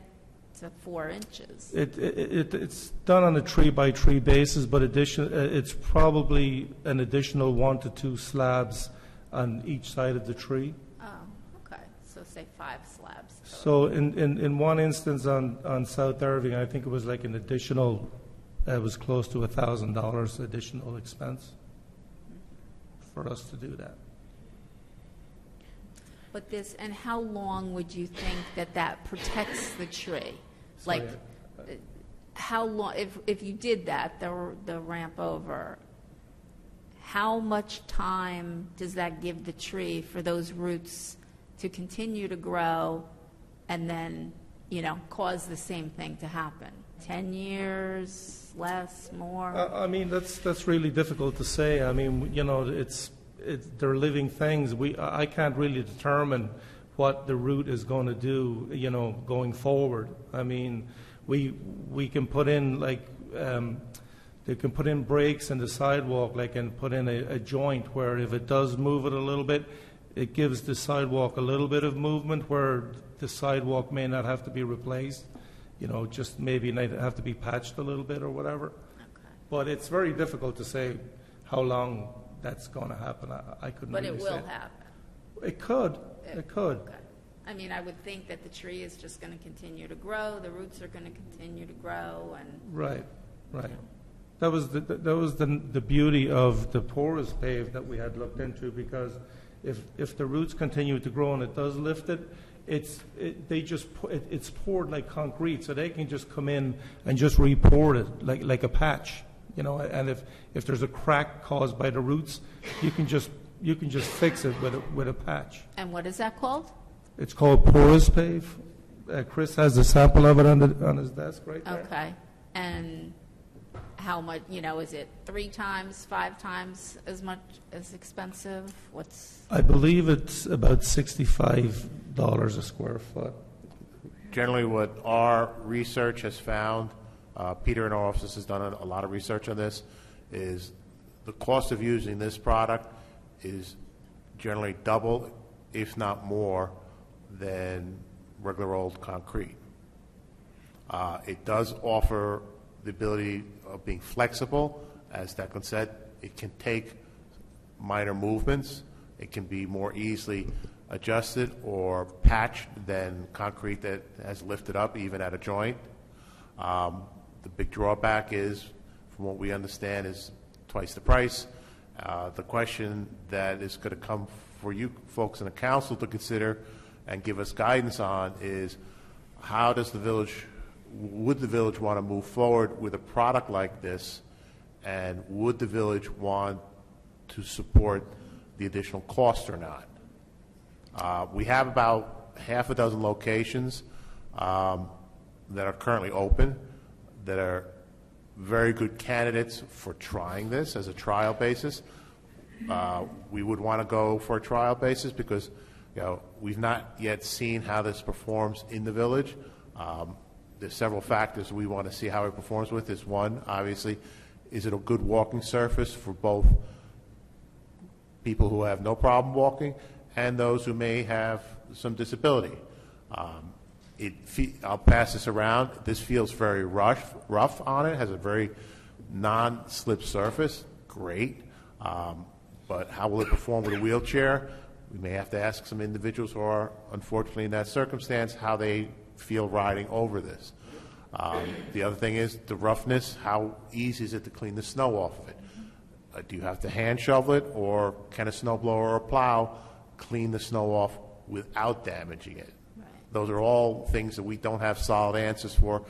to 4 inches? It's done on a tree-by-tree basis, but it's probably an additional 1 to 2 slabs on each side of the tree. Oh, okay. So say 5 slabs. So in one instance on South Irving, I think it was like an additional, it was close to $1,000 additional expense for us to do that. But and how long would you think that protects the tree? Sorry, Like, how long, if you did that, the ramp over, how much time does that give the tree for those roots to continue to grow and then, cause the same thing to happen? 10 years, less, more? I mean, that's really difficult to say. I mean, they're living things. I can't really determine what the root is going to do, going forward. I mean, we can put in they can put in breaks in the sidewalk, and put in a joint where if it does move it a little bit, it gives the sidewalk a little bit of movement, where the sidewalk may not have to be replaced. Just maybe it might have to be patched a little bit or whatever. Okay. But it's very difficult to say how long that's going to happen. I couldn't really say. But it will happen. It could. It could. Okay. I mean, I would think that the tree is just going to continue to grow, the roots are going to continue to grow, and... Right. That was the beauty of the porous pave that we had looked into, because if the roots continue to grow and it does lift it, it's poured like concrete, so they can just come in and just re-pour it like a patch, and if there's a crack caused by the roots, you can just you can just fix it with a patch. And what is that called? It's called porous pave. Chris has a sample of it on his desk right there. Okay. And how much, is it 3 times, 5 times as much as expensive? I believe it's about $65 a square foot. Generally, what our research has found, Peter in our office has done a lot of research on this, is the cost of using this product is generally double, if not more, than regular old concrete. It does offer the ability of being flexible. As Declan said, it can take minor movements. It can be more easily adjusted or patched than concrete that has lifted up even at a joint. The big drawback is, from what we understand, is twice the price. The question that is going to come for you folks in the council to consider and give us guidance on is, how does would the village want to move forward with a product like this, and would the village want to support the additional cost or not? We have about half a dozen locations that are currently open, that are very good candidates for trying this as a trial basis. We would want to go for a trial basis because we've not yet seen how this performs in the village. There's several factors we want to see how it performs with. Is one, obviously, is it a good walking surface for both people who have no problem walking and those who may have some disability. I'll pass this around. This feels very rough on it, has a very non-slip surface. Great. But how will it perform with a wheelchair? We may have to ask some individuals who are unfortunately in that circumstance how they feel riding over this. The other thing is the roughness. How easy is it to clean the snow off of it? Do you have to hand shovel it, or can a snowblower or a plow clean the snow off without damaging it? Right. Those are all things that we don't have solid answers for.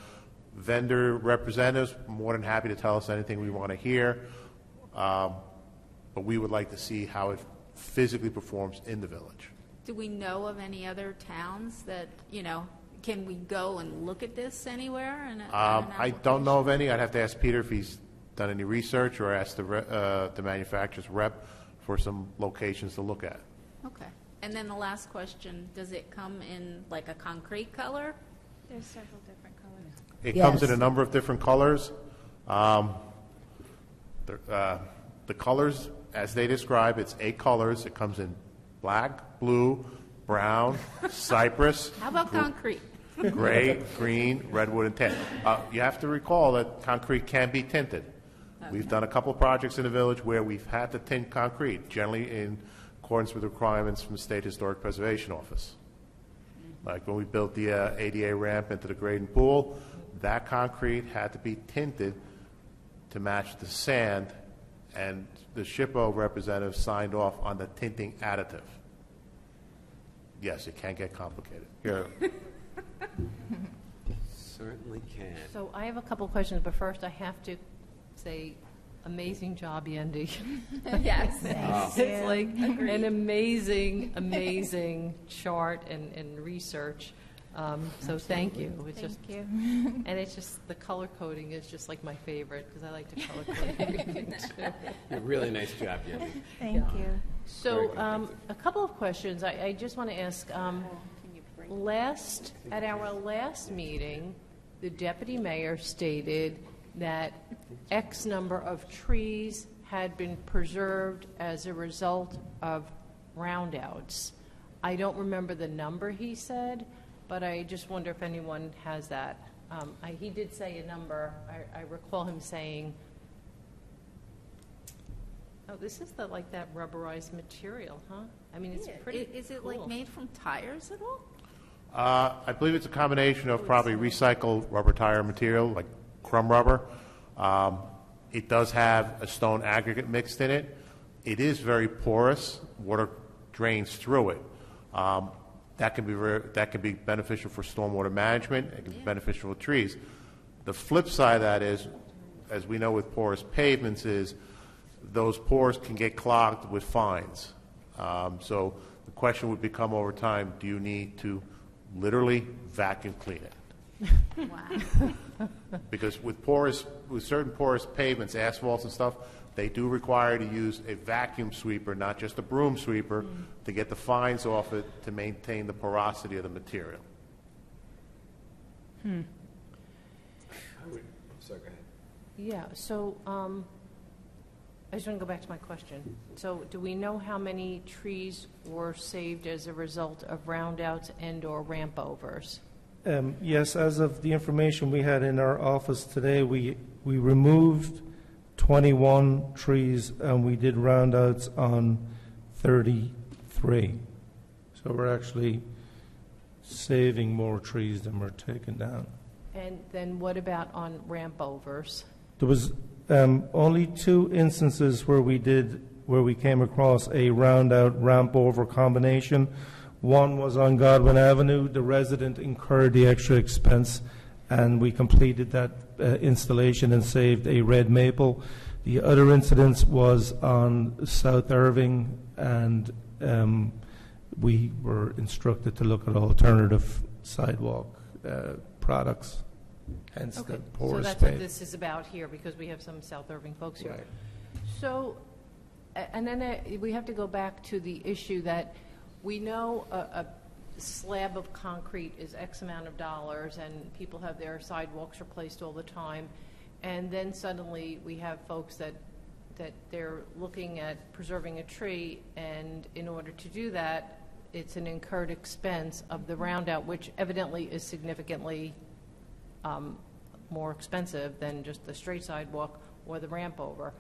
Vendor representatives, more than happy to tell us anything we want to hear, but we would like to see how it physically performs in the village. Do we know of any other towns that, can we go and look at this anywhere? I don't know of any. I'd have to ask Peter if he's done any research, or ask the manufacturer's rep for some locations to look at. Okay. And then the last question, does it come in like a concrete color? There's several different colors. It comes in a number of different colors. The colors, as they describe, it's 8 colors. It comes in black, blue, brown, cypress. How about concrete? Gray, green, redwood, and tint. You have to recall that concrete can be tinted. Okay. We've done a couple of projects in the village where we've had to tint concrete, generally in accordance with requirements from the State Historic Preservation Office. Like when we built the ADA ramp into the Graydon Pool, that concrete had to be tinted to match the sand, and the SHPO representative signed off on the tinting additive. Yes, it can get complicated. Here. Certainly can. So I have a couple questions, but first I have to say, amazing job, Yandy. Yes. It's like an amazing chart and research. So thank you. Thank you. And it's just, the color coding is just like my favorite, because I like to color code everything too. Really nice job, Yandy. Thank you. So a couple of questions. I just want to ask, at our last meeting, the deputy mayor stated that X number of trees had been preserved as a result of roundouts. I don't remember the number he said, but I just wonder if anyone has that. He did say a number. I recall him saying, oh, this is like that rubberized material, huh? I mean, it's pretty Is it cool. like made from tires at all? I believe it's a combination of probably recycled rubber tire material, like crumb rubber. It does have a stone aggregate mixed in it. It is very porous. Water drains through it. That can be beneficial for stormwater management. It can be beneficial for trees. The flip side of that is, as we know with porous pavements, is those pores can get clogged with fines. So the question would become over time, do you need to literally vacuum clean it? Wow. Because with certain porous pavements, asphalts and stuff, they do require to use a vacuum sweeper, not just a broom sweeper, to get the fines off it to maintain the porosity of the material. Sorry, go ahead. Yeah, so I just want to go back to my question. So do we know how many trees were saved as a result of roundouts and/or ramp overs? Yes, as of the information we had in our office today, we removed 21 trees and we did roundouts on 33. So we're actually saving more trees than we're taking down. And then what about on ramp overs? There was only 2 instances where we came across a round-out ramp-over combination. One was on Godwin Avenue. The resident incurred the extra expense, and we completed that installation and saved a red maple. The other incident was on South Irving, and we were instructed to look at alternative sidewalk products. Hence the porous so that's pave. what this is about here, because we have some South Irving folks here. Right. So, and then we have to go back to the issue that we know a slab of concrete is X amount of dollars, and people have their sidewalks replaced all the time, and then suddenly we have folks that they're looking at preserving a tree, and in order to do that, it's an incurred expense of the roundout, which evidently is significantly more expensive than just the straight sidewalk or the ramp over.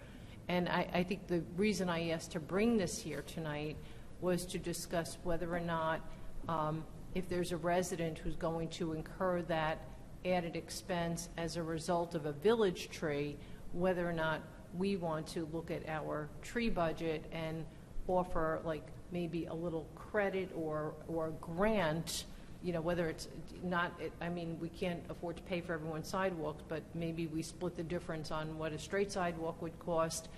And I think the reason I asked to bring this here tonight was to discuss whether or not, if there's a resident who's going to incur that added expense as a result of a village tree, whether or not we want to look at our tree budget and offer like maybe a little credit or grant, you know, whether it's not, I mean, we can't afford to pay for everyone's sidewalks, but maybe we split the difference on what a straight sidewalk would cost.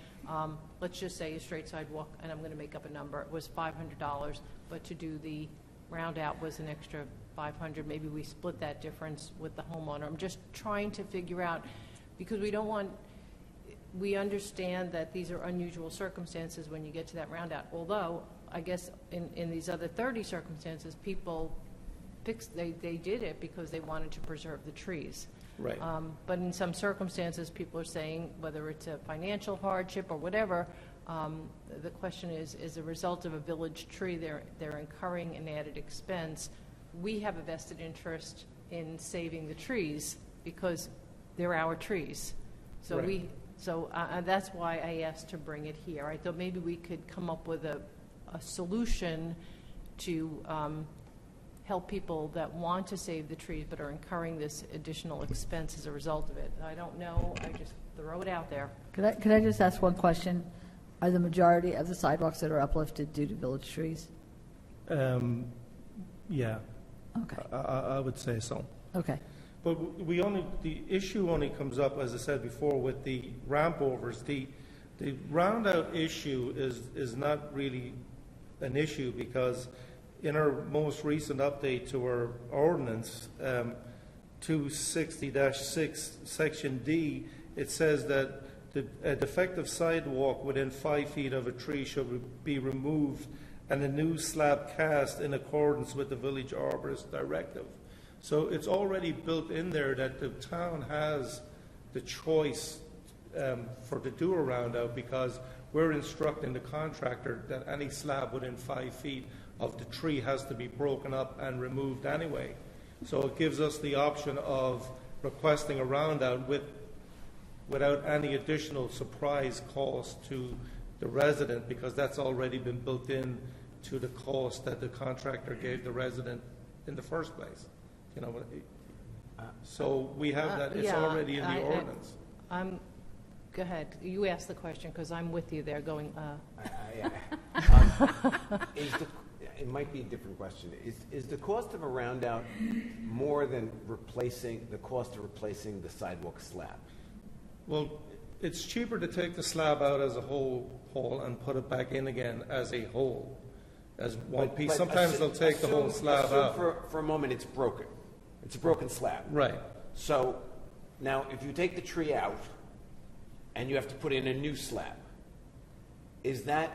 Let's just say a straight sidewalk, and I'm going to make up a number, it was $500, but to do the roundout was an extra $500. Maybe we split that difference with the homeowner. I'm just trying to figure out, because we understand that these are unusual circumstances when you get to that roundout, although I guess in these other 30 circumstances, people they did it because they wanted to preserve the trees. Right. But in some circumstances, people are saying, whether it's a financial hardship or whatever, the question is, as a result of a village tree, they're incurring an added expense. We have a vested interest in saving the trees because they're our trees. So Right. That's why I asked to bring it here. I thought maybe we could come up with a solution to help people that want to save the trees but are incurring this additional expense as a result of it. I don't know. I just throw it out there. Could I just ask one question? Are the majority of the sidewalks that are uplifted due to village trees? Yeah. Okay. I would say so. Okay. But the issue only comes up, as I said before, with the ramp overs. The roundout issue is not really an issue because in our most recent update to our ordinance, 260-6, Section D, it says that a defective sidewalk within 5 feet of a tree should be removed and a new slab cast in accordance with the village arborist directive. So it's already built in there that the town has the choice to do a roundout because we're instructing the contractor that any slab within 5 feet of the tree has to be broken up and removed anyway. So it gives us the option of requesting a roundout without any additional surprise cost to the resident because that's already been built in to the cost that the contractor gave the resident in the first place. You know, so we have that. It's already in the ordinance. Go ahead. You ask the question because I'm with you there going, It might be a different question. Is the cost of a roundout more than the cost of replacing the sidewalk slab? Well, it's cheaper to take the slab out as a whole and put it back in again as a whole. as one piece. But Sometimes they'll take the whole slab assume out. For a moment, it's broken. It's a broken slab. Right. So now, if you take the tree out and you have to put in a new slab, is that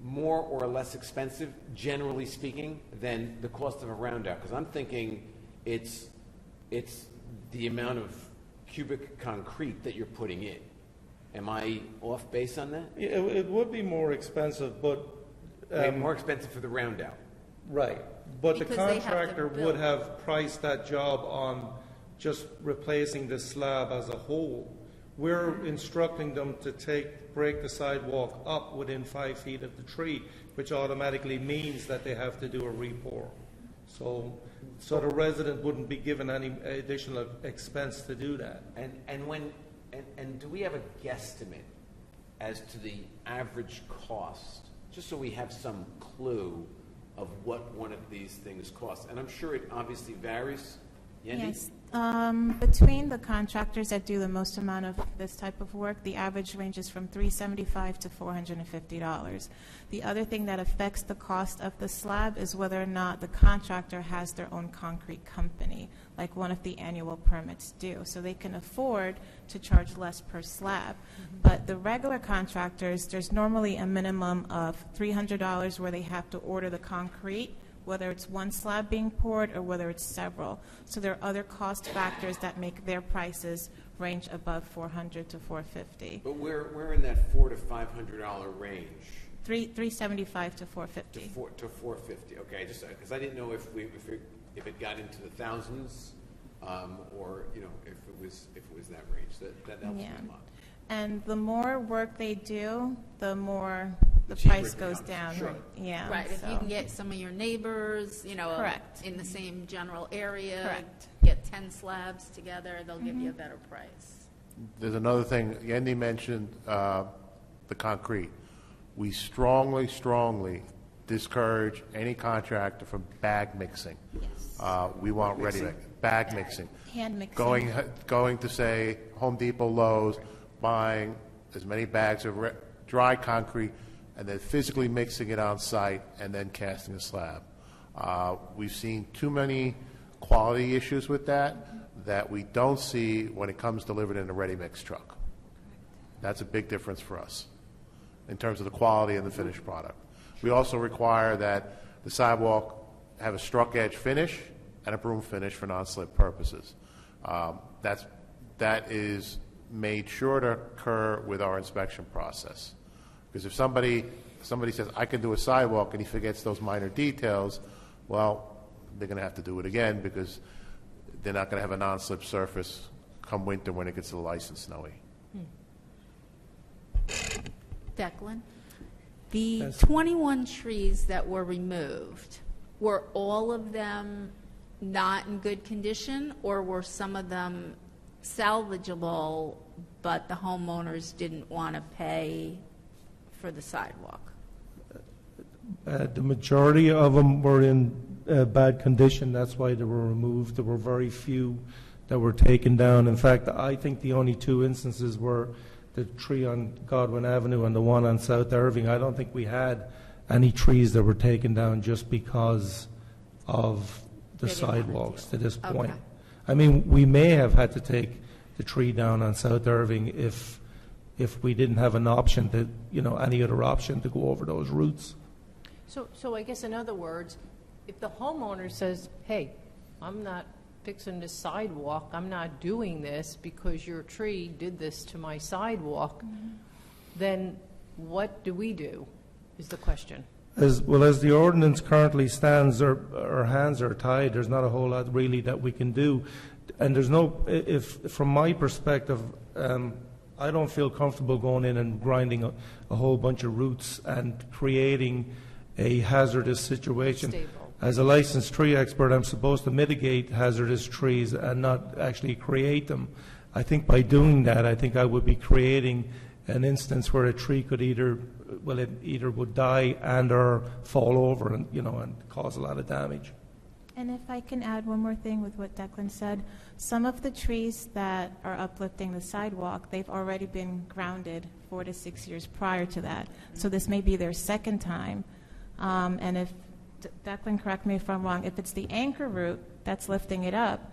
more or less expensive, generally speaking, than the cost of a round out? Because I'm thinking it's the amount of cubic concrete that you're putting in. Am I off base on that? It would be more expensive, but... more expensive for the round out. Right. But Because the they have to contractor build. would have priced that job on just replacing the slab as a whole. We're instructing them to break the sidewalk up within 5 feet of the tree, which automatically means that they have to do a re-pour. So the resident wouldn't be given any additional expense to do that. And do we have a guesstimate as to the average cost, just so we have some clue of what one of these things costs? And I'm sure it obviously varies. Yendi? Yes. Between the contractors that do the most amount of this type of work, the average ranges from $375 to $450. The other thing that affects the cost of the slab is whether or not the contractor has their own concrete company, like one of the annual permits do. So they can afford to charge less per slab. But the regular contractors, there's normally a minimum of $300 where they have to order the concrete, whether it's one slab being poured or whether it's several. So there are other cost factors that make their prices range above $400 to $450. But we're in that $400 to $500 range. $375 to $450. To $450. Okay, just because I didn't know if it got into the thousands, or if it was that range. That helps me a lot. And the more work they do, the more the cheaper price it goes becomes. down. Sure. Yeah. Right, if you can get some of your neighbors, Correct. in the same general area, Correct. get 10 slabs together, they'll give you a better price. There's another thing, Yendi mentioned the concrete. We strongly, strongly discourage any contractor from bag mixing. Yes. We want ready mix, bag mixing. Hand mixing. Going to, say, Home Depot, Lowe's, buying as many bags of dry concrete, and then physically mixing it on site, and then casting a slab. We've seen too many quality issues with that we don't see when it comes delivered in a ready-mix truck. That's a big difference for us in terms of the quality and the finished product. We also require that the sidewalk have a struck edge finish and a broom finish for non-slip purposes. That is made sure to occur with our inspection process. Because if somebody says, I can do a sidewalk, and he forgets those minor details, well, they're going to have to do it again because they're not going to have a non-slip surface come winter when it gets to the lice and snowy. Declan, the 21 trees that were removed, were all of them not in good condition, or were some of them salvageable, but the homeowners didn't want to pay for the sidewalk? The majority of them were in bad condition. That's why they were removed. There were very few that were taken down. In fact, I think the only two instances were the tree on Godwin Avenue and the one on South Irving. I don't think we had any trees that were taken down just because of the sidewalks to this point. Okay. I mean, we may have had to take the tree down on South Irving if we didn't have an option to, any other option to go over those routes. So I guess in other words, if the homeowner says, hey, I'm not fixing this sidewalk, I'm not doing this because your tree did this to my sidewalk, then what do we do, is the question. As the ordinance currently stands, our hands are tied. There's not a whole lot really that we can do. And there's from my perspective, I don't feel comfortable going in and grinding a whole bunch of roots and creating a hazardous situation. Stable. As a licensed tree expert, I'm supposed to mitigate hazardous trees and not actually create them. I think by doing that, I would be creating an instance where a tree could either would die and or fall over and cause a lot of damage. And if I can add one more thing with what Declan said, some of the trees that are uplifting the sidewalk, they've already been grounded 4 to 6 years prior to that. So this may be their second time And if, Declan, correct me if I'm wrong, if it's the anchor root that's lifting it up,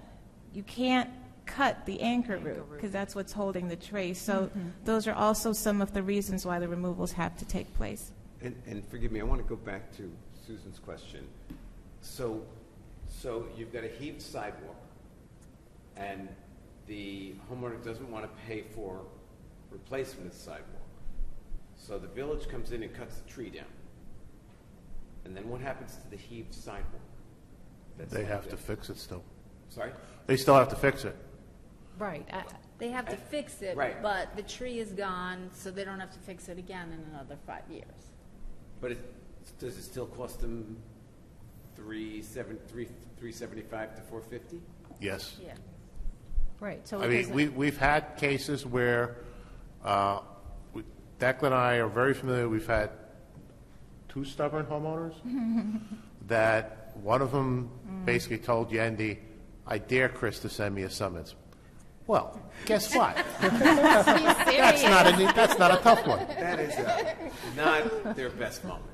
you can't cut the anchor root because that's what's holding the tree. So those are also some of the reasons why the removals have to take place. And forgive me, I want to go back to Susan's question. So you've got a heaved sidewalk, and the homeowner doesn't want to pay for replacement of the sidewalk. So the village comes in and cuts the tree down. And then what happens to the heaved sidewalk? They have to fix it still. Sorry? They still have to fix it. Right. They have to fix it, right. but the tree is gone, so they don't have to fix it again in another 5 years. But does it still cost them $375 to $450? Yes. Yeah. Right. So I mean, we've had cases where Declan and I are very familiar. We've had two stubborn homeowners that one of them basically told Yendi, "I dare Chris to send me a summons." Well, guess what? That's not a tough one. That is not their best moment.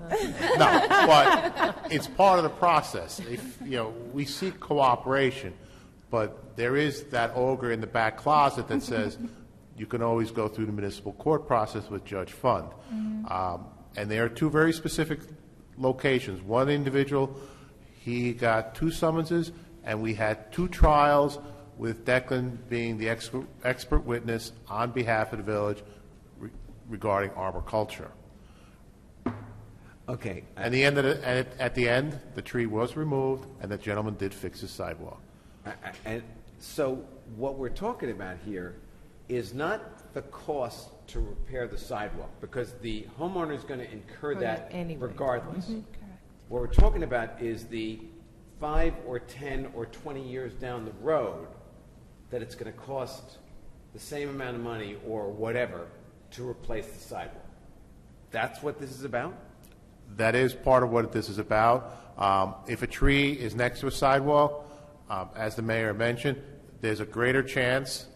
No, but it's part of the process. If, we seek cooperation, but there is that ogre in the back closet that says you can always go through the municipal court process with Judge Fund. And there are two very specific locations. One individual, he got 2 summonses, and we had 2 trials with Declan being the expert witness on behalf of the village regarding arboriculture. Okay. And at the end, the tree was removed, and the gentleman did fix his sidewalk. And so what we're talking about here is not the cost to repair the sidewalk, because the homeowner is going to incur that anyway. regardless. What we're talking about is the 5 or 10 or 20 years down the road that it's going to cost the same amount of money or whatever to replace the sidewalk. That's what this is about? That is part of what this is about. If a tree is next to a sidewalk, as the mayor mentioned, there's a greater chance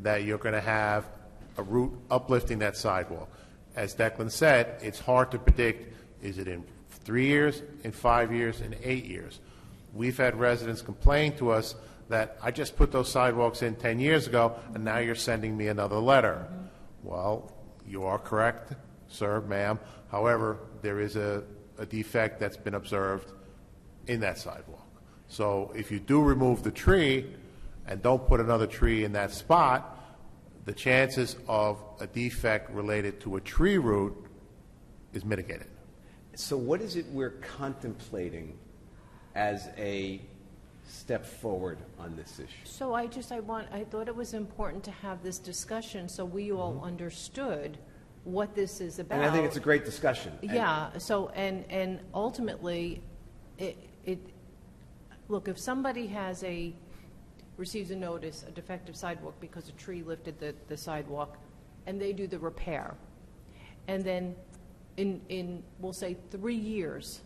that you're going to have a root uplifting that sidewalk. As Declan said, it's hard to predict, is it in 3 years, in 5 years, in 8 years? We've had residents complain to us that I just put those sidewalks in 10 years ago, and now you're sending me another letter. Well, you are correct, sir, ma'am. However, there is a defect that's been observed in that sidewalk. So if you do remove the tree and don't put another tree in that spot, the chances of a defect related to a tree root is mitigated. So what is it we're contemplating as a step forward on this issue? So I thought it was important to have this discussion so we all understood what this is about. And I think it's a great discussion. Yeah. So and ultimately, look, if somebody receives a notice, a defective sidewalk because a tree lifted the sidewalk, and they do the repair, and then in we'll say 3 years,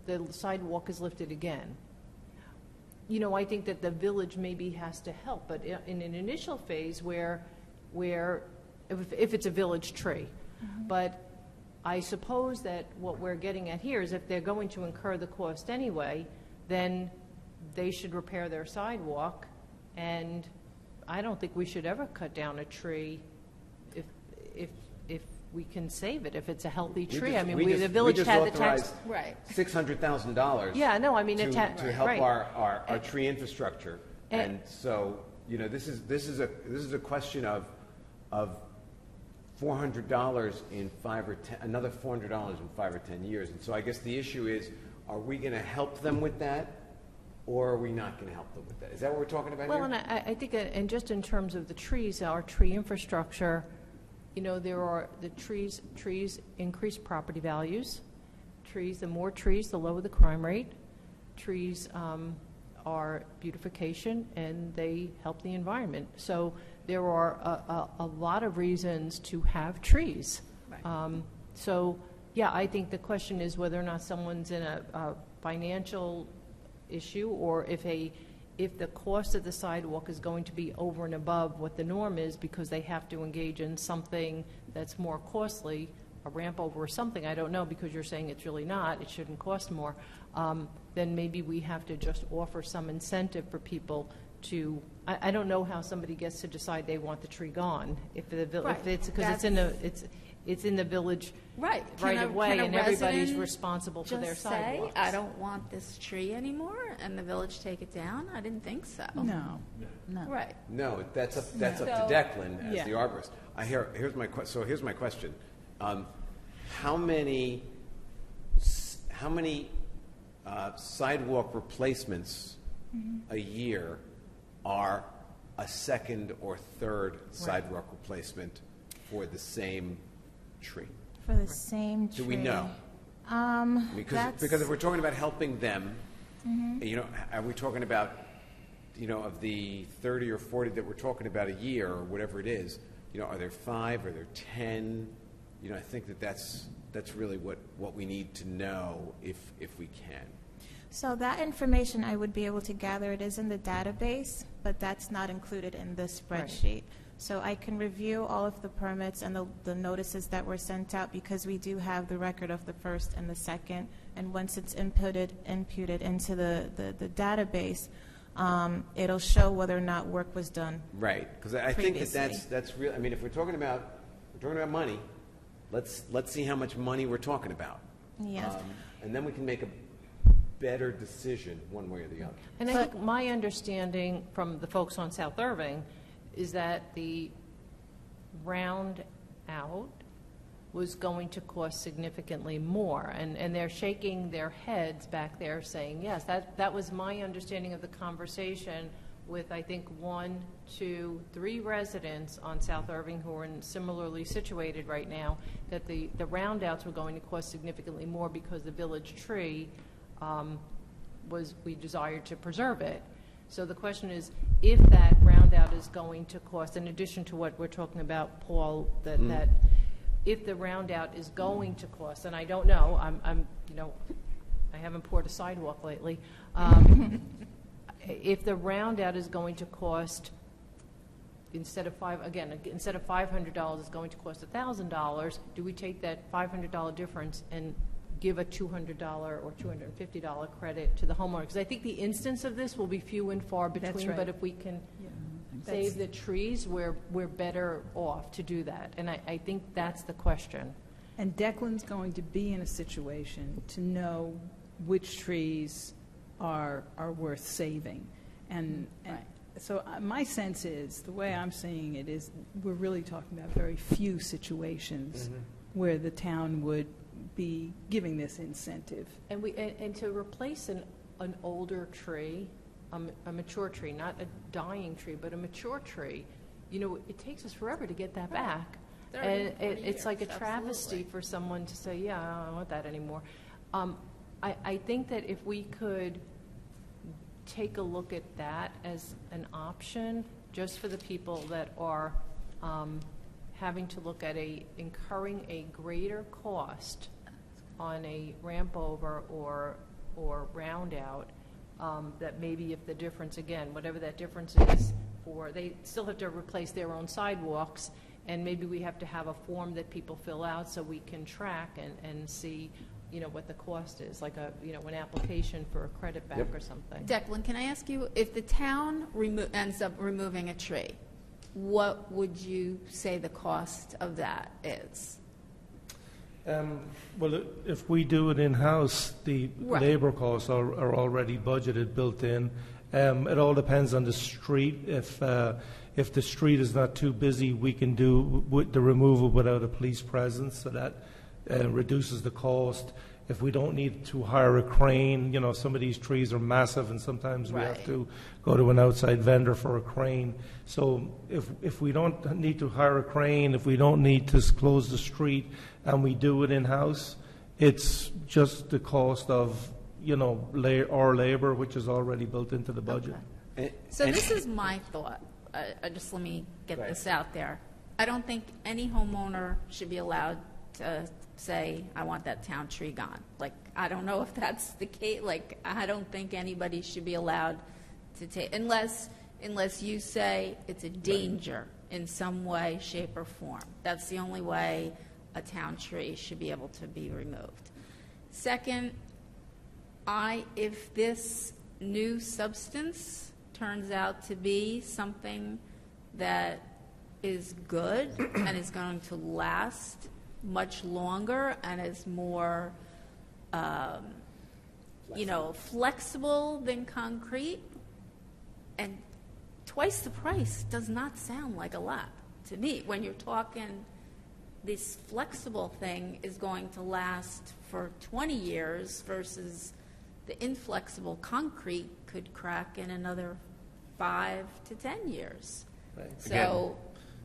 the sidewalk is lifted again. I think that the village maybe has to help, but in an initial phase where if it's a village tree, but I suppose that what we're getting at here is if they're going to incur the cost anyway, then they should repair their sidewalk, and I don't think we should ever cut down a tree if we can save it, if it's a healthy tree. The village had the tax. Right. $600,000. Yeah, no, I mean, to help right. our tree infrastructure, and so this is a question of $400 in 5 or 10, another $400 in 5 or 10 years, and so I guess the issue is, are we going to help them with that, or are we not going to help them with that? Is that what we're talking about here? Well, and I think, and just in terms of the trees, our tree infrastructure, there are the trees increase property values. The more trees, the lower the crime rate. Trees are beautification, and they help the environment. So there are a lot of reasons to have trees. Right. I think the question is whether or not someone's in a financial issue, or if the cost of the sidewalk is going to be over and above what the norm is because they have to engage in something that's more costly, a ramp over or something, I don't know, because you're saying it's really not, it shouldn't cost more, then maybe we have to just offer some incentive for people to, I don't know how somebody gets to decide they want the tree gone, if it's, because it's in the village Right. right away, Can a and everybody's resident responsible for their just say, sidewalks. I don't want this tree anymore, and the village take it down? I didn't think so. No. Right. No, that's up to Declan as the arborist. Here's my question. How many sidewalk replacements a year are a second or third sidewalk replacement for the same tree? For the same tree. Do we know? Because if we're talking about helping them, are we talking about, of the 30 or 40 that we're talking about a year or whatever it is, are there 5, are there 10? I think that's really what we need to know if we can. So that information I would be able to gather. It is in the database, but that's not included in this spreadsheet. Right. So I can review all of the permits and the notices that were sent out, because we do have the record of the first and the second. And once it's imputed into the database, it'll show whether or not work was done. Right, because I think that's real. I mean, if we're talking about money, let's see how much money we're talking about. Yes. And then we can make a better decision one way or the other. And I think my understanding from the folks on South Irving is that the round out was going to cost significantly more, and they're shaking their heads back there saying, yes, that was my understanding of the conversation with, I think, 1, 2, 3 residents on South Irving who are similarly situated right now, that the round outs were going to cost significantly more because the village tree we desired to preserve it. So the question is, if that round out is going to cost, in addition to what we're talking about, Paul, that if the round out is going to cost, and I don't know, I haven't poured a sidewalk lately. If the round out is going to cost, instead of $500 is going to cost $1,000, do we take that $500 difference and give a $200 or $250 credit to the homeowner? Because I think the instance of this will be few and far between. That's right. But if we can save the trees, we're better off to do that. And I think that's the question. And Declan's going to be in a situation to know which trees are worth saving. And so my sense is, the way I'm seeing it is, we're really talking about very few situations where the town would be giving this incentive. And to replace an older tree, a mature tree, not a dying tree, but a mature tree, it takes us forever to get that back. And it's like a travesty for someone to say, yeah, I don't want that anymore. I think that if we could take a look at that as an option, just for the people that are having to look at incurring a greater cost on a ramp over or round out, that maybe if the difference, again, whatever that difference is, they still have to replace their own sidewalks, and maybe we have to have a form that people fill out so we can track and see what the cost is, like an application for a credit back or something. Declan, can I ask you, if the town ends up removing a tree, what would you say the cost of that is? Well, if we do it in-house, the labor costs are already budgeted, built in. It all depends on the street. If the street is not too busy, we can do the removal without a police presence, so that reduces the cost. If we don't need to hire a crane, some of these trees are massive, and sometimes we have to go to an outside vendor for a crane. So if we don't need to hire a crane, if we don't need to close the street, and we do it in-house, it's just the cost of, our labor, which is already built into the budget. Okay. So this is my thought. Just let me get this out there. I don't think any homeowner should be allowed to say, I want that town tree gone. Like, I don't know if that's the case. Like, I don't think anybody should be allowed to take, unless you say it's a danger in some way, shape, or form. That's the only way a town tree should be able to be removed. Second, if this new substance turns out to be something that is good and is going to last much longer and is more, flexible than concrete, and twice the price does not sound like a lot to me. When you're talking, this flexible thing is going to last for 20 years versus the inflexible concrete could crack in another 5 to 10 years. Right. So, Again,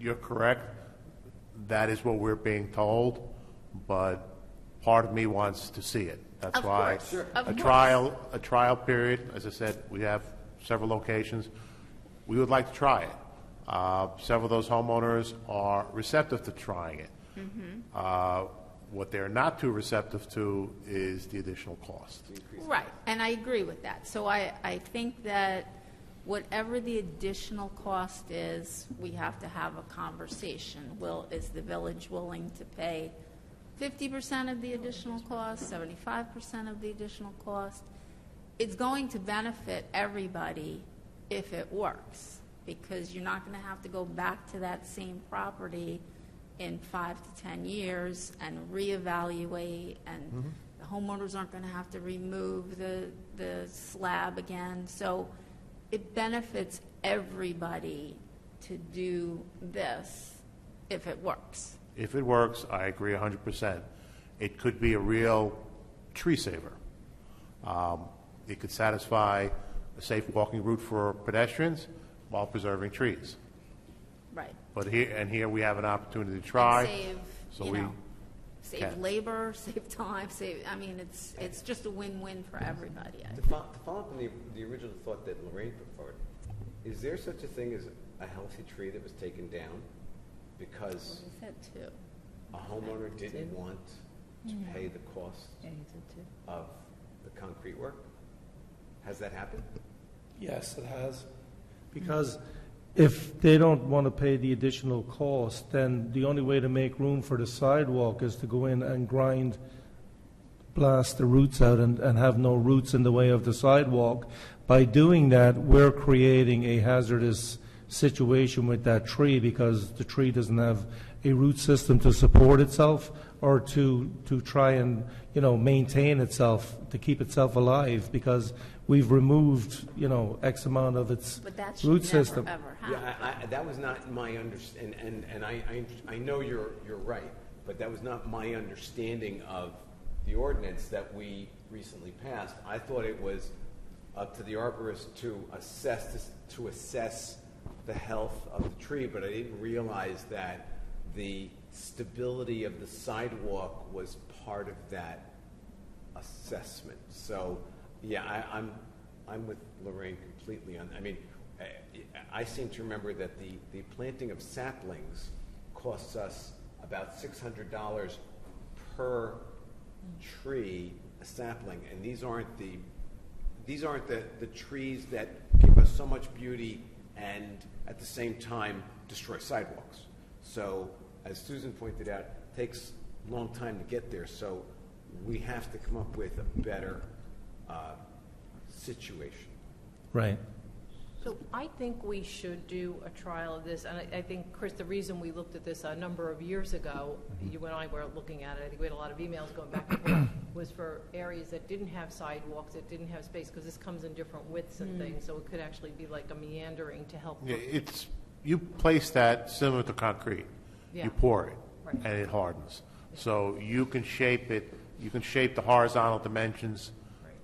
you're correct. That is what we're being told, but part of me wants to see it. That's Of why course, sure. Of a course. trial period. As I said, we have several locations. We would like to try it. Several of those homeowners are receptive to trying it. What they're not too receptive to is the additional cost. right, and I agree with that. So I think that whatever the additional cost is, we have to have a conversation. Is the village willing to pay 50% of the additional cost, 75% of the additional cost? It's going to benefit everybody if it works, because you're not going to have to go back to that same property in 5 to 10 years and reevaluate, and the homeowners aren't going to have to remove the slab again. So it benefits everybody to do this if it works. If it works, I agree 100%. It could be a real tree saver. It could satisfy a safe walking route for pedestrians while preserving trees. Right. But here we have an opportunity to try. And save can. labor, save time, it's just a win-win for everybody. To follow up on the original thought that Lorraine put forward, is there such a thing as a healthy tree that was taken down because a homeowner didn't want to pay the cost of the concrete work? Has that happened? Yes, it has. Because if they don't want to pay the additional cost, then the only way to make room for the sidewalk is to go in and blast the roots out and have no roots in the way of the sidewalk. By doing that, we're creating a hazardous situation with that tree, because the tree doesn't have a root system to support itself or to try and maintain itself, to keep itself alive, because we've removed X amount of its root system. Yeah, that was not my understanding, and I know you're right, but that was not my understanding of the ordinance that we recently passed. I thought it was up to the arborist to assess the health of the tree, but I didn't realize that the stability of the sidewalk was part of that assessment. So, yeah, I'm with Lorraine completely on. I seem to remember that the planting of saplings costs us about $600 per tree, a sapling, and these aren't the trees that give us so much beauty and at the same time destroy sidewalks. So, as Susan pointed out, it takes a long time to get there, so we have to come up with a better situation. Right. So I think we should do a trial of this, and I think, Chris, the reason we looked at this a number of years ago, you and I were looking at it, I think we had a lot of emails going back and forth, was for areas that didn't have sidewalks, that didn't have space, because this comes in different widths and things, so it could actually be like a meandering to help. Yeah, you place that similar to concrete. Yeah. You pour it, Right. and it hardens. So you can shape it. You can shape the horizontal dimensions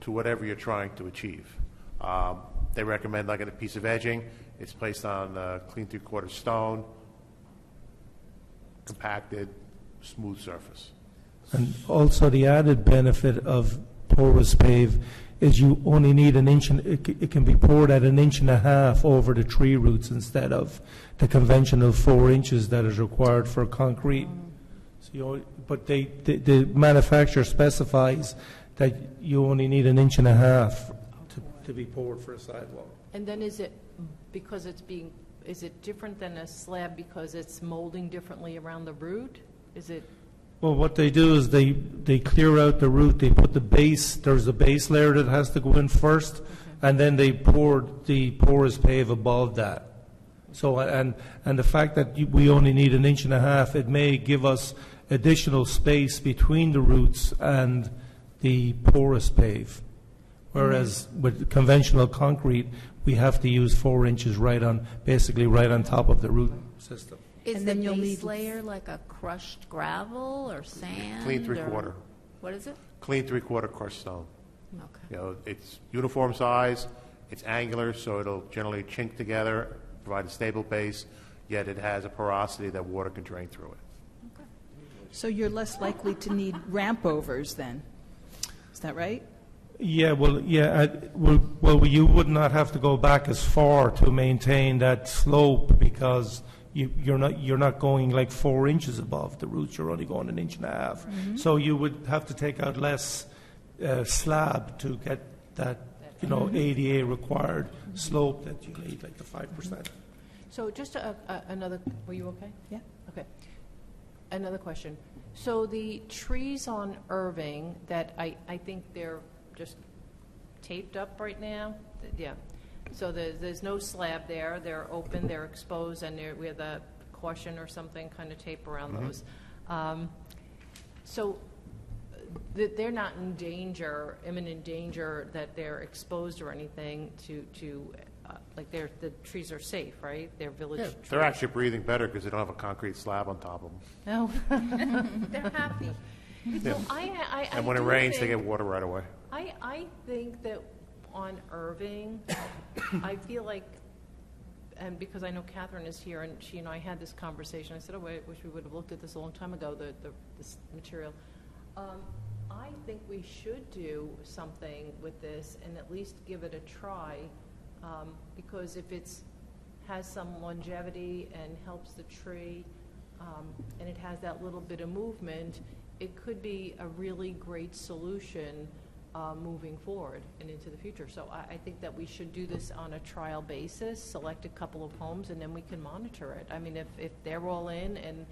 to whatever you're trying to achieve. They recommend, like, a piece of edging. It's placed on a clean 3/4 stone, compacted, smooth surface. And also the added benefit of porous pave is you only need an inch, it can be poured at 1.5 inches over the tree roots instead of the conventional 4 inches that is required for concrete. So but the manufacturer specifies that you only need 1.5 inches to be poured for a sidewalk. And then is it, because is it different than a slab because it's molding differently around the root? Is it? Well, what they do is they clear out the root, they put the base, there's a base layer that has to go in first, and then they pour the porous pave above that. So, and the fact that we only need 1.5 inches, it may give us additional space between the roots and the porous pave. Whereas with conventional concrete, we have to use 4 inches basically right on top of the root system. Is And the then you'll base need- layer like a crushed gravel or sand? Clean or- three-quarter. What is it? Clean three-quarter crushed stone. Okay. You know, it's uniform size, it's angular, so it'll generally chink together, provide a stable base, yet it has a porosity that water can drain through it. So you're less likely to need ramp overs then? Is that right? Yeah, well, you would not have to go back as far to maintain that slope because you're not going like 4 inches above the roots. You're only going 1.5 inches. So you would have to take out less slab to get that ADA required slope that you need, like the 5%. So just another, were you okay? Yeah. Okay. Another question. So the trees on Irving that I think they're just taped up right now, yeah. So there's no slab there, they're open, they're exposed, and we have a caution or something kind of tape around those. So they're not in danger, imminent danger that they're exposed or anything to like the trees are safe, right? They're village trees. They're actually breathing better because they don't have a concrete slab on top of them. No. They're happy. Yeah. So And when it do rains, they think- get water right away. I think that on Irving, I feel like, and because I know Catherine is here, and she and I had this conversation, I said, oh, I wish we would have looked at this a long time ago, this material. I think we should do something with this and at least give it a try, because if it's has some longevity and helps the tree, and it has that little bit of movement, it could be a really great solution moving forward and into the future. So I think that we should do this on a trial basis, select a couple of homes, and then we can monitor it. I mean, if they're all in and,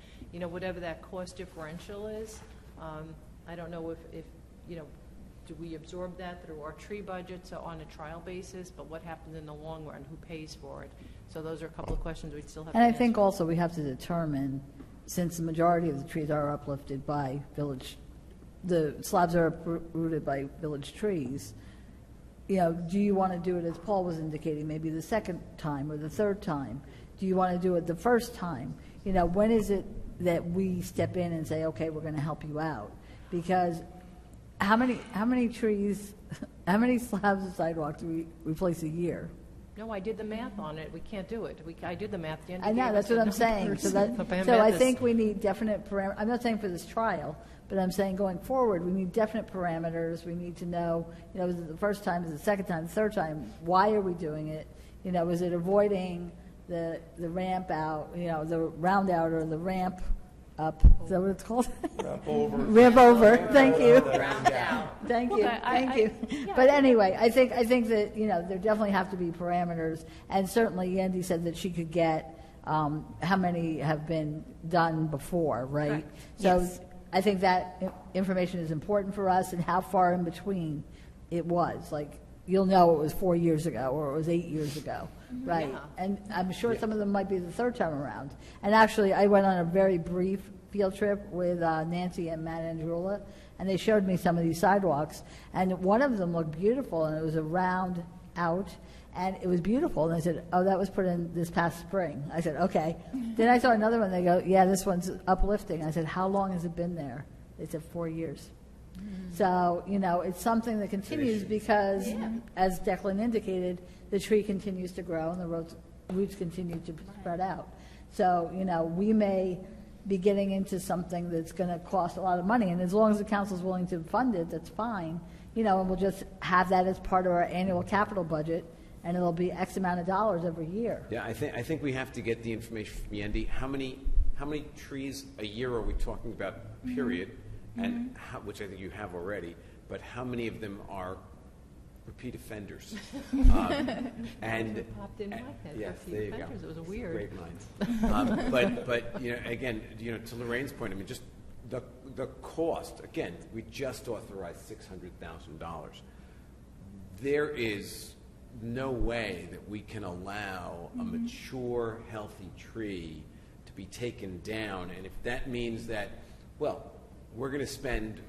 whatever that cost differential is, I don't know if do we absorb that through our tree budgets on a trial basis, but what happens in the long run? Who pays for it? So those are a couple of questions we'd still have And to I answer. think also we have to determine, since the majority of the trees are uplifted by the slabs are uprooted by village trees, do you want to do it, as Paul was indicating, maybe the second time or the third time? Do you want to do it the first time? When is it that we step in and say, okay, we're going to help you out? Because how many trees, how many slabs of sidewalk do we replace a year? No, I did the math on it. We can't do it. I did the math. I know, that's what I'm saying. So I think we need definite parameters. I'm not saying for this trial, but I'm saying going forward, we need definite parameters. We need to know, is it the first time, is it the second time, the third time? Why are we doing it? Is it avoiding the ramp out, the round out or the ramp up? Is that what it's called? Ramp over. Ramp over. Thank you. Round out. Thank you. Okay, Thank you. But anyway, I think that there definitely have to be parameters, and certainly Andy said that she could get how many have been done before, right? Correct. So Yes. I think that information is important for us, and how far in between it was. Like, you'll know it was 4 years ago or it was 8 years ago, right? Yeah. And I'm sure some of them might be the third time around. And actually, I went on a very brief field trip with Nancy and Matt Andrula, and they showed me some of these sidewalks, and one of them looked beautiful, and it was a round out, and it was beautiful. And I said, oh, that was put in this past spring. I said, okay. Then I saw another one. They go, yeah, this one's uplifting. I said, how long has it been there? They said 4 years. So, it's something that continues because, as Declan indicated, the tree continues to grow and the roots continue to spread out. So, we may be getting into something that's going to cost a lot of money, and as long as the council's willing to fund it, that's fine. And we'll just have that as part of our annual capital budget, and it'll be X amount of dollars every year. Yeah, I think we have to get the information from Yandy. How many trees a year are we talking about, period? And which I think you have already, but how many of them are repeat offenders? And popped in my head. yes, For there you go. offenders. It was weird. Great minds. But again, to Lorraine's point, I mean, just The cost, again, we just authorized $600,000. There is no way that we can allow a mature, healthy tree to be taken down. And if that means that, well, we're going to spend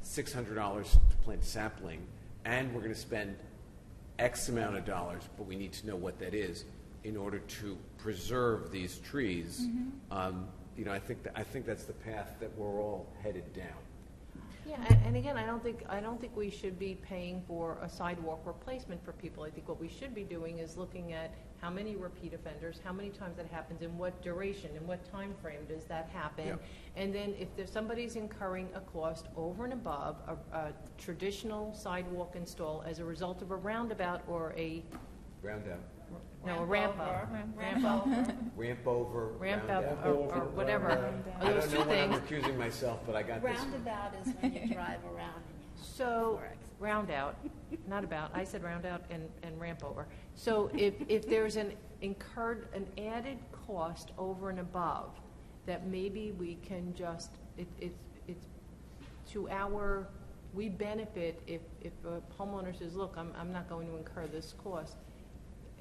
$600 to plant a sapling, and we're going to spend X amount of dollars, but we need to know what that is in order to preserve these trees. I think that's the path that we're all headed down. Yeah, and again, I don't think we should be paying for a sidewalk replacement for people. I think what we should be doing is looking at how many repeat offenders, how many times that happens, in what duration, in what time frame does that happen, Yep. and then if there's somebody's incurring a cost over and above a traditional sidewalk install as a result of a roundabout or a Roundabout. no, a ramp over, Ramp over. ramp up, roundabout. or whatever. I Those don't two know when I'm things. recusing myself, but I got this one. Roundabout is when you drive around. So, round out, not about, I said round out and ramp over. So if there's an added cost over and above, that maybe we can just, it's to our, we benefit if a homeowner says, look, I'm not going to incur this cost.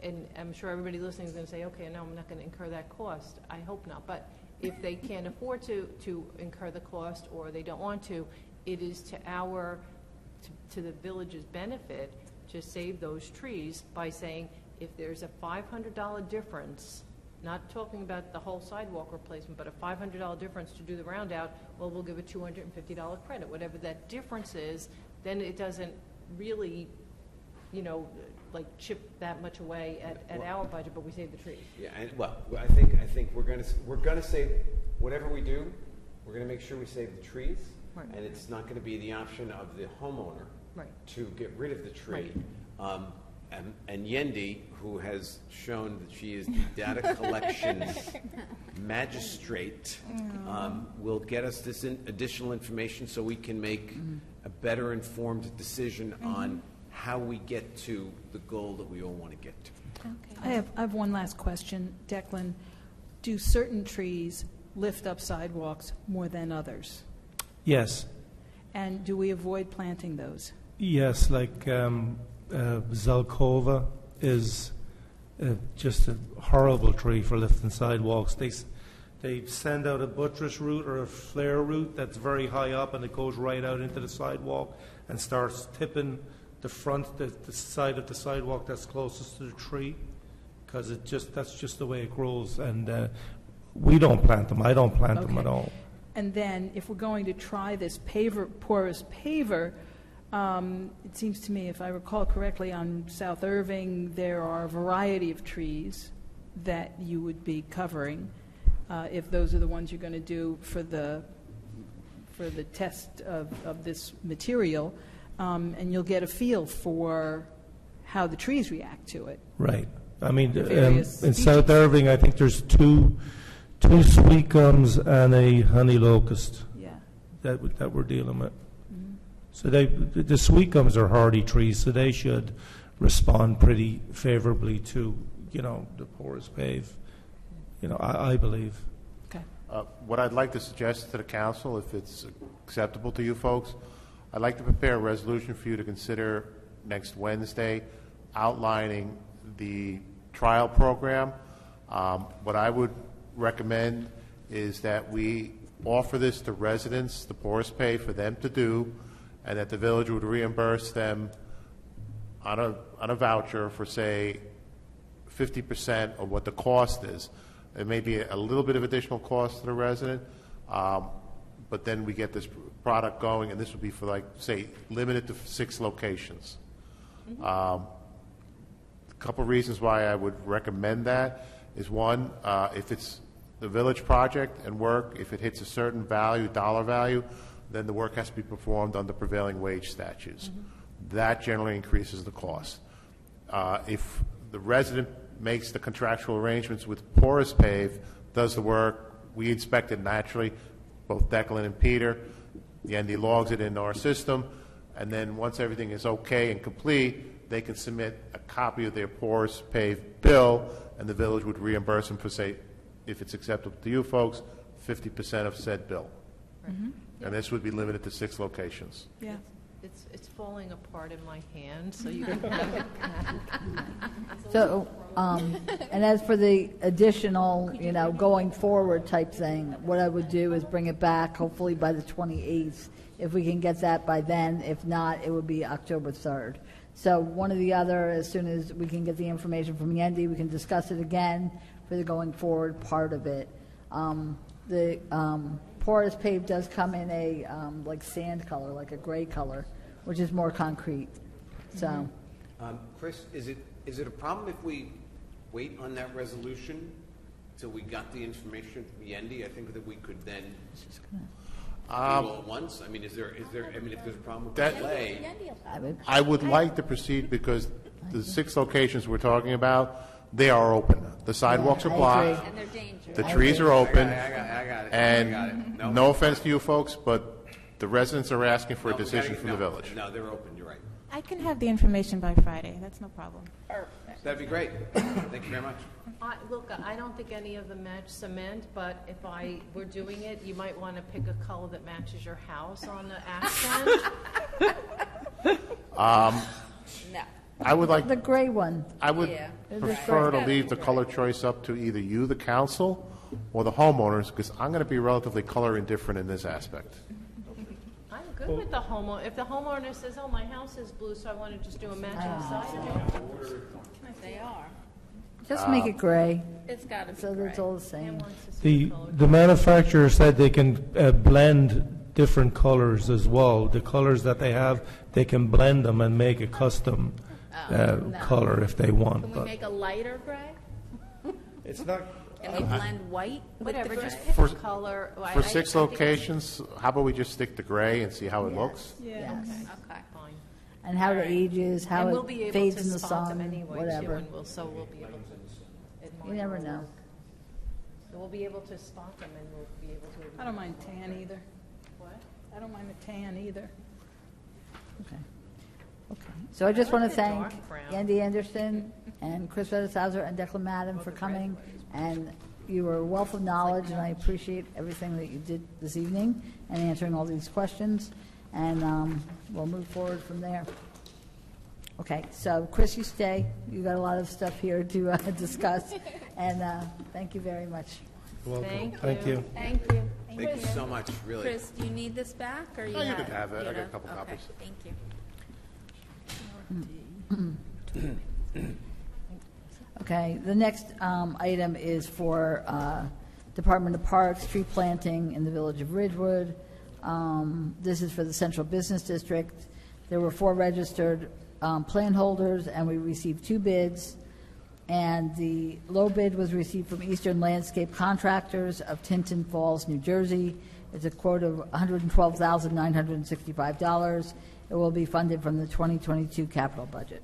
And I'm sure everybody listening is going to say, okay, no, I'm not going to incur that cost. I hope not. But if they can't afford to incur the cost, or they don't want to, it is to the village's benefit to save those trees by saying, if there's a $500 difference, not talking about the whole sidewalk replacement, but a $500 difference to do the roundout, well, we'll give a $250 credit. Whatever that difference is, then it doesn't really, like chip that much away at our budget, but we save the trees. Yeah, and well, I think we're gonna save whatever we do. We're gonna make sure we save the trees, Right. and it's not gonna be the option of the homeowner Right. to get rid of the tree. And Yendi, who has shown that she is the data collection magistrate, will get us this additional information so we can make a better informed decision on how we get to the goal that we all want to get to. I have one last question. Declan, do certain trees lift up sidewalks more than others? Yes. And do we avoid planting those? Yes, like Zelkova is just a horrible tree for lifting sidewalks. They send out a buttress root or a flare root that's very high up, and it goes right out into the sidewalk and starts tipping the side of the sidewalk that's closest to the tree, because that's just the way it grows. And we don't plant them. I don't plant them at all. And then, if we're going to try this porous paver, it seems to me, if I recall correctly, on South Irving, there are a variety of trees that you would be covering, if those are the ones you're going to do for the test of this material, and you'll get a feel for how the trees react to it. Right. I mean, Various in species. South Irving, I think there's two sweet gums and a honey locust. Yeah. That we're dealing with. So the sweet gums are hardy trees, so they should respond pretty favorably to the porous pave. I believe. Okay. What I'd like to suggest to the council, if it's acceptable to you folks, I'd like to prepare a resolution for you to consider next Wednesday, outlining the trial program. What I would recommend is that we offer this to residents, the porous pay for them to do, and that the village would reimburse them on a voucher for, say, 50% of what the cost is. It may be a little bit of additional cost to the resident, but then we get this product going, and this would be for, like, say, limited to 6 locations. A couple reasons why I would recommend that is, one, if it's the village project and work, if it hits a certain value, dollar value, then the work has to be performed under prevailing wage statutes. That generally increases the cost. If the resident makes the contractual arrangements with porous pave, does the work, we inspect it naturally, both Declan and Peter, Yendi logs it into our system, and then once everything is okay and complete, they can submit a copy of their porous pave bill, and the village would reimburse them for, say, if it's acceptable to you folks, 50% of said bill. And this would be limited to 6 locations. Yeah. It's falling apart in my hand, so you can have it. So, and as for the additional, going forward type thing, what I would do is bring it back hopefully by the 28th, if we can get that by then. If not, it would be October 3rd. So one or the other, as soon as we can get the information from Yendi, we can discuss it again for the going forward part of it. The porous pave does come in a like sand color, like a gray color, which is more concrete. So, Chris, is it a problem if we wait on that resolution till we got the information from Yendi? I think that we could then do all at once. I mean, if there's a problem with the delay, I would like to proceed because the 6 locations we're talking about, they are open. The sidewalks are blocked. And they're dangerous. The trees are open. I got it. And no offense to you folks, but the residents are asking for a decision from the village. No, they're open. You're right. I can have the information by Friday. That's no problem. That'd be great. Thank you very much. Look, I don't think any of them match cement, but if I were doing it, you might want to pick a color that matches your house on the accent. No. I would like, the gray one. I would prefer to leave the color choice up to either you, the council, or the homeowners, because I'm going to be relatively color indifferent in this aspect. I'm good with the homeowner. If the homeowner says, oh, my house is blue, so I want to just do a matching sidewalk. They are. Just make it gray, It's got to be so that it's gray. all the same. The manufacturer said they can blend different colors as well. The colors that they have, they can blend them and make a custom color if they want. Can we But make a lighter gray? it's not. Can they blend white with the Whatever, gray? just pick For- a color. For 6 locations, how about we just stick to gray and see how it looks? Yes. Okay. Fine. And how it ages, how And we'll it be able fades to in the spot them sun, anyway, too, whatever. and so we'll be able to admire You never our know. work. So we'll be able to spot them and we'll be able to. I don't mind tan either. What? I don't mind the tan either. Okay. Okay. So I just want to the thank dark brown. Andy Anderson and Chris Redeshauser and Declan Madden for coming. And you were a wealth of knowledge, and I appreciate everything that you did this evening and answering all these questions. And we'll move forward from there. Okay, so Chris, you stay. You got a lot of stuff here to discuss. And thank you very much. Thank you. Thank you. Thank you. Thank you so much, really. Chris, do you need this back, or you No, you have can have it. I got a know? couple Okay, copies. Thank you. Okay, the next item is for Department of Parks, tree planting in the Village of Ridgewood. This is for the Central Business District. There were 4 registered plan holders, and we received 2 bids. And the low bid was received from Eastern Landscape Contractors of Tinton Falls, New Jersey. It's a quote of $112,965. It will be funded from the 2022 capital budget.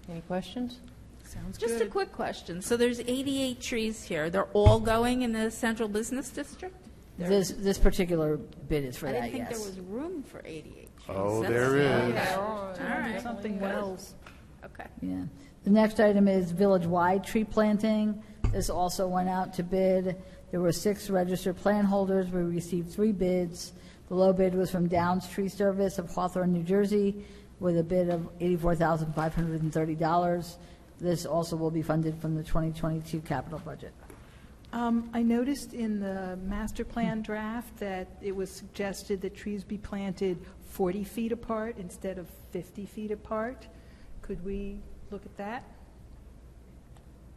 Any questions? Sounds Just good. a quick question. So there's 88 trees here. They're all going in the Central Business District? This particular bid is for I that, didn't think yes. there was room for 88 trees. Oh, That's- there is. Okay. All right. Something Wells. Okay. Yeah. The next item is village-wide tree planting. This also went out to bid. There were 6 registered plan holders. We received 3 bids. The low bid was from Downs Tree Service of Hawthorne, New Jersey, with a bid of $84,530. This also will be funded from the 2022 capital budget. I noticed in the master plan draft that it was suggested that trees be planted 40 feet apart instead of 50 feet apart. Could we look at that?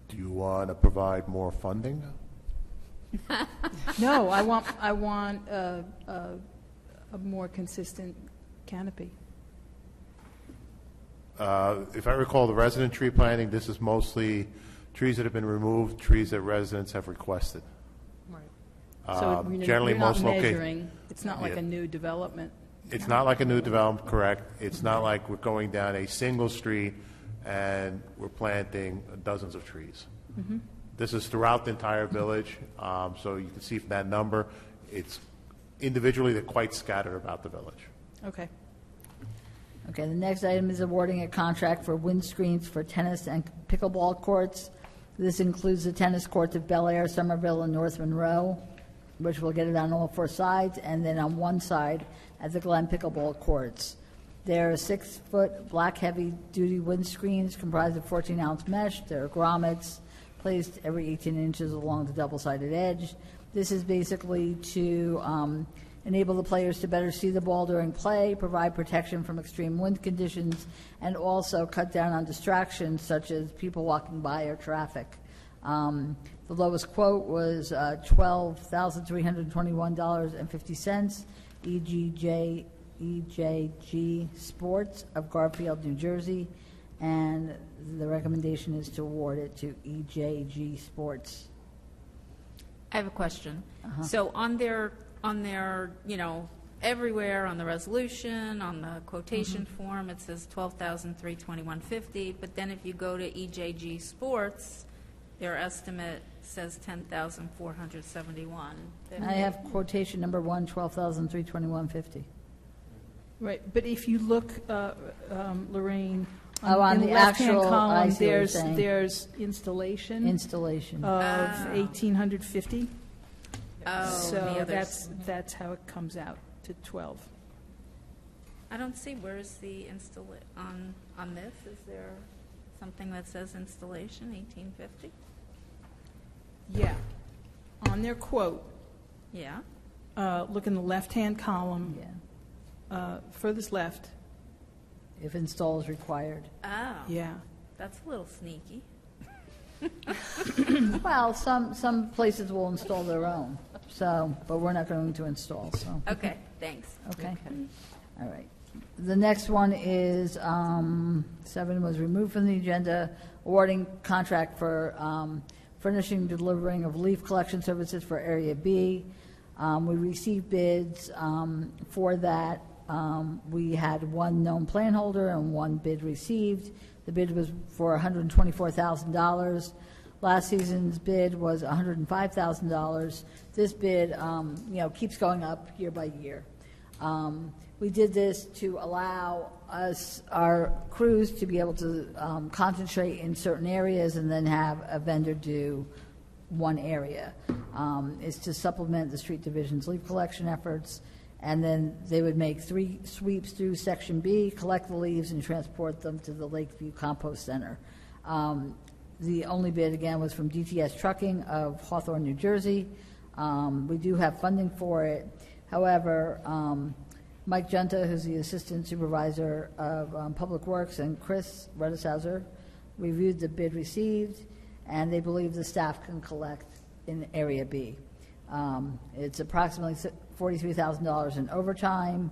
Do you want to provide more funding? No, I want a more consistent canopy. If I recall, the resident tree planting, this is mostly trees that have been removed, trees that residents have requested. So Generally, you're not most measuring, it's not like Yeah. a new development. It's not like a new development, correct? It's not like we're going down a single street and we're planting dozens of trees. This is throughout the entire village, so you can see from that number, it's individually, they're quite scattered about the village. Okay. Okay, the next item is awarding a contract for windscreens for tennis and pickleball courts. This includes the tennis courts of Bel Air, Somerville, and North Monroe. which will get it on all four sides, and then on one side at the Glen pickleball courts. There are 6-foot black heavy-duty windscreens comprised of 14-ounce mesh. There are grommets placed every 18 inches along the double-sided edge. This is basically to enable the players to better see the ball during play, provide protection from extreme wind conditions, and also cut down on distractions such as people walking by or traffic. The lowest quote was $12,321.50, EJG Sports of Garfield, New Jersey, and the recommendation is to award it to EJG Sports. I have a question. So on their, everywhere on the resolution, on the quotation form, it says $12,321.50, but then if you go to EJG Sports, their estimate says $10,471. I have quotation number 1, $12,321.50. Right, but if you look, Lorraine, on in the the left-hand actual, I column, see what you're saying. there's installation Installation. of 1,850. Oh, So the others. that's how it comes out to 12. I don't see, where is the on this? Is there something that says installation, 1850? Yeah. On their quote, Yeah. look in the left-hand column, Yeah. furthest left. If install is required. Oh. Yeah. That's a little sneaky. Well, some places will install their own, so, but we're not going to install, so. Okay, thanks. Okay. All right. The next one is, 7 was removed from the agenda, awarding contract for furnishing and delivering of leaf collection services for Area B. We received bids for that. We had one known plan holder and one bid received. The bid was for $124,000. Last season's bid was $105,000. This bid, keeps going up year by year. We did this to allow our crews to be able to concentrate in certain areas and then have a vendor do one area. It's to supplement the street division's leaf collection efforts, and then they would make 3 sweeps through Section B, collect the leaves, and transport them to the Lakeview Compost Center. The only bid, again, was from DTS Trucking of Hawthorne, New Jersey. We do have funding for it. However, Mike Junta, who's the Assistant Supervisor of Public Works, and Chris Redeshauser reviewed the bid received, and they believe the staff can collect in Area B. It's approximately $43,000 in overtime.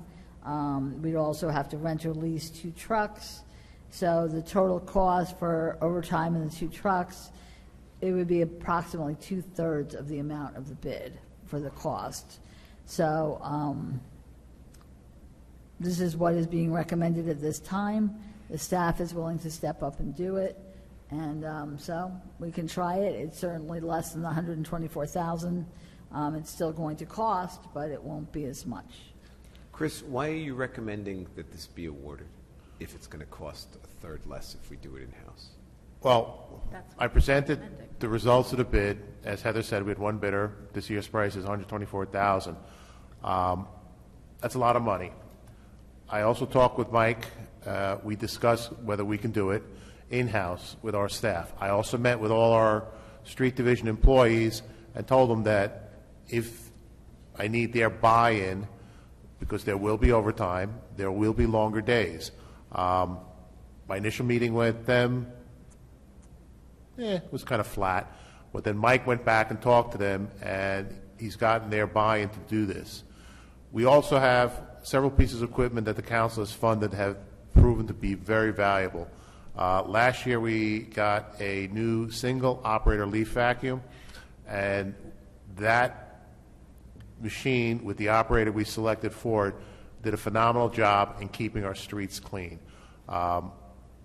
We'd also have to rent or lease 2 trucks. So the total cost for overtime and the 2 trucks, it would be approximately 2/3 of the amount of the bid for the cost. So this is what is being recommended at this time. The staff is willing to step up and do it. And so we can try it. It's certainly less than the $124,000. It's still going to cost, but it won't be as much. Chris, why are you recommending that this be awarded if it's going to cost 1/3 less if we do it in-house? Well, I presented the results of the bid. As Heather said, we had one bidder. This year's price is $124,000. That's a lot of money. I also talked with Mike. We discussed whether we can do it in-house with our staff. I also met with all our street division employees and told them that if I need their buy-in, because there will be overtime, there will be longer days. My initial meeting with them, it was kind of flat. But then Mike went back and talked to them, and he's gotten their buy-in to do this. We also have several pieces of equipment that the council has funded have proven to be very valuable. Last year we got a new single operator leaf vacuum, and that machine with the operator we selected for it did a phenomenal job in keeping our streets clean.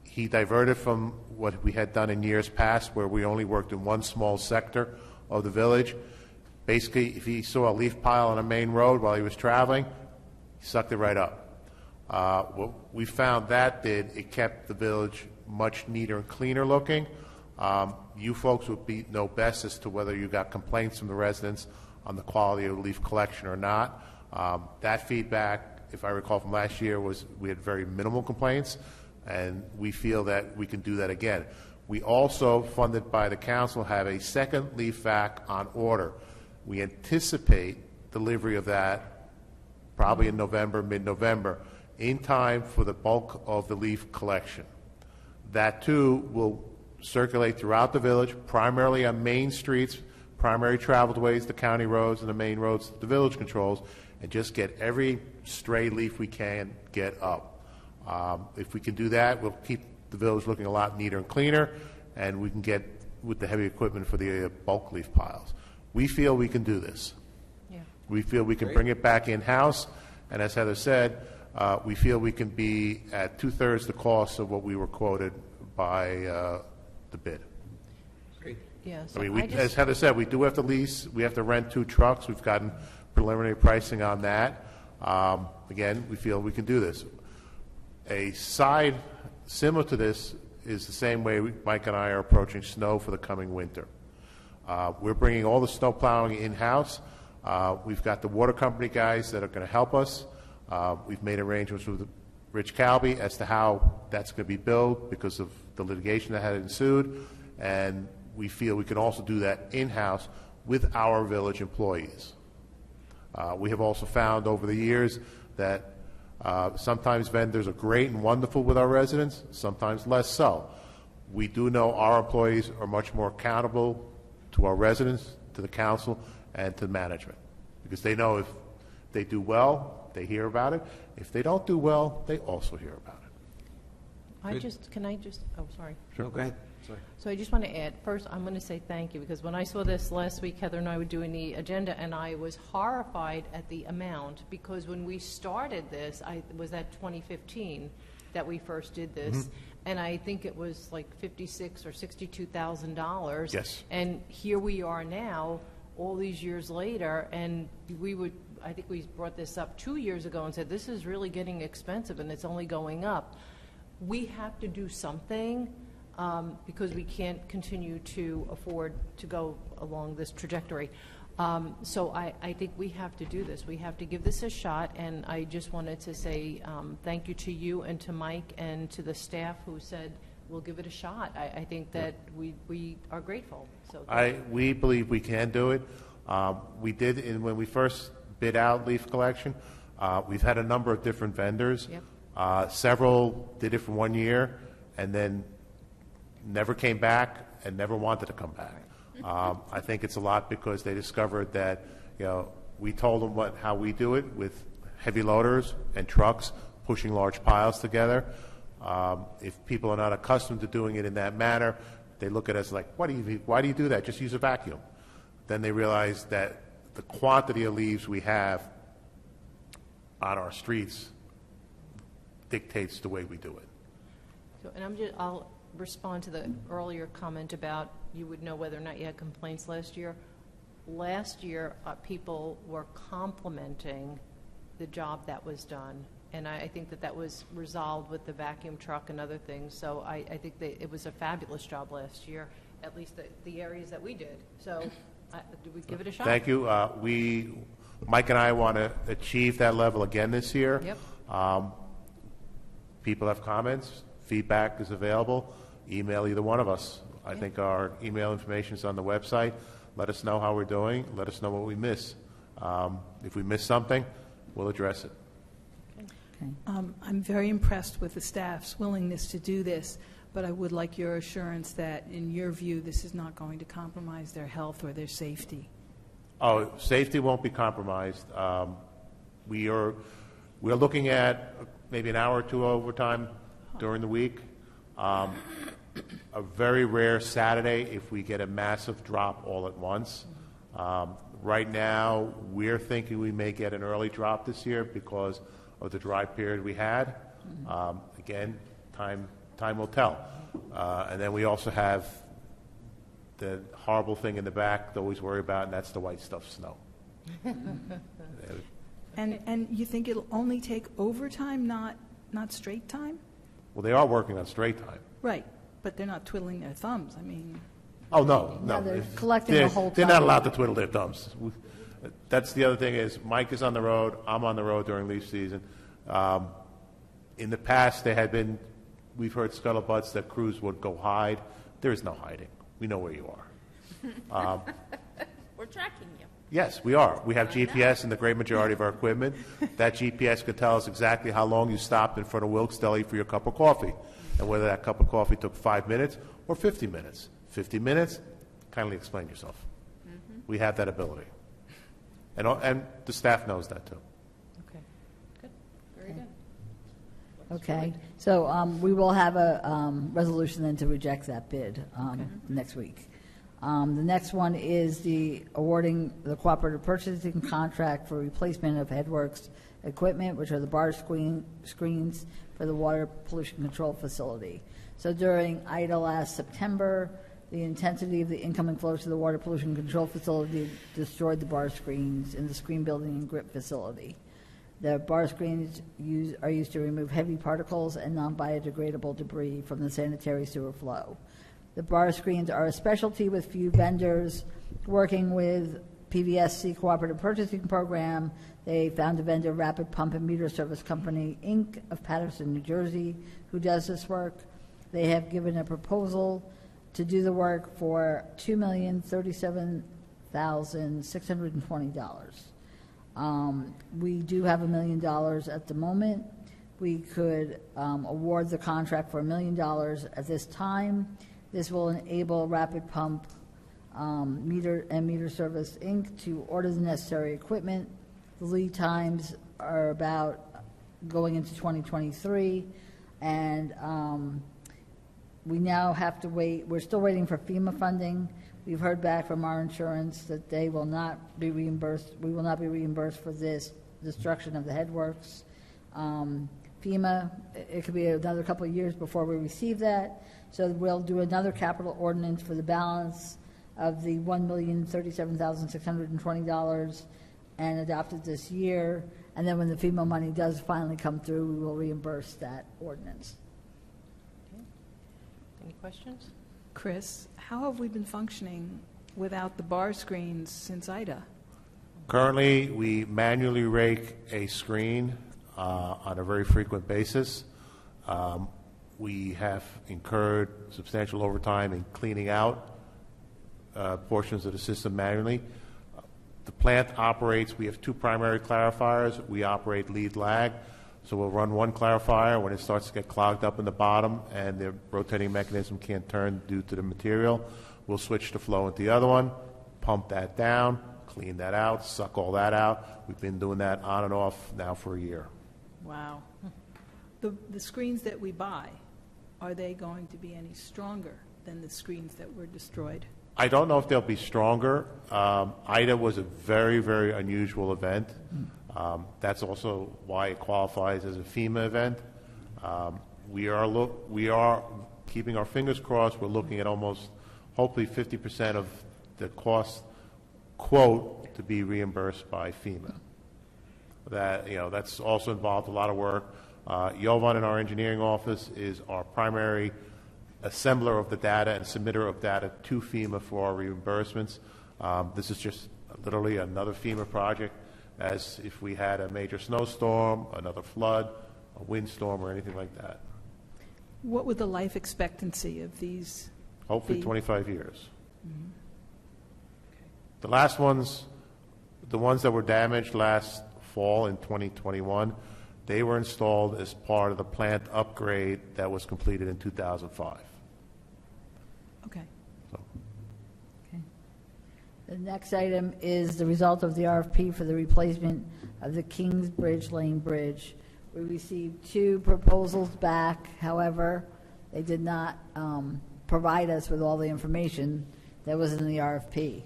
He diverted from what we had done in years past where we only worked in one small sector of the village. Basically, if he saw a leaf pile on a main road while he was traveling, he sucked it right up. What we found that did, it kept the village much neater and cleaner looking. You folks would know best as to whether you got complaints from the residents on the quality of leaf collection or not. That feedback, if I recall from last year, was we had very minimal complaints, and we feel that we can do that again. We also, funded by the council, have a second leaf vac on order. We anticipate delivery of that probably in November, mid-November, in time for the bulk of the leaf collection. That, too, will circulate throughout the village, primarily on main streets, primary traveled ways, the county roads and the main roads the village controls, and just get every stray leaf we can get up. If we can do that, we'll keep the village looking a lot neater and cleaner, and we can get with the heavy equipment for the bulk leaf piles. We feel we can do this. Yeah. We feel we can bring it back in-house, and as Heather said, we feel we can be at 2/3 the cost of what we were quoted by the bid. Great. Yeah, I so mean, as Heather said, we do have to lease, we have to rent 2 trucks. We've gotten preliminary pricing on that. Again, we feel we can do this. A side similar to this is the same way Mike and I are approaching snow for the coming winter. We're bringing all the snow plowing in-house. We've got the water company guys that are going to help us. We've made arrangements with Rich Calby as to how that's going to be billed because of the litigation that had ensued, and we feel we can also do that in-house with our village employees. We have also found over the years that sometimes vendors are great and wonderful with our residents, sometimes less so. We do know our employees are much more accountable to our residents, to the council, and to management, because they know if they do well, they hear about it. If they don't do well, they also hear about it. Can I just, oh, sorry. Sure. No, go ahead. Sorry. So I just want to add, first, I'm going to say thank you, because when I saw this last week, Heather and I were doing the agenda, and I was horrified at the amount, because when we started this, was that 2015 that we first did this, and I think it was like $56,000 or $62,000. Yes. And here we are now, all these years later, and I think we brought this up 2 years ago and said, this is really getting expensive, and it's only going up. We have to do something, because we can't continue to afford to go along this trajectory. So I think we have to do this. We have to give this a shot, and I just wanted to say thank you to you and to Mike and to the staff who said, we'll give it a shot. I think that we are grateful. So we believe we can do it. We did, when we first bid out leaf collection, we've had a number of different vendors. Yep. Several did it for 1 year and then never came back and never wanted to come back. I think it's a lot because they discovered that, we told them how we do it with heavy loaders and trucks pushing large piles together. If people are not accustomed to doing it in that manner, they look at us like, why do you do that? Just use a vacuum. Then they realize that the quantity of leaves we have on our streets dictates the way we do it. So, and I'll respond to the earlier comment about you would know whether or not you had complaints last year. Last year, people were complimenting the job that was done, and I think that was resolved with the vacuum truck and other things. So I think that it was a fabulous job last year, at least the areas that we did. So do we give it a shot? Thank you. Mike and I want to achieve that level again this year. Yep. People have comments, feedback is available. Email either one of us. I think our email information is on the website. Let us know how we're doing. Let us know what we miss. If we miss something, we'll address it. I'm very impressed with the staff's willingness to do this, but I would like your assurance that, in your view, this is not going to compromise their health or their safety. Oh, safety won't be compromised. We're looking at maybe an hour or two overtime during the week. A very rare Saturday if we get a massive drop all at once. Right now, we're thinking we may get an early drop this year because of the dry period we had. Again, time will tell. And then we also have the horrible thing in the back to always worry about, and that's the white stuff snow. And you think it'll only take overtime, not straight time? Well, they are working on straight time. Right, but they're not twiddling their thumbs. I mean... Oh, no. They're collecting the whole time. They're not allowed to twiddle their thumbs. That's the other thing is Mike is on the road, I'm on the road during leaf season. In the past, we've heard scuttlebutts that crews would go hide. There is no hiding. We know where you are. We're tracking you. Yes, we are. We have GPS in the great majority of our equipment. That GPS could tell us exactly how long you stopped in front of Wilkes Deli for your cup of coffee, and whether that cup of coffee took 5 minutes or 50 minutes. 50 minutes, kindly explain yourself. We have that ability. And the staff knows that too. Okay, good, very good. Okay, so we will have a resolution then to reject that bid next week. The next one is the awarding the cooperative purchasing contract for replacement of Headworks equipment, which are the bar screens for the water pollution control facility. So during IDA last September, the intensity of the incoming flow to the water pollution control facility destroyed the bar screens in the screen building and grip facility. The bar screens are used to remove heavy particles and non-biodegradable debris from the sanitary sewer flow. The bar screens are a specialty with few vendors. Working with PVSC Cooperative Purchasing Program, they found a vendor, Rapid Pump and Meter Service Company, Inc. of Patterson, New Jersey, who does this work. They have given a proposal to do the work for $2,037,620. We do have $1 million at the moment. We could award the contract for $1 million at this time. This will enable Rapid Pump Meter Service, Inc. to order the necessary equipment. The lead times are about going into 2023, and we now have to wait. We're still waiting for FEMA funding. We've heard back from our insurance that they will not be reimbursed. We will not be reimbursed for this destruction of the headworks. FEMA, it could be another couple of years before we receive that. So we'll do another capital ordinance for the balance of the $1,037,620 and adopt it this year. And then when the FEMA money does finally come through, we will reimburse that ordinance. Any questions? Chris, how have we been functioning without the bar screens since IDA? Currently, we manually rake a screen on a very frequent basis. We have incurred substantial overtime in cleaning out portions of the system manually. The plant operates, we have two primary clarifiers. We operate lead lag. So we'll run one clarifier when it starts to get clogged up in the bottom and the rotating mechanism can't turn due to the material. We'll switch the flow into the other one, pump that down, clean that out, suck all that out. We've been doing that on and off now for a year. Wow. The screens that we buy, are they going to be any stronger than the screens that were destroyed? I don't know if they'll be stronger. IDA was a very, very unusual event. That's also why it qualifies as a FEMA event. We are keeping our fingers crossed. We're looking at almost, hopefully, 50% of the cost quote to be reimbursed by FEMA. That's also involved a lot of work. Jovan in our engineering office is our primary assembler of the data and submitter of data to FEMA for our reimbursements. This is just literally another FEMA project, as if we had a major snowstorm, another flood, a windstorm, or anything like that. What would the life expectancy of these Hopefully be? 25 years. Mm-hmm. The last ones, the ones that were damaged last fall in 2021, they were installed as part of the plant upgrade that was completed in 2005. Okay. The next item is the result of the RFP for the replacement of the Kingsbridge Lane Bridge. We received 2 proposals back. However, they did not provide us with all the information that was in the RFP.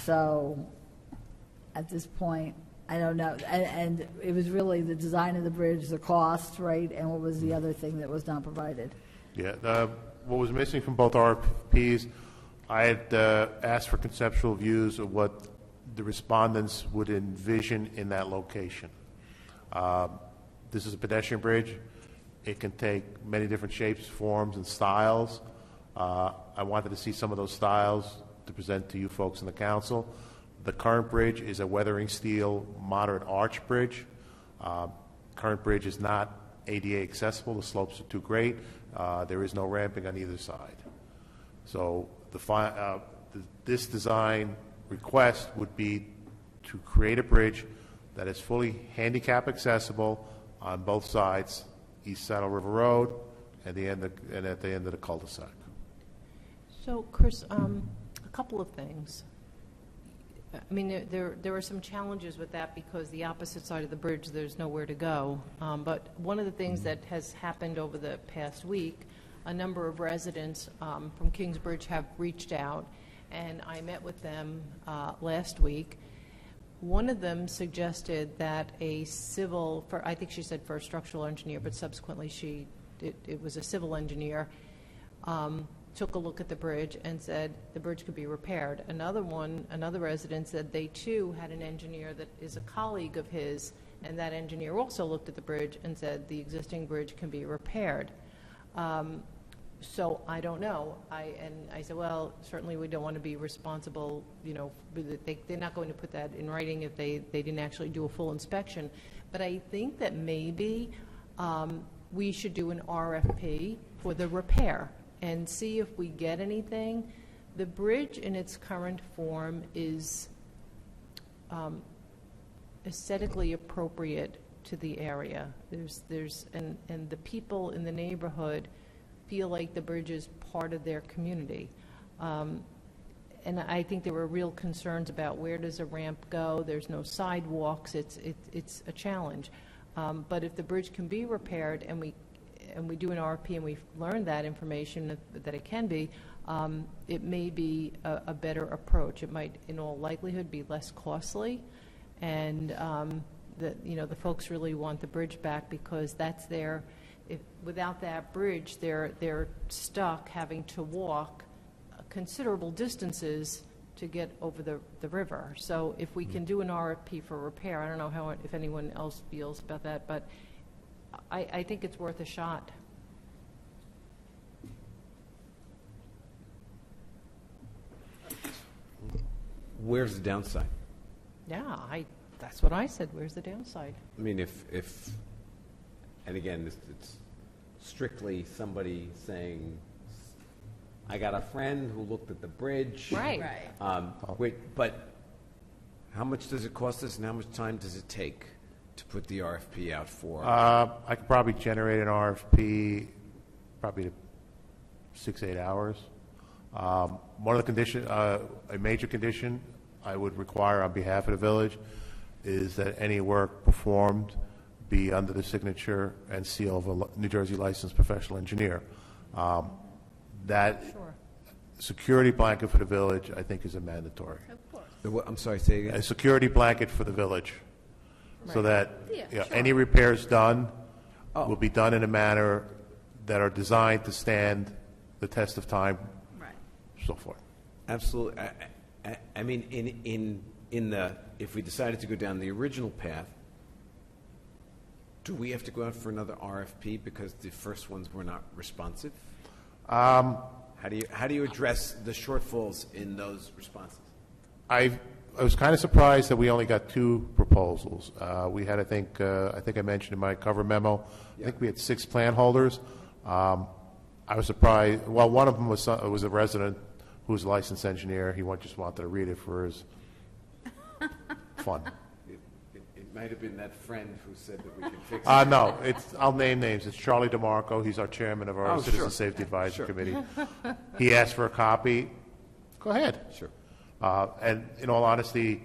So at this point, I don't know. And it was really the design of the bridge, the cost, right? And what was the other thing that was not provided? Yeah, what was missing from both RFPs, I had asked for conceptual views of what the respondents would envision in that location. This is a pedestrian bridge. It can take many different shapes, forms, and styles. I wanted to see some of those styles to present to you folks in the council. The current bridge is a weathering steel moderate arch bridge. Current bridge is not ADA accessible. The slopes are too great. There is no ramping on either side. So this design request would be to create a bridge that is fully handicap accessible on both sides, East Saddle River Road and at the end of the cul-de-sac. So, Chris, a couple of things. I mean, there are some challenges with that because the opposite side of the bridge, there's nowhere to go. But one of the things that has happened over the past week, a number of residents from Kingsbridge have reached out, and I met with them last week. One of them suggested that a civil, I think she said for a structural engineer, but subsequently it was a civil engineer, took a look at the bridge and said the bridge could be repaired. Another resident said they too had an engineer that is a colleague of his, and that engineer also looked at the bridge and said the existing bridge can be repaired. So I don't know. I said, well, certainly we don't want to be responsible, they're not going to put that in writing if they didn't actually do a full inspection. But I think that maybe we should do an RFP for the repair and see if we get anything. The bridge in its current form is aesthetically appropriate to the area. And the people in the neighborhood feel like the bridge is part of their community. And I think there were real concerns about where does a ramp go. There's no sidewalks. It's a challenge. But if the bridge can be repaired and we do an RFP and we've learned that information that it can be, it may be a better approach. It might, in all likelihood, be less costly, and the folks really want the bridge back because that's their. Without that bridge, they're stuck having to walk considerable distances to get over the river. So if we can do an RFP for repair, I don't know if anyone else feels about that, but I think it's worth a shot. Where's the downside? Yeah, that's what I said. Where's the downside? I mean, if and again, it's strictly somebody saying, I got a friend who looked at the bridge. Right. But how much does it cost us and how much time does it take to put the RFP out for? I could probably generate an RFP probably 6-8 hours. One of the conditions, a major condition I would require on behalf of the village is that any work performed be under the signature and seal of a New Jersey licensed professional engineer. That security blanket for the village, I think, is a mandatory. Of course. I'm sorry, say again. A security blanket for the village, so that any repairs done will be done in a manner that are designed to stand the test of time, so forth. Absolutely. I mean, if we decided to go down the original path, do we have to go out for another RFP because the first ones were not responsive? How do you address the shortfalls in those responses? I was kind of surprised that we only got 2 proposals. We had, I think I mentioned in my cover memo, I think we had 6 plan holders. I was surprised. Well, one of them was a resident who was a licensed engineer. He just wanted to read it for his fun. It might have been that friend who said that we could fix it. No, I'll name names. It's Charlie DeMarco. He's our chairman of our Citizen Safety Advisory Committee. He asked for a copy. Go ahead. Sure. And in all honesty,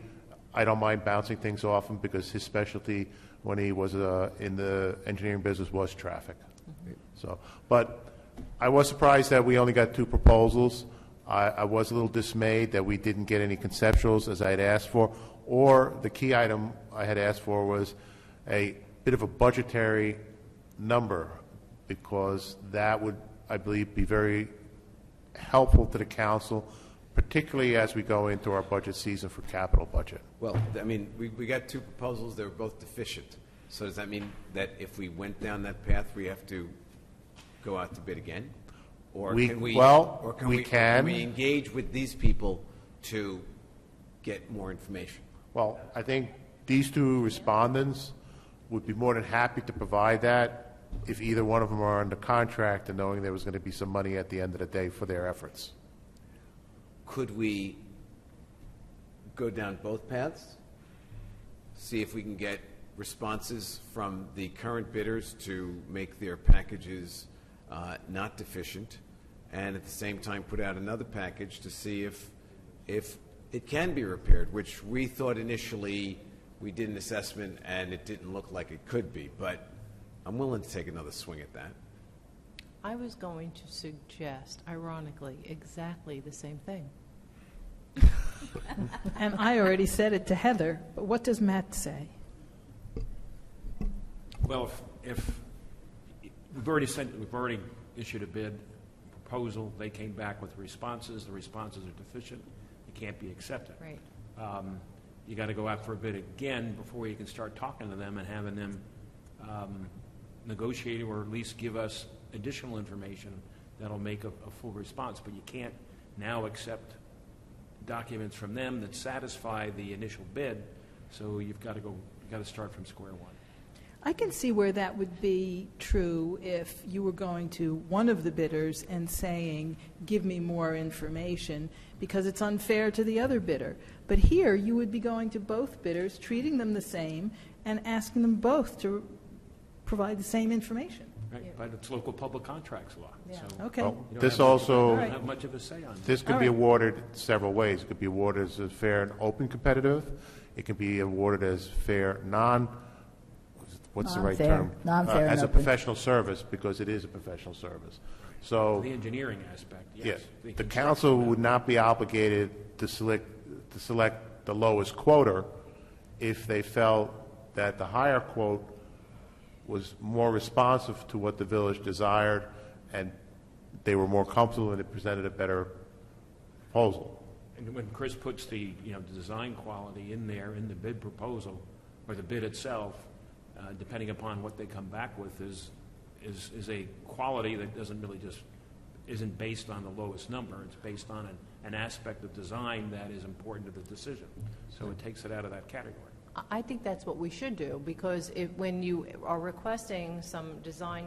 I don't mind bouncing things off him because his specialty when he was in the engineering business was traffic. So, but I was surprised that we only got 2 proposals. I was a little dismayed that we didn't get any conceptuals as I had asked for, or the key item I had asked for was a bit of a budgetary number, because that would, I believe, be very helpful to the council, particularly as we go into our budget season for capital budget. Well, I mean, we got 2 proposals. They were both deficient. So does that mean that if we went down that path, we have to go out to bid again? Or can we engage with these people to get more information. Well, I think these two respondents would be more than happy to provide that if either one of them are under contract and knowing there was going to be some money at the end of the day for their efforts. Could we go down both paths? See if we can get responses from the current bidders to make their packages not deficient, and at the same time put out another package to see if it can be repaired, which we thought initially we did an assessment and it didn't look like it could be, but I'm willing to take another swing at that. I was going to suggest, ironically, exactly the same thing. And I already said it to Heather, but what does Matt say? Well, if we've already issued a bid proposal, they came back with responses, the responses are deficient, it can't be accepted. Right. You got to go out for a bid again before you can start talking to them and having them negotiate or at least give us additional information that'll make a full response. But you can't now accept documents from them that satisfy the initial bid, so you've got to start from square one. I can see where that would be true if you were going to one of the bidders and saying, give me more information, because it's unfair to the other bidder. But here, you would be going to both bidders, treating them the same, and asking them both to provide the same information. Right, yeah. But it's local public contracts law. Yeah. So Okay. Well, you this don't also have much of a say on this it. could be awarded several ways. It could be awarded as a fair and open competitive. It can be awarded as fair what's the right term? Non-fair and as a open. professional service, because it is a professional service. So The engineering aspect, yes. yes, the construction council would aspect. not be obligated to select the lowest quoter if they felt that the higher quote was more responsive to what the village desired and they were more comfortable and it presented a better proposal. And when Chris puts the design quality in there in the bid proposal or the bid itself, depending upon what they come back with, is a quality that isn't based on the lowest number. It's based on an aspect of design that is important to the decision. So it takes it out of that category. I think that's what we should do, because when you are requesting some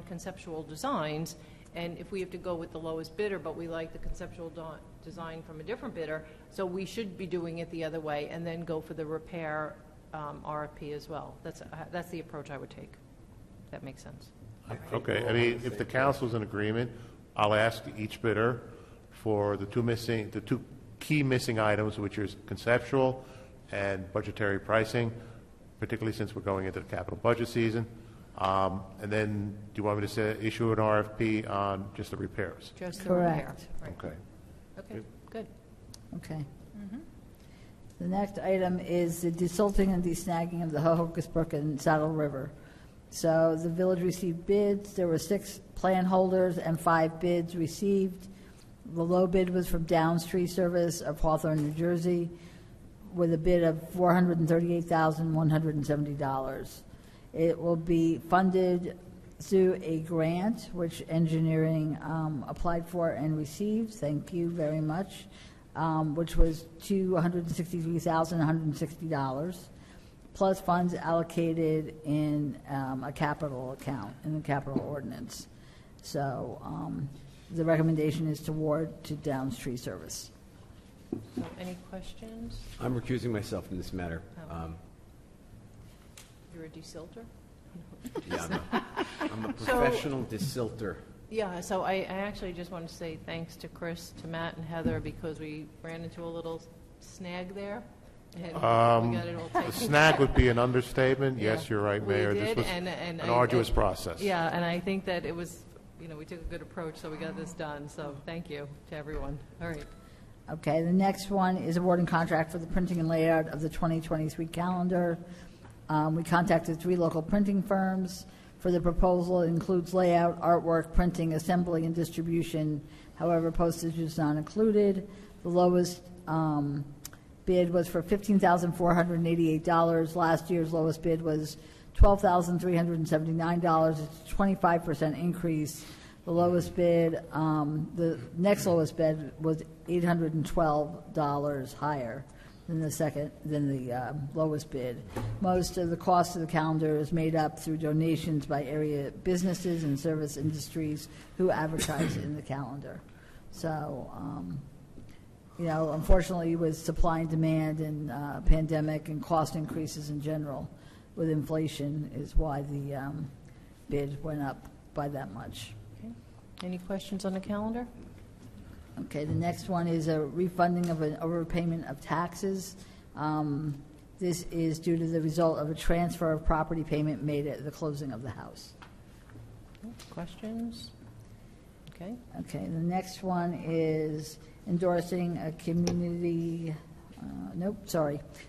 conceptual designs, and if we have to go with the lowest bidder, but we like the conceptual design from a different bidder, so we should be doing it the other way and then go for the repair RFP as well. That's the approach I would take. That makes sense. Okay, I mean, if the council's in agreement, I'll ask each bidder for the two key missing items, which is conceptual and budgetary pricing, particularly since we're going into the capital budget season. And then, do you want me to issue an RFP on just the repairs? Just the Correct. repair. Right. Okay. Okay, good. Okay. The next item is the desilting and desnagging of the Hohokus Brook and Saddle River. So the village received bids. There were 6 plan holders and 5 bids received. The low bid was from Downs Tree Service of Hawthorne, New Jersey, with a bid of $438,170. It will be funded through a grant, which engineering applied for and received. Thank you very much. Which was $263,160, plus funds allocated in a capital account, in the capital ordinance. So the recommendation is to award to Downs Tree Service. So any questions? I'm recusing myself in this matter. You're a desilter? Yeah, I'm a professional desilter. Yeah, so I actually just want to say thanks to Chris, to Matt, and Heather, because we ran into a little snag there. And we got it all taken The snag would be an understatement. Yeah, Yes, you're right, we Mayor. did, This was and an I- arduous process. Yeah, and I think that it was, we took a good approach, so we got this done. So thank you to everyone. All right. Okay, the next one is awarding contract for the printing and layout of the 2023 calendar. We contacted 3 local printing firms for the proposal. It includes layout, artwork, printing, assembly, and distribution. However, postage is not included. The lowest bid was for $15,488. Last year's lowest bid was $12,379. It's a 25% increase. The lowest bid, the next lowest bid was $812 higher than the lowest bid. Most of the cost of the calendar is made up through donations by area businesses and service industries who advertise in the calendar. So, unfortunately, with supply and demand and pandemic and cost increases in general, with inflation, is why the bid went up by that much. Okay. Any questions on the calendar? Okay, the next one is a refunding of an overpayment of taxes. This is due to the result of a transfer of property payment made at the closing of the house. Questions? Okay. Okay, the next one is endorsing a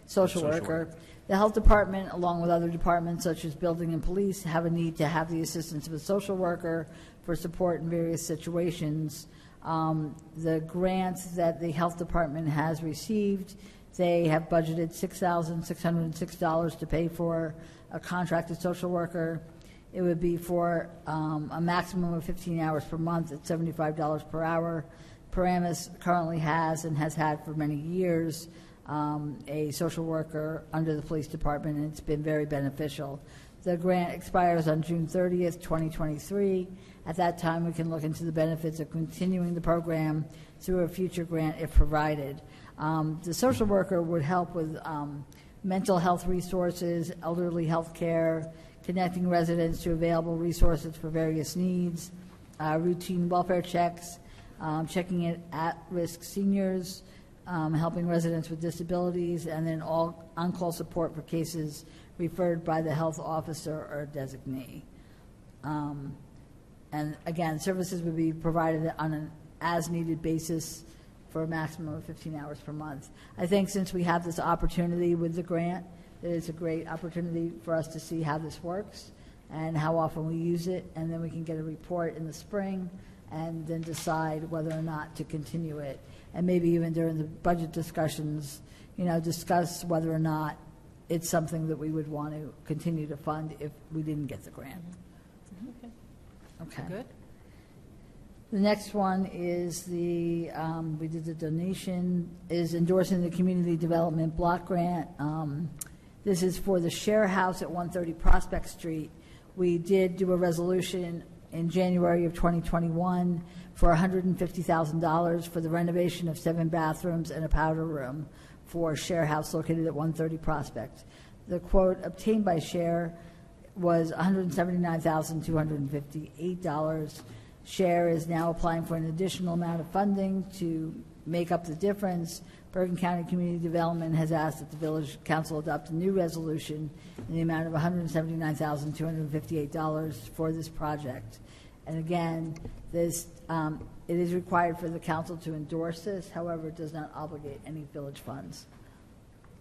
social worker. The health department, along with other departments such as building and police, have a need to have the assistance of a social worker for support in various situations. The grants that the health department has received, they have budgeted $6,606 to pay for a contracted social worker. It would be for a maximum of 15 hours per month at $75 per hour. Paramus currently has and has had for many years a social worker under the police department, and it's been very beneficial. The grant expires on June 30th, 2023. At that time, we can look into the benefits of continuing the program through a future grant if provided. The social worker would help with mental health resources, elderly health care, connecting residents to available resources for various needs, routine welfare checks, checking in at-risk seniors, helping residents with disabilities, and then all on-call support for cases referred by the health officer or designee. And again, services would be provided on an as-needed basis for a maximum of 15 hours per month. I think since we have this opportunity with the grant, it is a great opportunity for us to see how this works and how often we use it, and then we can get a report in the spring and then decide whether or not to continue it. And maybe even during the budget discussions, discuss whether or not it's something that we would want to continue to fund if we didn't get the grant. Okay. Okay. Good. The next one is we did the donation, is endorsing the Community Development Block Grant. This is for the Share House at 130 Prospect Street. We did do a resolution in January of 2021 for $150,000 for the renovation of 7 bathrooms and a powder room for Share House located at 130 Prospect. The quote obtained by Share was $179,258. Share is now applying for an additional amount of funding to make up the difference. Bergen County Community Development has asked that the Village Council adopt a new resolution in the amount of $179,258 for this project. And again, this it is required for the council to endorse this. However, it does not obligate any village funds.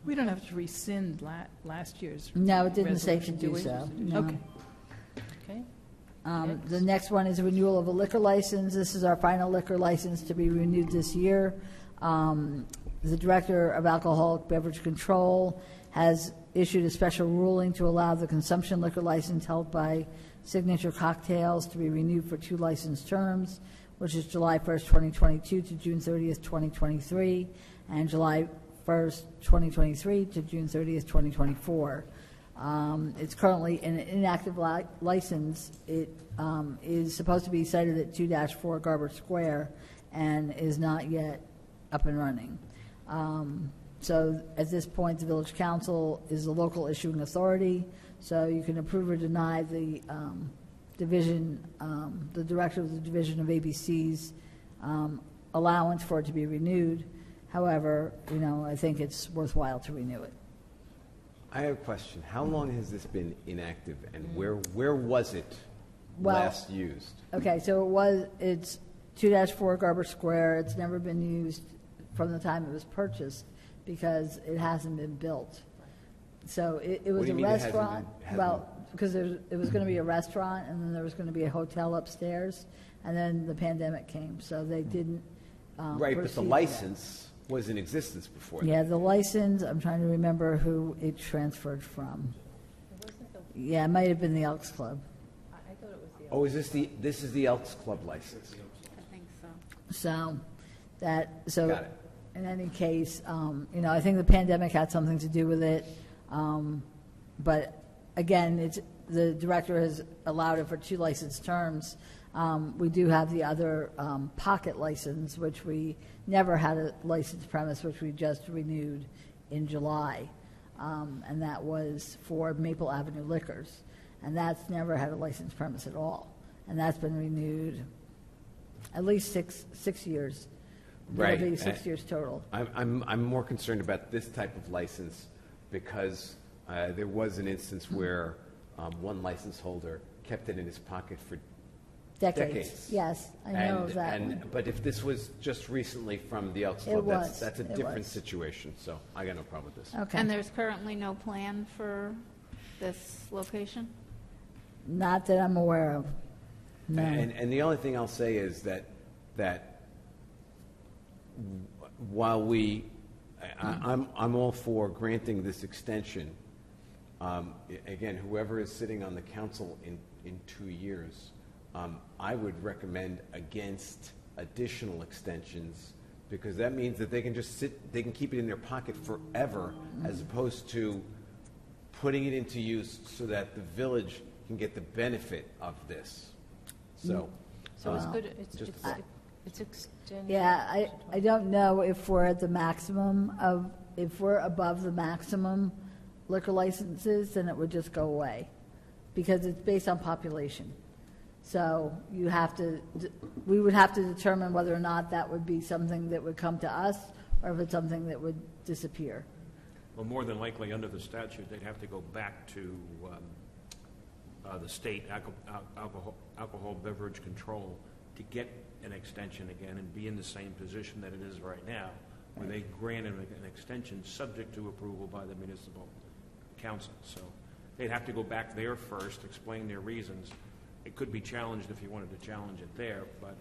We don't have to rescind last year's. No, it didn't say to resolution, do we? so. No. Okay. Okay. The next one is a renewal of a liquor license. This is our final liquor license to be renewed this year. The Director of Alcoholic Beverage Control has issued a special ruling to allow the consumption liquor license held by Signature Cocktails to be renewed for 2 license terms, which is July 1st, 2022 to June 30th, 2023, and July 1st, 2023 to June 30th, 2024. It's currently an inactive license. It is supposed to be cited at 2-4 Garber Square and is not yet up and running. So at this point, the Village Council is the local issuing authority, so you can approve or deny the division, the Director of the Division of ABC's allowance for it to be renewed. However, I think it's worthwhile to renew it. I have a question. How long has this been inactive, and where was it Well, last used? Okay, so it's 2-4 Garber Square. It's never been used from the time it was purchased because it hasn't been built. So it was a restaurant. Well, because it was going to be a restaurant, and then there was going to be a hotel upstairs, and then the pandemic came, so they didn't Right, but the proceed with that. license was in existence before that. Yeah, the license, I'm trying to remember who it transferred from. Yeah, it might have been the Elks Club. Oh, is this is the Elks Club license? I think so. So Got it. in any case, I think the pandemic had something to do with it. But again, the director has allowed it for 2 license terms. We do have the other pocket license, which we never had a licensed premise, which we just renewed in July. And that was for Maple Avenue Liquors. And that's never had a licensed premise at all. And that's been renewed at least six years. Right. It'll be 6 years total. I'm more concerned about this type of license because there was an instance where one license holder kept it in his pocket for decades. Yes, I know of that one. But if this was just recently from the Elks Club, that's a different situation. So I got no problem with this. Okay. And there's currently no plan for this location? Not that I'm aware of. No. And the only thing I'll say is that while I'm all for granting this extension, again, whoever is sitting on the council in 2 years, I would recommend against additional extensions because that means that they can keep it in their pocket forever as opposed to putting it into use so that the village can get the benefit of this. So it's good, it's extended. Yeah, I don't know if we're at the maximum if we're above the maximum liquor licenses, then it would just go away because it's based on population. So we would have to determine whether or not that would be something that would come to us or if it's something that would disappear. Well, more than likely, under the statute, they'd have to go back to the state alcohol beverage control to get an extension again and be in the same position that it is right now, where they grant an extension subject to approval by the municipal council. So they'd have to go back there first, explain their reasons. It could be challenged if you wanted to challenge it there, but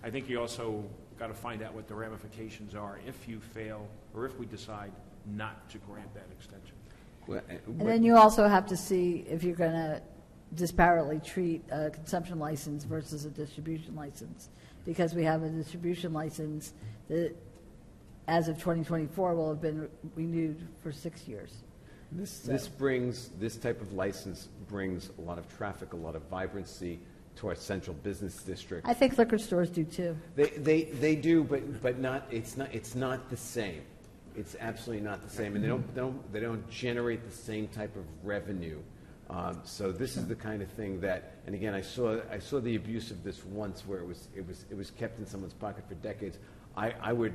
I think you also got to find out what the ramifications are if you fail or if we decide not to grant that extension. And then you also have to see if you're going to disparately treat a consumption license versus a distribution license, because we have a distribution license that, as of 2024, will have been renewed for 6 years. This type of license brings a lot of traffic, a lot of vibrancy to our central business district. I think liquor stores do too. They do, but not. It's not the same. It's absolutely not the same, and they don't generate the same type of revenue. So this is the kind of thing that, and again, I saw the abuse of this once, where it was kept in someone's pocket for decades. I would,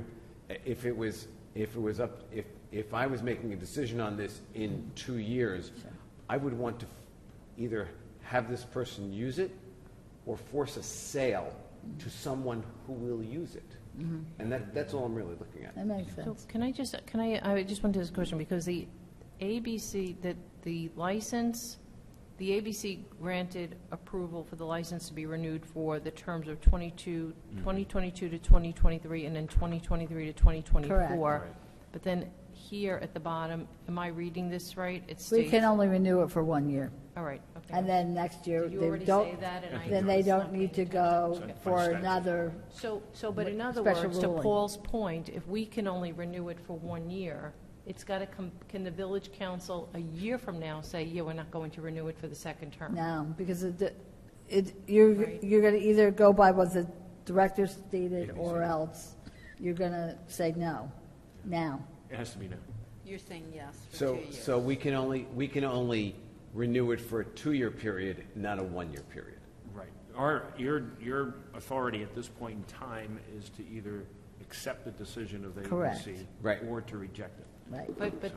if I was making a decision on this in 2 years, I would want to either have this person use it or force a sale to someone who will use it. Mm-hmm. And that's all I'm really looking at. That makes sense. So I just wanted to ask a question because the ABC, the ABC granted approval for the license to be renewed for the terms of 2022 to 2023 and then 2023 to 2024. Correct. But then here at the bottom, am I reading this right? It states, we can only renew it for 1 year. All right. Okay. And then next year, Did you they already don't, say that? And then they don't need to go for another. But in other special words, to ruling. Paul's point, if we can only renew it for 1 year, it's got to come, can the village council a year from now say, yeah, we're not going to renew it for the second term? No, because you're going to either go by what the director stated or else you're going to say no, now. It has to be now. You're saying yes for 2 years. So we can only renew it for a 2-year period, not a 1-year period. Right. Your authority at this point in time is to either accept the decision of the Correct. ABC Right. or to reject it. Right. But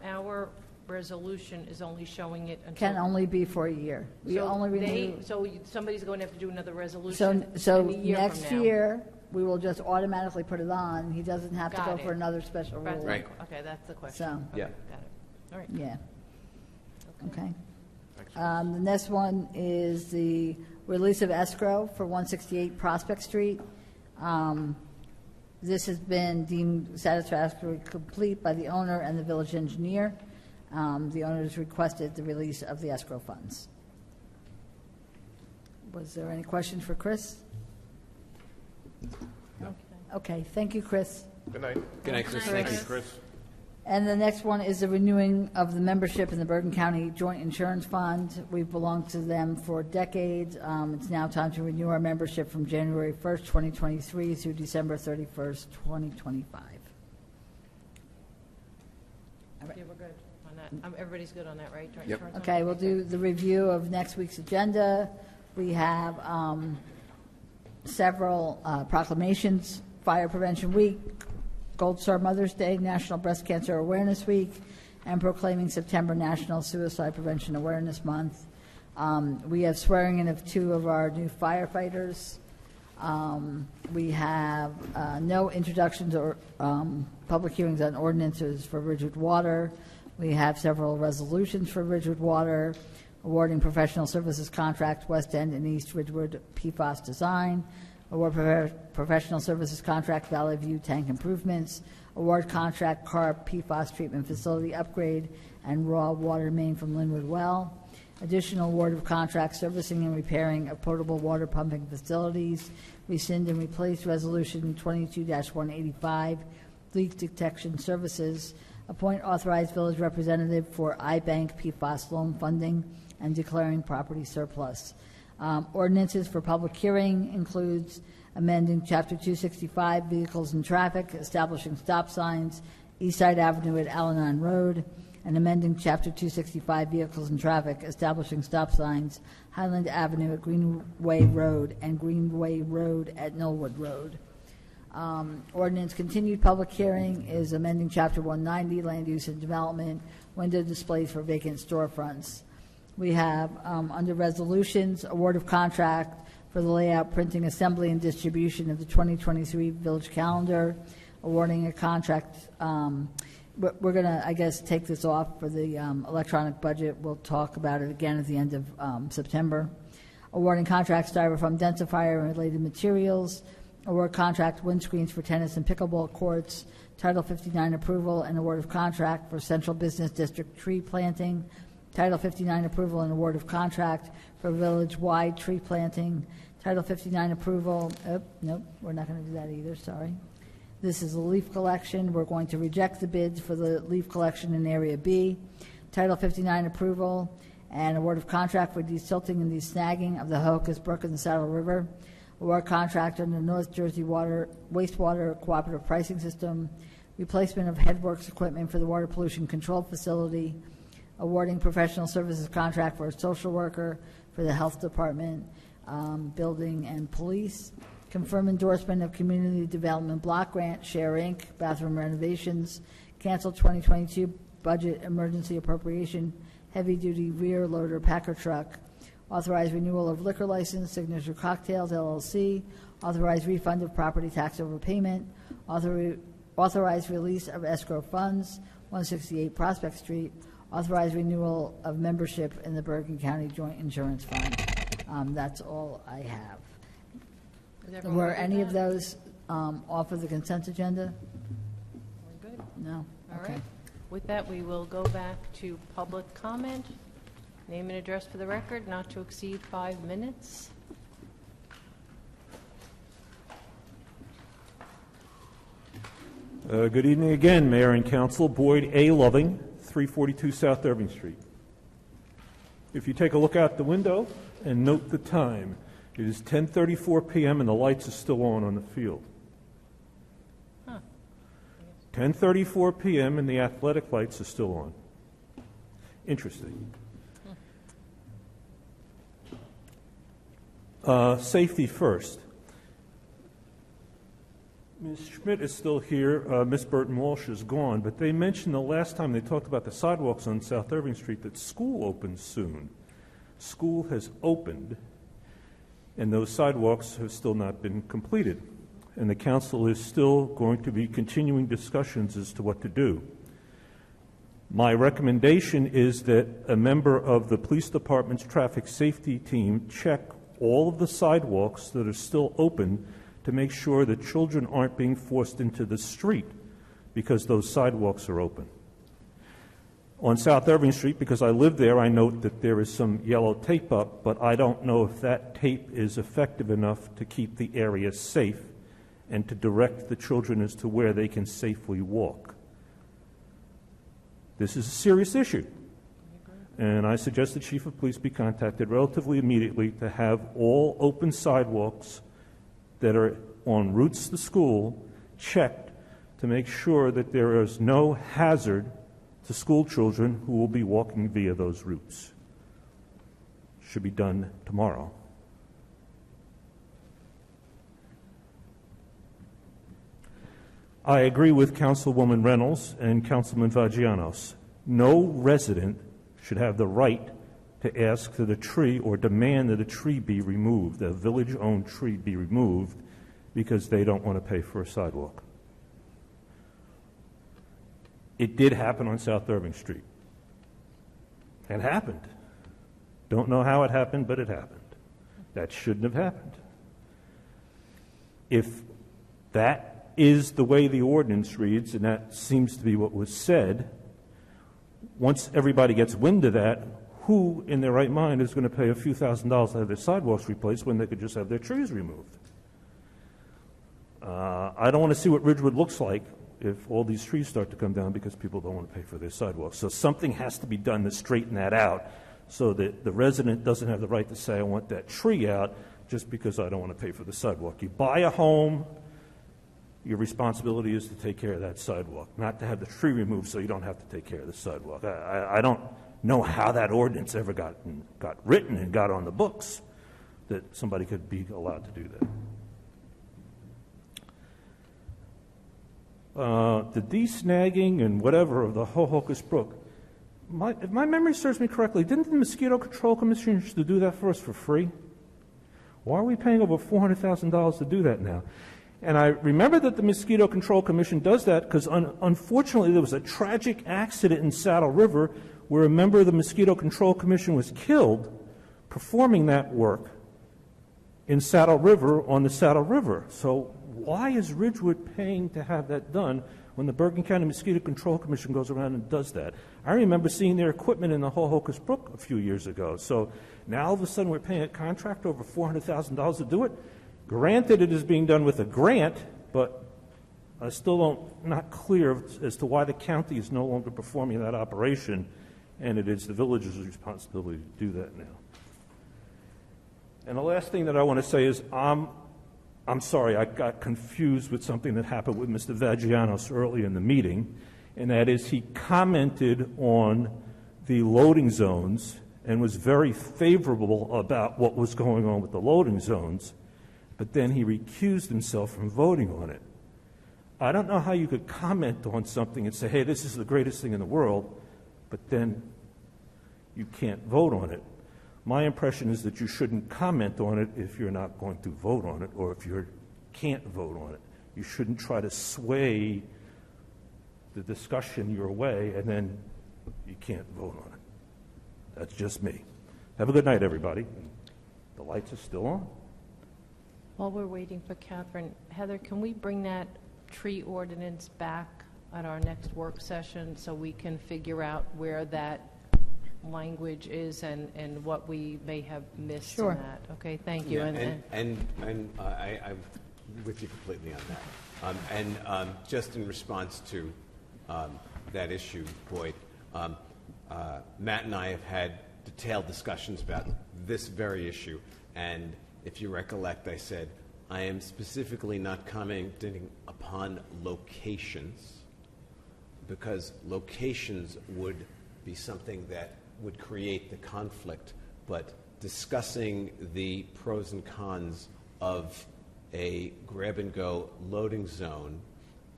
our resolution is only showing it until. Can only be for a year. We only renew. So somebody's going to have to do another resolution. So a year next from now. year, we will just automatically put it on. He doesn't have to Got go it. for another special rule. Right. Okay, that's the question. So, Okay, Yeah. got it. All right. yeah. Okay. The next one is the release of escrow for 168 Prospect Street. This has been deemed satisfactorily complete by the owner and the village engineer. The owner has requested the release of the escrow funds. Was there any questions for Chris? Okay. Okay, thank you, Chris. Good night. Good night, Chris. Thank Thank you, you. Chris. And the next one is the renewing of the membership in the Bergen County Joint Insurance Fund. We've belonged to them for decades. It's now time to renew our membership from January 1st, 2023 through December 31st, 2025. Yeah, we're good on that. Everybody's good on that, right? Joint Yep. insurance? Okay, we'll do the review of next week's agenda. We have several proclamations: Fire Prevention Week, Gold Star Mother's Day, National Breast Cancer Awareness Week, and proclaiming September National Suicide Prevention Awareness Month. We have swearing in of 2 of our new firefighters. We have no introductions or public hearings on ordinances for Ridgewood Water. We have several resolutions for Ridgewood Water, awarding professional services contract West End and East Ridgewood PFAS design, award professional services contract Valley View tank improvements, award contract CARP PFAS treatment facility upgrade and raw water main from Linwood Well, additional award of contract servicing and repairing of potable water pumping facilities, rescind and replace resolution 22-185, leak detection services, appoint authorized village representative for iBank PFAS loan funding, and declaring property surplus. Ordinances for public hearing includes amending Chapter 265, Vehicles and Traffic, establishing stop signs, Eastside Avenue at Al-Anon Road, and amending Chapter 265, Vehicles and Traffic, establishing stop signs, Highland Avenue at Greenway Road and Greenway Road at Knollwood Road. Ordinance continued public hearing is amending Chapter 190, Land Use and Development, window displays for vacant storefronts. We have, under resolutions, award of contract for the layout, printing, assembly, and distribution of the 2023 village calendar, awarding a contract. We're going to, I guess, take this off for the electronic budget. We'll talk about it again at the end of September. Awarding contract styrofoam densifier and related materials. Award contract windscreens for tennis and pickleball courts. Title 59 approval and award of contract for Central Business District tree planting. Title 59 approval and award of contract for village-wide tree planting. Title 59 approval, nope, we're not going to do that either, sorry. This is a leaf collection. We're going to reject the bids for the leaf collection in Area B. Title 59 approval and award of contract for desilting and desnagging of the Hocus Brook and the Saddle River. Award contract under the North Jersey Wastewater Cooperative Pricing System. Replacement of headworks equipment for the Water Pollution Control Facility. Awarding professional services contract for a social worker for the Health Department, Building and Police. Confirm endorsement of Community Development Block Grant, Share Inc., bathroom renovations. Cancel 2022 budget emergency appropriation, heavy-duty rear loader packer truck. Authorize renewal of liquor license, Signature Cocktails, LLC. Authorize refund of property tax overpayment. Authorize release of escrow funds, 168 Prospect Street. Authorize renewal of membership in the Bergen County Joint Insurance Fund. That's all I have. Were any of those off of the consent agenda? We're good. No? All Okay. right. With that, we will go back to public comment. Name and address for the record, not to exceed 5 minutes. Good evening again, Mayor and Council. Boyd A. Loving, 342 South Irving Street. If you take a look out the window and note the time, it is 10:34 p.m. and the lights are still on the field. 10:34 p.m. and the athletic lights are still on. Interesting. Safety first. Ms. Schmidt is still here. Ms. Burton Walsh is gone, but they mentioned the last time they talked about the sidewalks on South Irving Street that school opens soon. School has opened, and those sidewalks have still not been completed. And the council is still going to be continuing discussions as to what to do. My recommendation is that a member of the police department's traffic safety team check all of the sidewalks that are still open to make sure that children aren't being forced into the street because those sidewalks are open. On South Irving Street, because I live there, I note that there is some yellow tape up, but I don't know if that tape is effective enough to keep the area safe and to direct the children as to where they can safely walk. This is a serious issue, and I suggest the chief of police be contacted relatively immediately to have all open sidewalks that are on routes to school checked to make sure that there is no hazard to school children who will be walking via those routes. Should be done tomorrow. I agree with Councilwoman Reynolds and Councilman Vagianos. No resident should have the right to ask that a tree or demand that a tree be removed, a village-owned tree be removed, because they don't want to pay for a sidewalk. It did happen on South Irving Street. It happened. Don't know how it happened, but it happened. That shouldn't have happened. If that is the way the ordinance reads, and that seems to be what was said, once everybody gets wind of that, who in their right mind is going to pay a few $1,000s to have their sidewalks replaced when they could just have their trees removed? I don't want to see what Ridgewood looks like if all these trees start to come down because people don't want to pay for their sidewalks. So something has to be done to straighten that out so that the resident doesn't have the right to say, I want that tree out just because I don't want to pay for the sidewalk. You buy a home, your responsibility is to take care of that sidewalk, not to have the tree removed so you don't have to take care of the sidewalk. I don't know how that ordinance ever got written and got on the books that somebody could be allowed to do that. The de-snagging and whatever of the Hohokus Brook, if my memory serves me correctly, didn't the Mosquito Control Commission used to do that for us for free? Why are we paying over $400,000 to do that now? And I remember that the Mosquito Control Commission does that because unfortunately there was a tragic accident in Saddle River where a member of the Mosquito Control Commission was killed performing that work in Saddle River on the Saddle River. So why is Ridgewood paying to have that done when the Bergen County Mosquito Control Commission goes around and does that? I remember seeing their equipment in the Hohokus Brook a few years ago. So now all of a sudden we're paying a contractor over $400,000 to do it. Granted, it is being done with a grant, but I still not clear as to why the county is no longer performing that operation, and it is the village's responsibility to do that now. And the last thing that I want to say is I'm sorry, I got confused with something that happened with Mr. Vagianos early in the meeting, and that is he commented on the loading zones and was very favorable about what was going on with the loading zones, but then he recused himself from voting on it. I don't know how you could comment on something and say, hey, this is the greatest thing in the world, but then you can't vote on it. My impression is that you shouldn't comment on it if you're not going to vote on it, or if you can't vote on it. You shouldn't try to sway the discussion your way, and then you can't vote on it. That's just me. Have a good night, everybody. The lights are still on. While we're waiting for Catherine, Heather, can we bring that tree ordinance back at our next work session so we can figure out where that language is and what we may have missed in that? Okay, thank you. Yeah, I'm with you completely on that. Just in response to that issue, Boyd, Matt and I have had detailed discussions about this very issue, and if you recollect, I said, I am specifically not commenting upon locations, because locations would be something that would create the conflict, but discussing the pros and cons of a grab-and-go loading zone,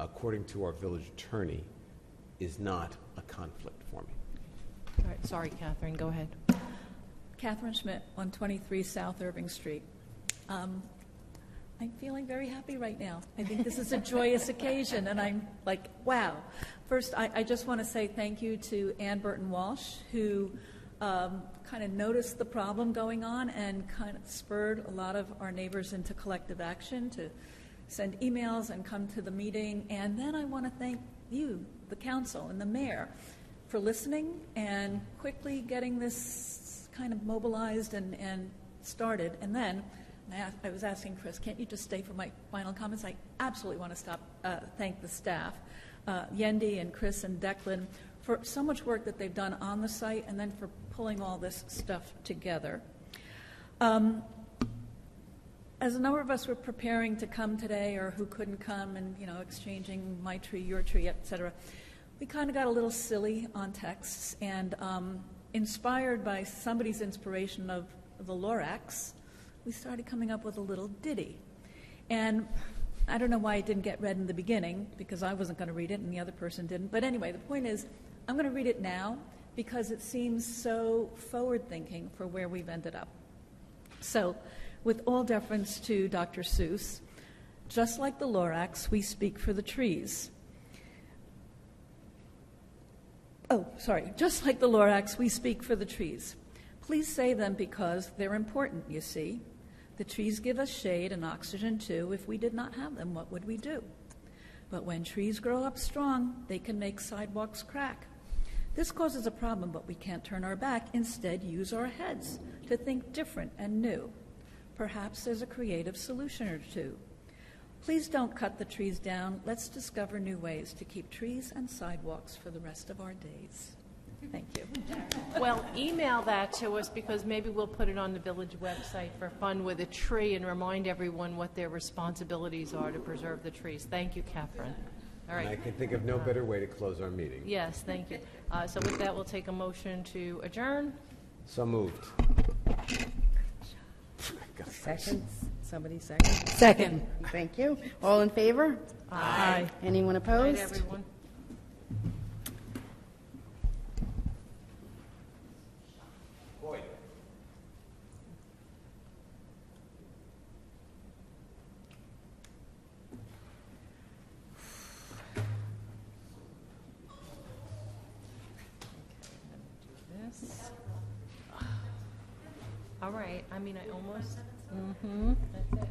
according to our village attorney, is not a conflict for me. All right, sorry, Catherine, go ahead. Catherine Schmidt, 123 South Irving Street. I'm feeling very happy right now. I think this is a joyous occasion, and I'm like, wow. First, I just want to say thank you to Ann Burton Walsh, who kind of noticed the problem going on and kind of spurred a lot of our neighbors into collective action to send emails and come to the meeting. And then I want to thank you, the council, and the mayor for listening and quickly getting this kind of mobilized and started. And then And I was asking Chris, can't you just stay for my final comments? I absolutely want to thank the staff, Yendi and Chris and Declan, for so much work that they've done on the site and then for pulling all this stuff together. As a number of us were preparing to come today, or who couldn't come, and exchanging my tree, your tree, etc., we kind of got a little silly on texts, and inspired by somebody's inspiration of the Lorax, we started coming up with a little ditty. And I don't know why it didn't get read in the beginning, because I wasn't going to read it and the other person didn't. But anyway, the point is, I'm going to read it now because it seems so forward-thinking for where we've ended up. So, with all deference to Dr. Seuss, just like the Lorax, we speak for the trees. Just like the Lorax, we speak for the trees. Please save them because they're important, you see. The trees give us shade and oxygen too. If we did not have them, what would we do? But when trees grow up strong, they can make sidewalks crack. This causes a problem, but we can't turn our back. Instead, use our heads to think different and new. Perhaps there's a creative solution or two. Please don't cut the trees down. Let's discover new ways to keep trees and sidewalks for the rest of our days. Thank you. Well, email that to us because maybe we'll put it on the village website for fun with a tree and remind everyone what their responsibilities are to preserve the trees. Thank you, Catherine. All right. And I can think of no better way to close our meeting. Yes, thank you. So with that, we'll take a motion to adjourn. So moved. Second? Somebody second? Second. Thank you. All in favor? Aye. Anyone Good opposed? night, everyone. All right, I mean, I almost, that's it.